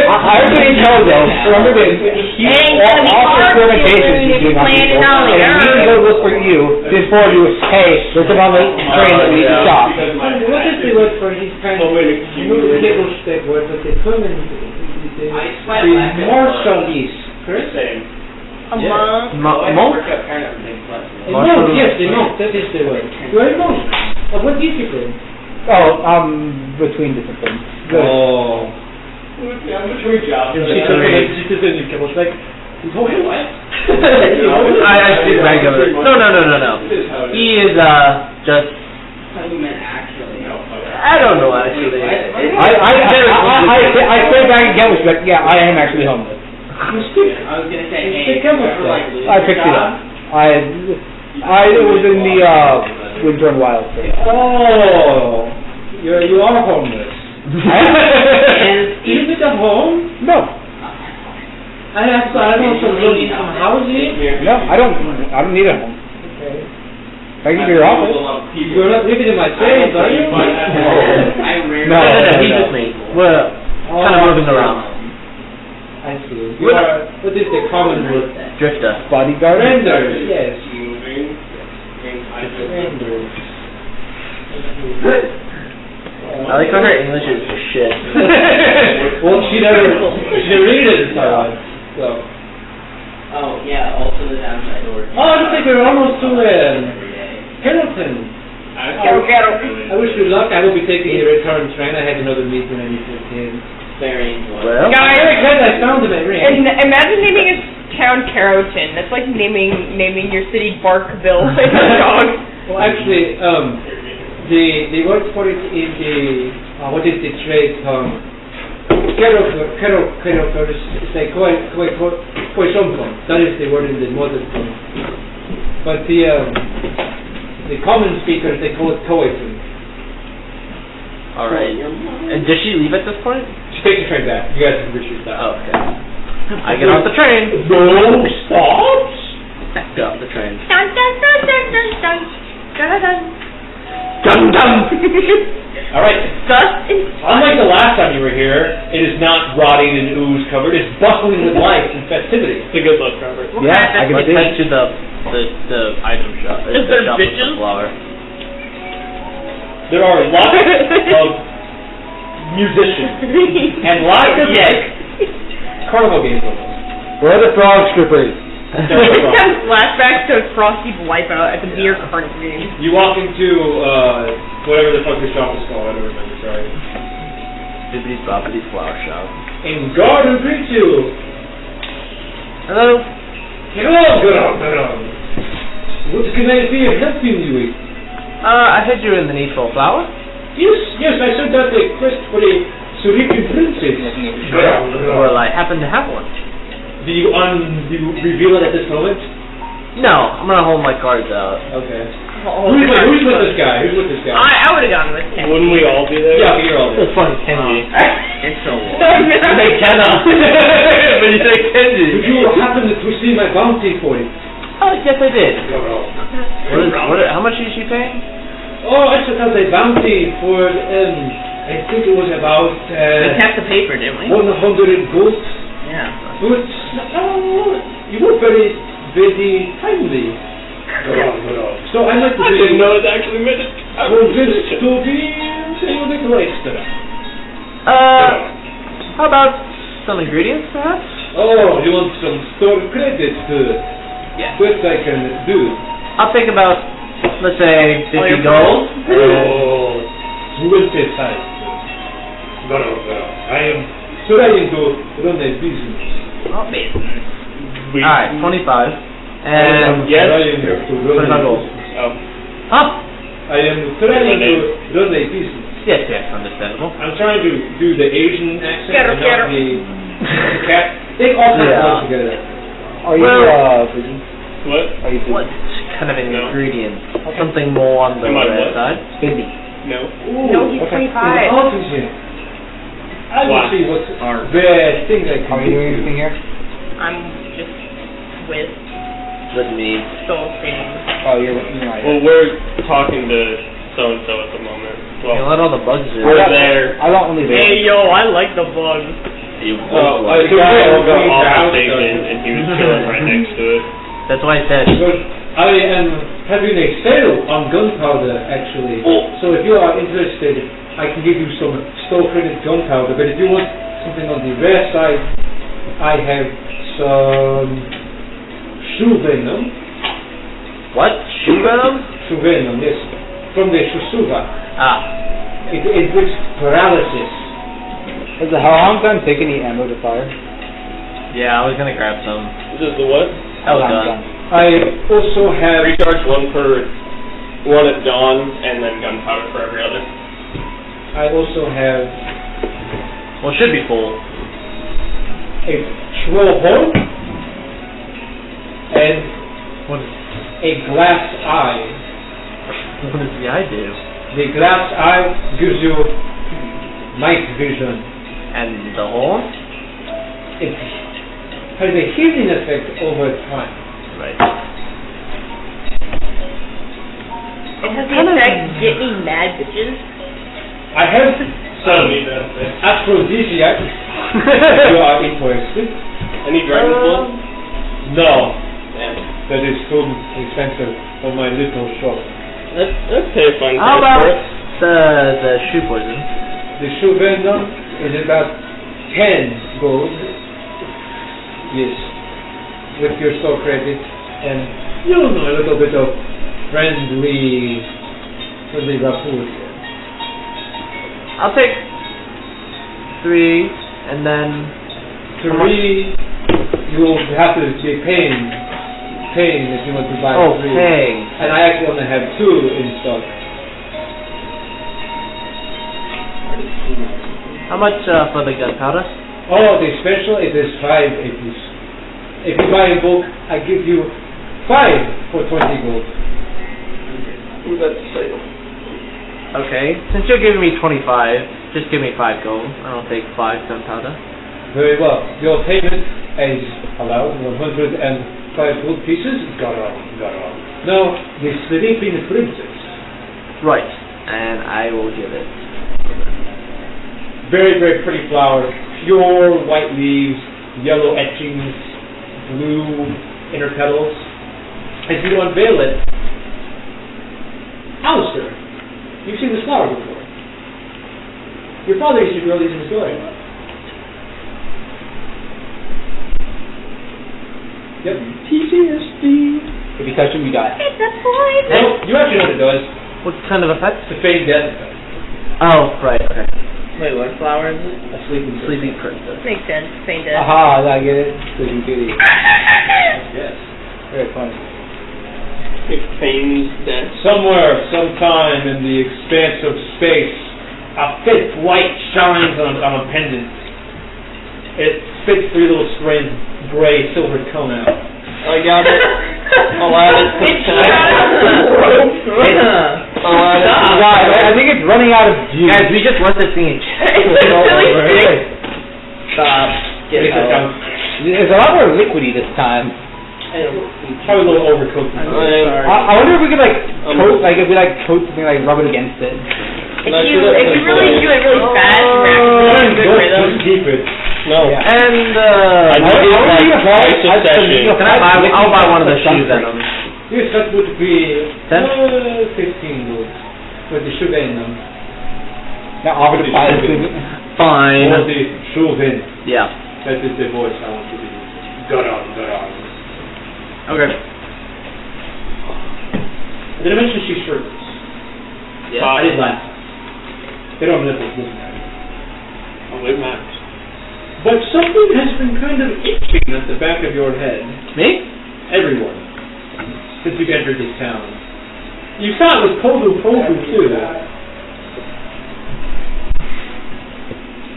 I heard when in Togo. Remember this? All experimentations he's doing on people. And we can go look for you before you hey, there's some on the train that we need to stop.
What is the word for this kind of... I know the cable stick word, but the common... The martialist, correct?
A monk.
Monk?
A monk, yes, the monk, that is the word. You are a monk. What discipline?
Between disciplines.
Oh. I'm between jobs.
I speak regular. No. He is just. I don't know actually.
I stay back and get respect. Yeah, I am actually homeless.
I was gonna say,
I picked it up. It was in the Winter and Wild thing.
Oh, you are homeless.
And
Is it a home?
No.
I want some housing.
No, I don't need a home.
Okay.
I can give you your office.
You're not living in my place, are you?
No,
He's with me. We're kind of moving around.
I see. You are, what is the common word?
Drifter.
Bodyguard.
Render, yes.
I like how her English is shit.
Well, she never read it in Taiwan, so.
oh yeah, also the downside door.
Oh, I think we're almost to Hamilton. I wish you luck. I will be taking the return train. I had another meeting at 8:15.
Very enjoyable.
Well,
Guys,
I found them at ring.
imagine naming a town Carrollton. That's like naming your city Barkville.
Well, actually, the word for it in the what is the trade term? Carol is like koishonkon. That is the word in the modern tongue. But the common speakers they call it koiton.
all right. And does she leave at this point?
Just take the train back. You guys can reach your
Oh, okay. I get off the train.
No stops.
Get off the train.
Dun dun dun dun dun dun dun dun.
Dum dum.
All right.
Dust and
Unlike the last time you were here, it is not rotting and ooze covered. It's bustling with life and festivity.
It's a good luck cover.
Yeah, I can
Let's
see.
head to the item shop.
Is
The
there
shop with
bitches?
the flower.
There are lots of musicians and live carnival games on them.
Where are the frog strippers?
This kind of flashbacks to Frosty's wipeout at the beer carnival game.
You walk into whatever the fuck this shop is called. I don't remember. Sorry.
Bibbidi Bobbidi Flower Shop.
And guard who greets you.
Hello.
Hello, good on.
What can I be helping you with?
I heard you were in the need for a flower.
Yes, I sent out a request for a Surican princess.
Well, I happen to have one.
Do you reveal it at this moment?
No, I'm gonna hold my cards out.
Okay.
Oh,
Who's with this guy?
I would have gone with Kenji.
Wouldn't we all be there?
Yeah, okay, you're all there.
It's funny, Kenji.
It's so warm.
Hey, Kenna. But you say Kenji.
Did you happen to see my bounty for it?
Oh, yes, I did. How much is she paying?
Oh, I set out a bounty for, I think it was about
We kept the paper, didn't we?
100 gold.
Yeah.
But, you were very timely. So I'd like to
I
be
didn't know it actually meant it.
convinced to be a little extra.
How about some ingredients, perhaps?
Oh, you want some store credit?
Yeah.
What I can do?
I'll take about let's say 50 gold.
You will pay 5. Got it. I am trying to run a business.
Alright, 25. And
Yes.
Trying to run
25
a
gold.
business.
Oh.
Huh?
I am trying to run a business.
Yes, understandable.
I'm trying to do the Asian accent and
Quiero.
not the cat. They all kind of
Yeah.
work together.
Are you
Well-
busy?
What?
Are you busy?
What kind of an
No.
ingredient? Something more on the
Am I
red
what?
side?
Busy.
No.
No, he's 25.
In oxygen. I will
Why?
see what
Art.
bad things I can
Are you doing anything here?
I'm just with
With me.
Sholsien.
Oh, you're right.
Well, we're talking to so and so at the moment.
You
Well,
let all the bugs in.
we're there.
I don't only
Hey, yo, I like the bugs.
You
The guy will go off the station, and he was chilling right next to it.
That's why I said.
But I am having a sale on gunpowder, actually. So if you are interested, I can give you some store-credit gunpowder. But if you want something on the rare side, I have some shoe venom.
What? Shoe venom?
Shoe venom, yes. From the Shusuva.
Ah.
It inflicts paralysis.
How long time take any ammo to fire?
Yeah, I was gonna grab some.
This is the what?
That was
Long
done.
time.
I also have
Recharge one at dawn, and then gunpowder for every other.
Well, it should be full.
a troll horn and
What,
a glass eye.
what does the eye do?
The glass eye gives you night vision.
And the horn?
It has a healing effect over time.
Right.
It has the effect, get me mad bitches.
I have
I don't
some
need that thing.
aphrodisiac if you are interested.
Any dragon blood?
No,
Damn.
that is too expensive for my little shop.
That's terrifying.
How about the shoe poison?
The shoe venom is about 10 gold. Yes, with your store credit and you know a little bit of friendly rapport.
I'll take 3, and then
3, you will have to be paying if you want to buy 3.
paying.
And I actually only have 2 in stock.
How much for the gunpowder?
Oh, the special it is 5 a piece. If you buy in bulk, I give you 5 for 20 gold.
Ooh, that's sale.
Okay, since you're giving me 25, just give me 5 gold. I don't take 5 gunpowder.
Very well. Your payment is allowed 105 gold pieces. Got on. Now, the sleeping princess.
Right, and I will give it.
Very, very pretty flower. Pure white leaves, yellow etchings, blue inner petals. As you unveil it, Alistair, you've seen this flower before. Your father used to grow these in his garden. Yep.
PTSD. If you touch him, you die.
It's a point.
No, you actually know what it does.
What kind of effect?
It's a fake death effect.
Oh, right, okay.
Wait, what flower is it?
A sleeping
Sleeping princess.
Makes sense. Faint death.
Aha, I get it. Sleeping Beauty.
Yes.
Very funny.
It feigns death.
Somewhere, sometime in the expanse of space, a fifth light shines on a pendant. It spits 3 little strands of gray silver cone out.
I got it. I'll add it.
Guys, I think it's running out of juice.
Guys, we just let this thing in check.
Stop. Get
Makes it
out.
sound
There's a lot more liquidy this time.
probably a little overcooked.
I wonder if we could coat something, like rub it against it.
If you really do it really fast and rapidly in good rhythm.
Just keep it.
No.
Yeah.
And,
I did that twice a session.
can I buy, I'll buy one of the shoe venoms.
Yes, that would be
10?
15 gold with the sugar in them.
Now offer to buy it.
Fine.
Or the Chauvin.
Yeah.
That is the voice I want to be. Got on.
Okay.
And then eventually she's shirtless.
Yeah.
I did last. They don't have nipples, doesn't matter.
Oh, it matters.
But something has been kind of itching at the back of your head.
Me?
Everyone. Since you've entered this town. You saw it with Kobu too.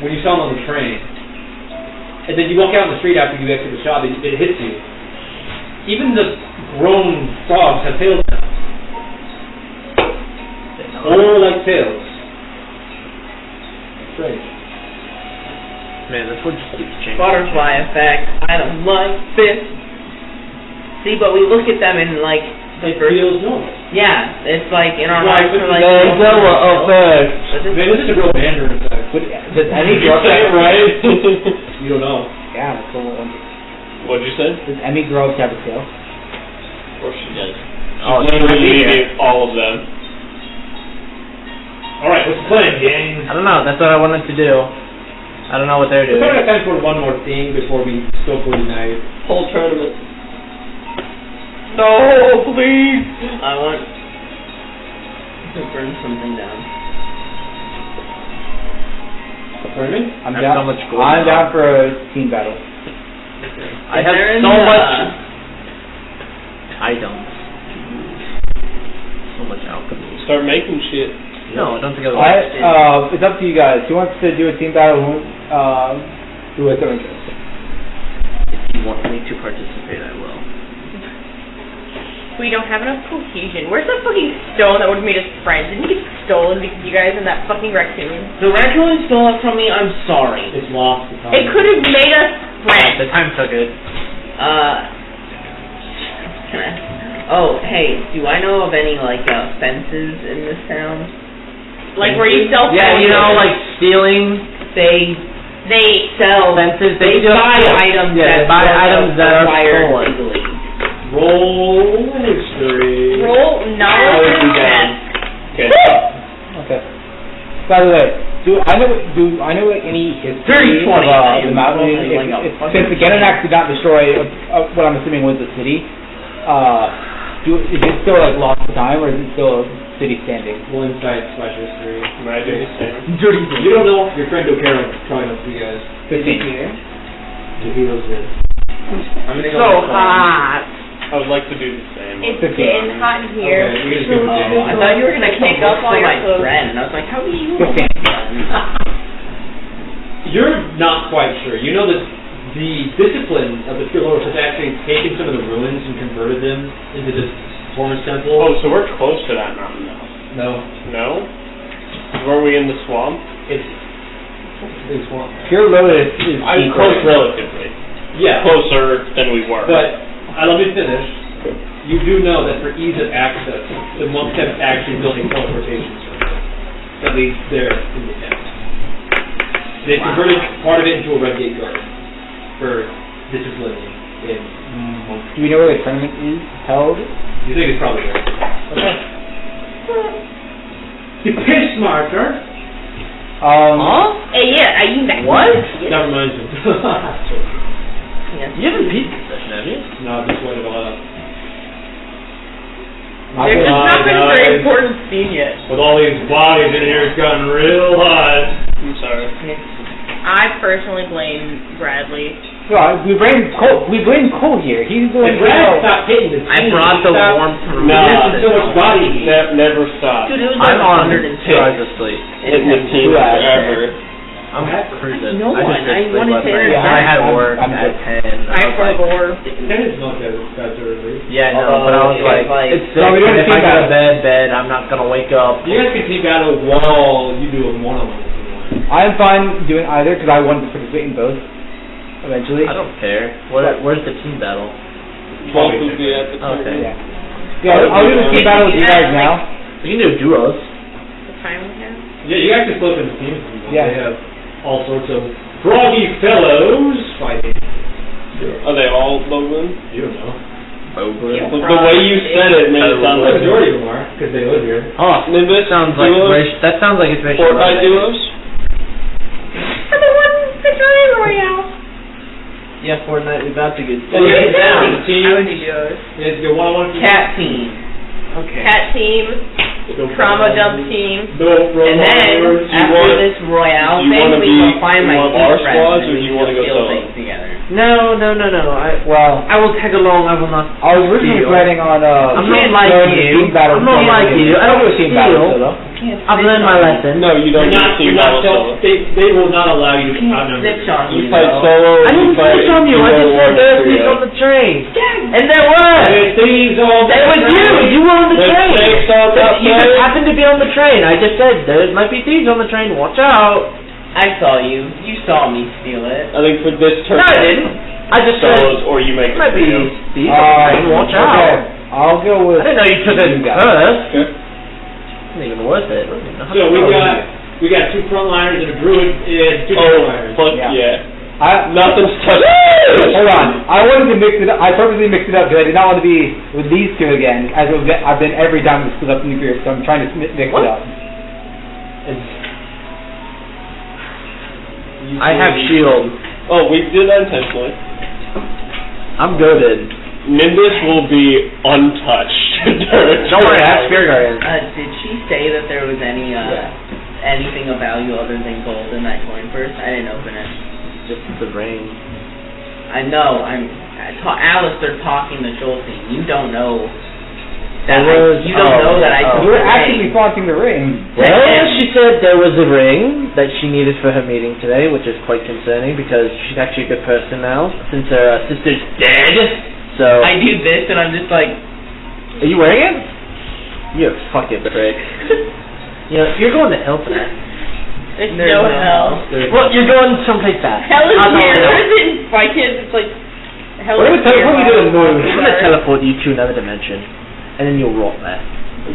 When you saw him on the train. And then you walk out on the street after you exit the shop, it hits you. Even the grown frogs have tails now. Or like tails. Strange.
Man, this one just keeps changing.
Butterfly effect. I don't like this. See, but we look at them and like
It feels normal.
yeah, it's like in our
Right,
minds
but
we're like
Mandela effect.
But this
Man, this is a real Mandarin effect.
But does any
You
grow up
say it
to
right?
You don't know.
Yeah, that's cool.
What'd you say?
Does Emmy grow up to have a tail?
Of course she does.
Oh,
She's
it's
literally
right
eating all of them.
Alright, what's the plan, gang?
I don't know. That's what I wanted to do. I don't know what they're
We
doing.
probably have time for one more thing before we go for the night.
Whole tournament.
No, please. I want to burn something down.
Tournament?
I'm
Have
down.
so much gold
I'm
now.
down for a team battle.
I
Is
have
there
so
any,
much items. So much alchemy.
Start making shit.
No, I don't think I would.
It's up to you guys. Who wants to do a team battle? Who has their interest?
If you want me to participate, I will.
We don't have enough cohesion. Where's the fucking stone that would have made us friends? Didn't it get stolen because you guys and that fucking raccoon?
The raccoon stole it from me. I'm sorry.
It's lost. The time.
It could have made us friends.
The time took it.
Can I? Oh, hey, do I know of any like fences in this town?
Like where you sell
Yeah, you know,
fences.
like stealing.
They sell
Fences.
They
steal-
buy items
Yeah,
that
they buy
are
items that are
acquired
stolen.
legally.
Roll history.
Roll
I
knowledge
would be
and
down.
chess.
Okay.
Okay. By the way, do I know like any history
Dirty 20.
of the mountain?
Like a
Since the Genanax did not destroy what I'm assuming was the city, is it still like lost to time, or is it still a city standing?
Roll insight / history.
Magic is same.
You don't know. Your friend O'Carroll probably knows you guys.
15.
The heroes did. I'm gonna go
So
with
hot.
I would like to do the same.
It's
15.
been hot in
Okay,
here.
we just go with James.
I thought you were gonna
Pick
kick
up
up
all
for
your
my
clothes.
friend, and I was like, how do you?
15.
You're not quite sure. You know that the discipline of the Pure Lords has actually taken some of the ruins and converted them into this performance temple.
Oh, so we're close to that mountain now.
No,
No? Were we in the swamp?
it's big swamp.
Pure Lotus is
I'm
deeper.
close relatively.
Yeah,
Closer than we were.
but let me finish. You do know that for ease of access, the monks have actually built a teleportation circle that leads there in the town. They converted part of it into a red gate guard for discipline in monks.
Do we know where the tournament is held?
You think it's probably there?
Okay.
The piss marker.
Hey, yeah, are you back?
What?
That reminds me.
You haven't beat this session, have you?
No, just wait a while.
There's just not been a very important scene yet.
With all these bodies in here, it's gotten real hot.
I'm sorry.
I personally blame Bradley.
Well, we blame Cole here. He's the one
If Brad stopped hitting the
I
team,
brought the
stop
warmth from
using so much body heat.
Never stop.
Dude, it was like
I'm on
102.
2 hours of sleep.
Hitting the team forever.
I'm cruising.
No
I
one.
just
I
did
wanted
sleep
to
last night.
interject.
I had work
I'm
at 10.
I
was like,
forbore.
That is not that early.
yeah, no, but I was
Although,
like,
it's like-
it's
No, we
sick,
don't
and if
think
I go to
that-
bed, I'm not gonna wake up.
You guys can team battle while you do a one-on-one if you want.
I'm fine doing either because I want to participate in both eventually.
I don't care. Where's the team battle?
Both will be at the
Okay.
tournament.
Yeah, I'll do the team battle with you guys now.
We can do duos.
The time we have.
Yeah, you guys can split into teams if you want.
Yeah.
They have all sorts of froggy fellows fighting.
Are they all Logan?
You don't know.
The way you said it made it sound
The
like
majority of them are, because they live here.
Oh,
Nimbus
sounds like
duos?
that sounds like it's racial.
Fortnite duos?
For the one victory royale.
Yeah, Fortnite. We about to get.
Yeah, you can
down.
do the team.
I would do those.
You guys go one-on-one.
Cat team.
cat team, trauma dump team,
And then, after this Royale thing, we will find my two friends and we will steal things together.
No. I will tag along. I will not.
I was originally planning on
I'm not like you.
battle.
I'm not like you. I don't
do a team battle
steal.
solo.
I've learned my lesson.
No, you don't
You're
do team
not
battle solo.
they will not allow you to outnumber.
Snitch on
You
you,
fight
though.
solo.
I didn't switch on you. I just said there were thieves on the train. And there were.
There's thieves all
They were you. You were on the train. You just
outside.
happened to be on the train. I just said there might be thieves on the train. Watch out.
I saw you. You saw me steal it.
I think for this turn,
No, I didn't. I just said
solos or you make
there might be
it.
thieves on the train. Watch out.
Okay. I'll go with.
I didn't know you took it
you guys.
first.
Okay.
Wasn't even worth it.
So we got two frontliners and a druid and two frontliners.
Fuck
Yeah.
yeah. Nothing's touched.
Hold on. I wanted to mix it up. I purposely mixed it up because I did not want to be with these two again, as I've been every time we split up nuclear, so I'm trying to mix it up.
I have shield.
Oh, we did that intentionally.
I'm goaded.
Nimbus will be untouched.
Don't worry, I have Spirit Guardian.
Did she say that there was anything of value other than gold in that coin purse? I didn't open it.
Just the ring.
I know. Alistair talking to Sholsien. You don't know that. You don't know that I took
You were
the
actually
ring.
flaunting the ring.
Well, she said there was a ring that she needed for her meeting today, which is quite concerning because she's actually a good person now, since her sister's dead. So
I do this and I'm just like,
are you wearing it? You're a fucking prick. You're going to hell for that.
There's no hell.
Well, you're going someplace fast.
Hell is
I'll
here.
tell you.
What is it in Vikings? It's like hell
What
is
do we
here.
do in Moon?
I'm gonna teleport you to another dimension, and then you'll rot there.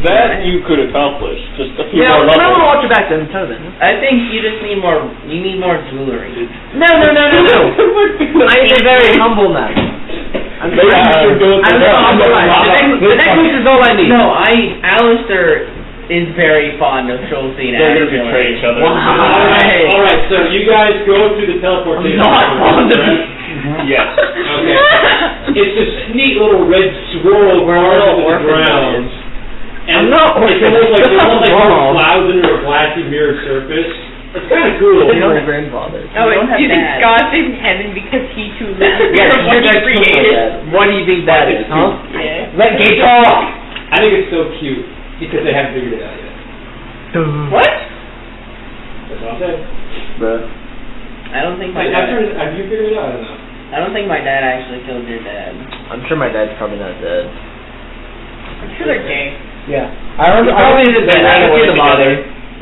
That you could accomplish. Just a few
Yeah,
more
I'm gonna
levels.
watch you back then. Tell them.
I think you just need more. You need more jewelry.
No. I am very humble now. I'm
Maybe you should go with the
humble.
rest.
The necklace is all I need.
No, Alistair is very fond of Sholsien.
They're gonna betray each other.
All right. So you guys go through the teleportation.
Yes.
Okay. It's this neat little red swirl carved into the ground. And
I'm not
it's almost like clouds under a glassy mirrored surface. It's kind of cool.
My grandfather.
Oh,
You don't have
do you think
that.
God's in heaven because he too lives
Yeah,
what
you're
he
not
created?
What do you think that is, huh?
Yeah.
Let Gay talk!
I think it's so cute because they haven't figured it out yet.
What?
That's what I'm saying.
Bruh.
I don't think my
Like,
dad.
have you figured it out? I don't know.
I don't think my dad actually killed your dad.
I'm sure my dad's probably not dead.
I'm sure they're gay.
Yeah. I remember.
Probably
I
the best. I don't see the bother.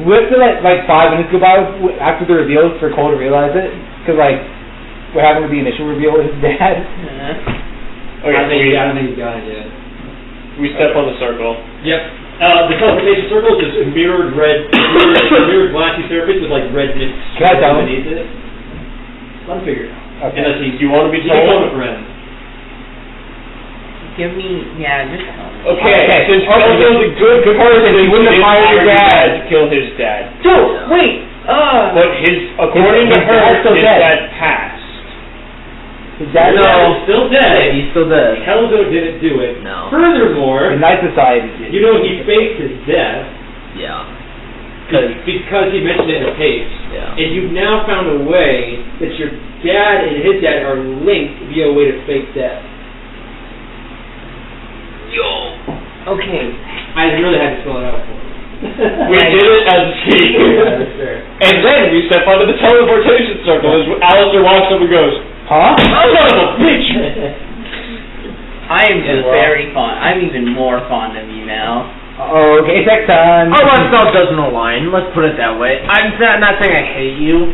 We have to let like 5 minutes go by after the reveal for Cole to realize it, because like what happened with the initial reveal with his dad.
I don't think he's got it yet.
We step on the circle.
Yep. The teleportation circle is just a mirrored glassy surface with like red mist
Can I tell him?
beneath it. Let him figure it out.
Okay.
Unless he,
You want to be
you can tell him a
told?
friend.
Give me, just tell me.
Okay, since Kelvin's a good person, he wouldn't have hired your dad to kill his dad.
Dude, wait.
But according to
his
her,
dad's still
his
dead.
dad passed.
His dad
His dad is still dead.
He's still dead.
Kelzo didn't do it.
No.
Furthermore,
The Night Society did.
you know he faked his death
Yeah.
because he mentioned it in a tape.
Yeah.
And you've now found a way that your dad and his dad are linked via a way to fake death.
Okay.
I really had to spell it out for him.
We did it as a team.
That's fair.
And then we step onto the teleportation circle as Alistair walks up and goes,
Huh?
son of a bitch!
I am just very fond. I'm even more fond of you now.
Okay, sex time.
Our lifestyle doesn't align. Let's put it that way. I'm not saying I hate you.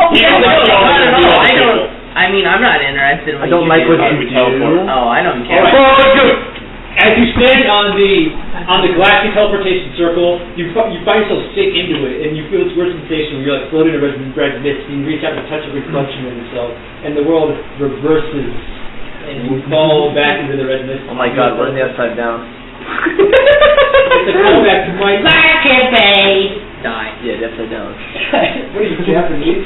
Oh,
Yeah,
no,
that's all
not at
we do.
all. I don't. I mean, I'm not interested in what
I don't
you
like
do.
what
we
you
teleport.
do.
Oh, I don't care.
As you stand on the glassy teleportation circle, you find yourself sink into it, and you feel this weird sensation where you're like floating in a red mist, and you reach out to touch a reflection of yourself, and the world reverses, and you fall back into the red mist.
Oh my god, we're in the upside down.
It's a callback to my
Die.
Yeah, the upside down.
What are you, Japanese?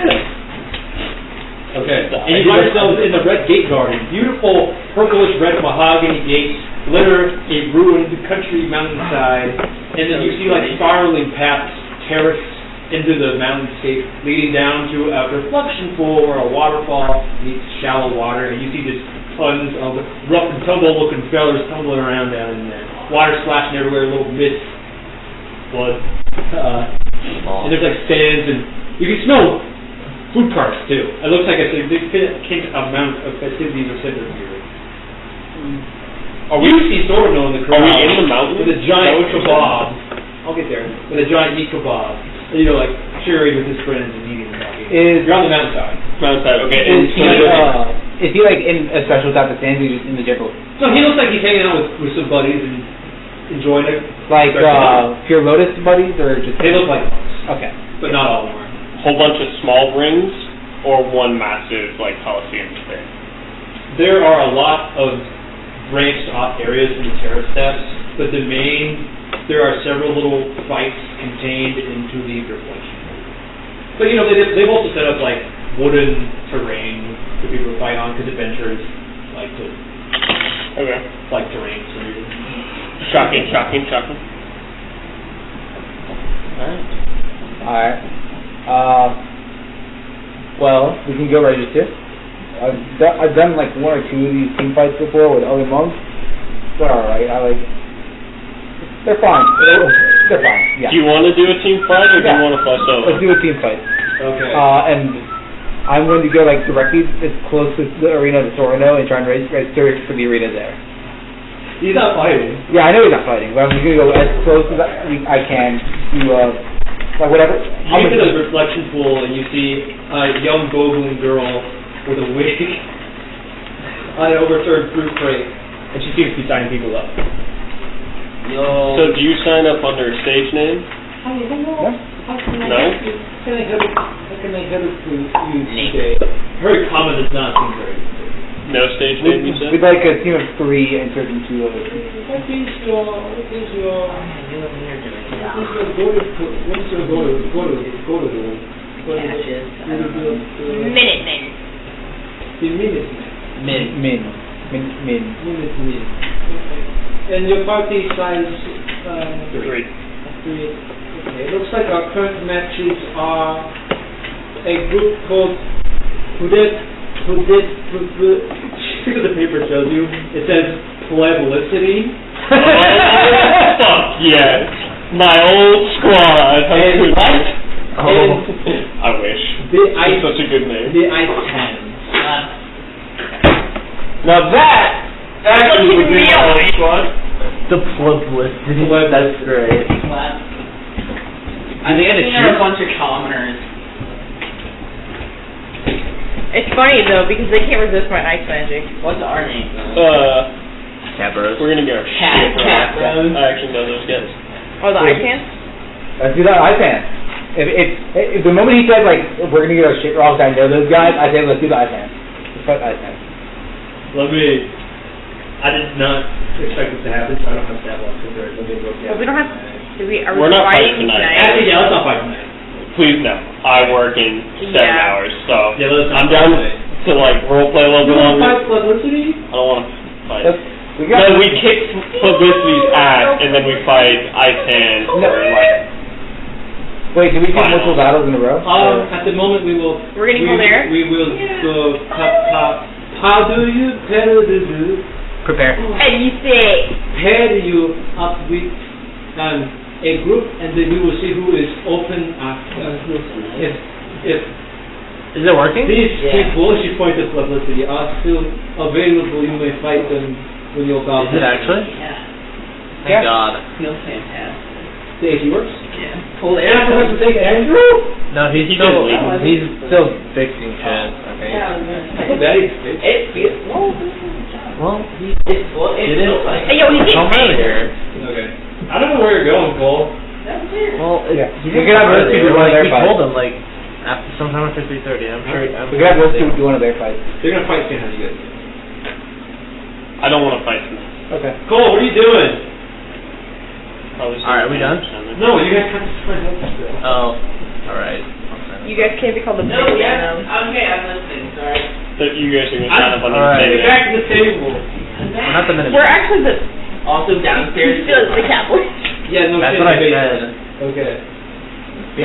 Yeah.
Okay. And you find yourselves in the Red Gate Garden. Beautiful purplish red mahogany gates litter a ruined country mountainside, and then you see like spiraling paths terrace into the mountainscape, leading down to a reflection pool where a waterfall meets shallow water, and you see just tons of rough and tumble-looking fellas tumbling around down in there. Water splashing everywhere, little mist, blood, and there's like stands, and you can smell food carts too. It looks like a significant amount of festivities are centered here. You see Sorno in the crowd.
Are we in the mountains?
With a giant kebab. I'll get there. With a giant meat kebab. And you know, like cheering with his friends and eating and talking. You're on the mountainside.
Okay.
Is he like in a special type of stand, or just in the general?
So he looks like he's hanging out with some buddies and enjoying it.
Like Pure Lotus buddies, or just?
They look like monks.
Okay.
But not all of them are.
Whole bunch of small rings, or one massive like Coliseum thing?
There are a lot of branched off areas in the terrace steps, but there are several little fights contained into the reflection. But you know, they've also set up like wooden terrain for people to fight on, because adventurers like to like terrain for some reason.
Shocking.
Alright. Well, we can go register. I've done like one or two of these team fights before with other monks. They're alright. They're fine. They're fine. Yeah.
Do you want to do a team fight, or do you want to fly solo?
Let's do a team fight.
Okay.
And I'm going to go like directly as close to the arena to Sorno and try and register for the arena there.
He's not fighting.
Yeah, I know he's not fighting, but I'm just going to go as close as I can to like whatever.
You get to the reflection pool and you see a young googling girl with a wig on an overturned fruit crate, and she seems to be signing people up.
So do you sign up under a stage name?
Yeah.
No?
How can I help you today? Very common does not seem very good.
No stage name, you said?
We'd like a team of 3 entered into a...
What is your
Minutemin.
The Minutemin.
Minutemin.
And your party size 3.
3.
Okay, it looks like our current matches are a group called Look at the paper it shows you. It says Pleblicity.
Fuck yes. My old squad.
And what?
I wish.
It's
such a good name.
The I-10.
Now that actually would be my old squad.
The publicity. That's great.
I think it's a bunch of commoners.
It's funny though because they can't resist my ice magic.
What's our name?
Cabros.
We're gonna get our shit
Cat
right. I actually know those guys.
Oh, the ice hands?
Let's do that iPad. If the moment he said like we're gonna get our shit wrong, I know those guys. I say let's do the iPad. Let's fight iPad.
I did not expect this to happen, so I don't have to have one. Let me go get
But we don't have. Are we
We're not
fighting
fighting tonight.
Actually, yeah, let's not fight tonight.
Please no. I work in 7 hours, so
Yeah, let's
I'm
not
down
fight.
to like role play a little bit longer.
Fight Publicity?
I don't want to fight.
We
We kick Publicity's ass, and then we fight Ice Hand for like.
Wait, do we get multiple battles in a row?
At the moment, we will.
We're getting cold air?
We will go how do you do?
Prepare.
And you say.
Pair you up with a group, and then we will see who is open after. If
Is it working?
these people, she pointed at Publicity, are still available, you may fight them when you're about.
Is it actually?
Yeah.
Thank God.
Feels fantastic.
The AC works?
Yeah. Pull
And I forgot to take Andrew?
No, he's
He
still
didn't leave.
he's still fixing shit. Okay.
It feels.
Well,
It feels like.
Hey, yo, he's
come
getting
earlier.
Okay. I don't know where you're going, Cole.
That's weird.
Well,
Yeah.
he
We
didn't
could have
come
those two
earlier.
do one of
Like
their
he
fights.
told him like sometime after 3:30. I'm sure.
We could have those two do one of their fights.
They're gonna fight Santa, you guys.
I don't want to fight tonight.
Okay.
Cole, what are you doing?
Probably
All right, we done?
No, you guys have to sign up still.
Oh, all right. I'll sign
You guys can't be called the
No,
big
yes.
man.
Okay, I'm listening. Sorry.
That you guys are going to sign up on the
Alright.
table.
Back to the table.
We're not the minute.
We're actually the
Also downstairs.
the Cowboys.
Yeah, no
That's
shit.
what I
the
said.
Okay.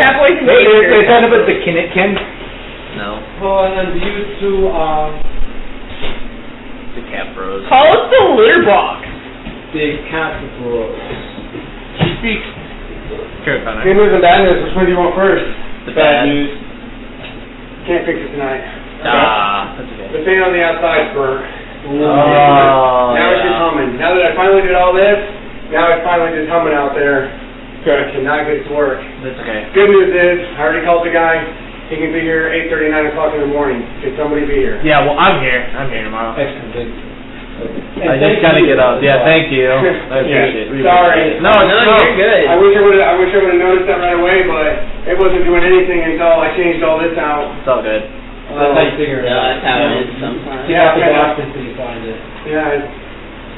Cowboys and
They
Patriots.
signed up at the Ken.
No.
Oh, and then you two are
The Cat Bros.
Call us the litter box.
the cat bros.
Speak. Sure, Connor.
Good news and bad news. Which one do you want first?
The bad
news. Can't fix it tonight.
That's okay.
The fan on the outside's burnt.
Oh,
Now it's just humming. Now that I finally did all this, now it's finally just humming out there. I cannot get it to work.
That's okay.
Good news is, I already called the guy. He can be here 8:30, 9 o'clock in the morning. Can somebody be here?
Yeah, well, I'm here. I'm here tomorrow.
Excellent. Thank you.
I just gotta get up. Yeah, thank you. I appreciate it.
Sorry.
No,
you're good.
I wish I would have noticed that right away, but it wasn't doing anything until I changed all this out.
It's all good.
That's how you figure it
Yeah,
out.
that's how it is sometimes.
You have to box until you find it.
Yeah.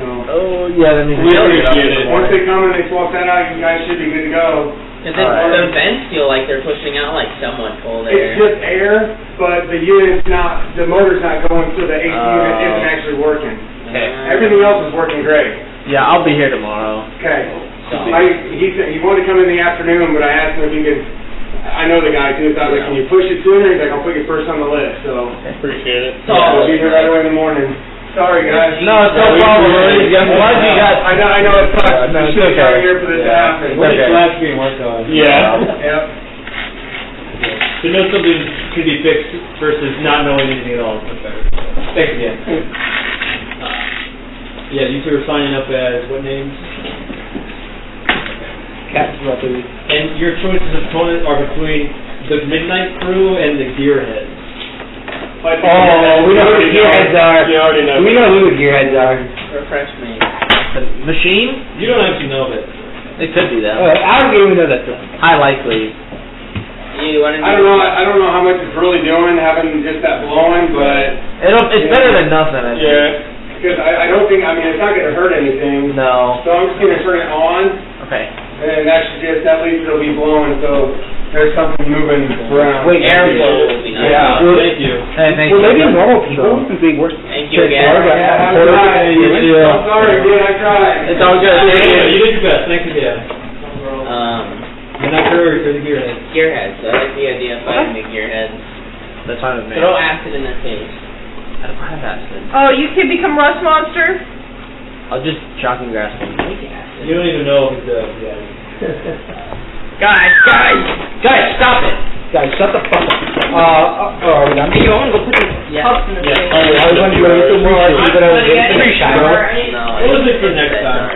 So
Oh, yeah, that means
We appreciate it.
once they come and they swap that out, you guys should be good to go.
Because the vents feel like they're pushing out like someone cold
It's
air.
just air, but the unit's not. The motor's not going, so the AC unit isn't actually working.
Okay.
Everything else is working great.
Yeah, I'll be here tomorrow.
Okay. He said he wanted to come in the afternoon, but I asked him if he could. I know the guy too, so I was like, can you push it sooner? He's like, I'll put you first on the list. So
Appreciate it.
I'll be here right away in the morning. Sorry, guys.
No, it's no problem. I'm glad you got.
I know it sucks.
No,
You
it's
should have
okay.
come here for this to happen.
It's okay.
Flash being worked on.
Yeah.
Yep.
To know something can be fixed versus not knowing anything at all is much better. Thanks again. Yeah, you two are signing up as what names?
Cat Bros.
And your choices of opponent are between the Midnight Crew and the Gearheads.
Oh, we know who the gearheads are.
You already know.
We know who the gearheads are.
Refresh me.
The machine?
You don't actually know that.
It could be that.
I don't even know that.
High likely.
You want to
I don't know how much it's really doing having just that blowing, but
It's better than nothing, I think.
Yeah.
because I don't think it's not going to hurt anything.
No.
So I'm just going to turn it on,
Okay.
and that should just at least it'll be blowing. So there's something moving around.
Wait,
airflow will be nice.
Yeah.
Well, thank you.
Hey, thank
Well,
you.
maybe normal people since they work.
Thank you again.
Yeah, I tried.
Yeah.
I'm sorry, dude. I tried.
It's all good. Thank
Yeah,
you.
you did your best. Thanks again. You're not sure or the Gearheads.
Gearheads. I like the idea of fighting the gearheads.
That's fine with me.
Throw acid in their face.
I don't have acid.
Oh, you can become Rust Monster?
I'll just shocking grass them.
You don't even know if it's
Guys,
Stop it!
Guys, shut the fuck up. Are we done?
you want to go put the
Yeah.
cups in the
Yeah.
thing?
I was wondering if you were more, but I was
Wanna get
pretty
in the
shy.
shower?
What was it for next time?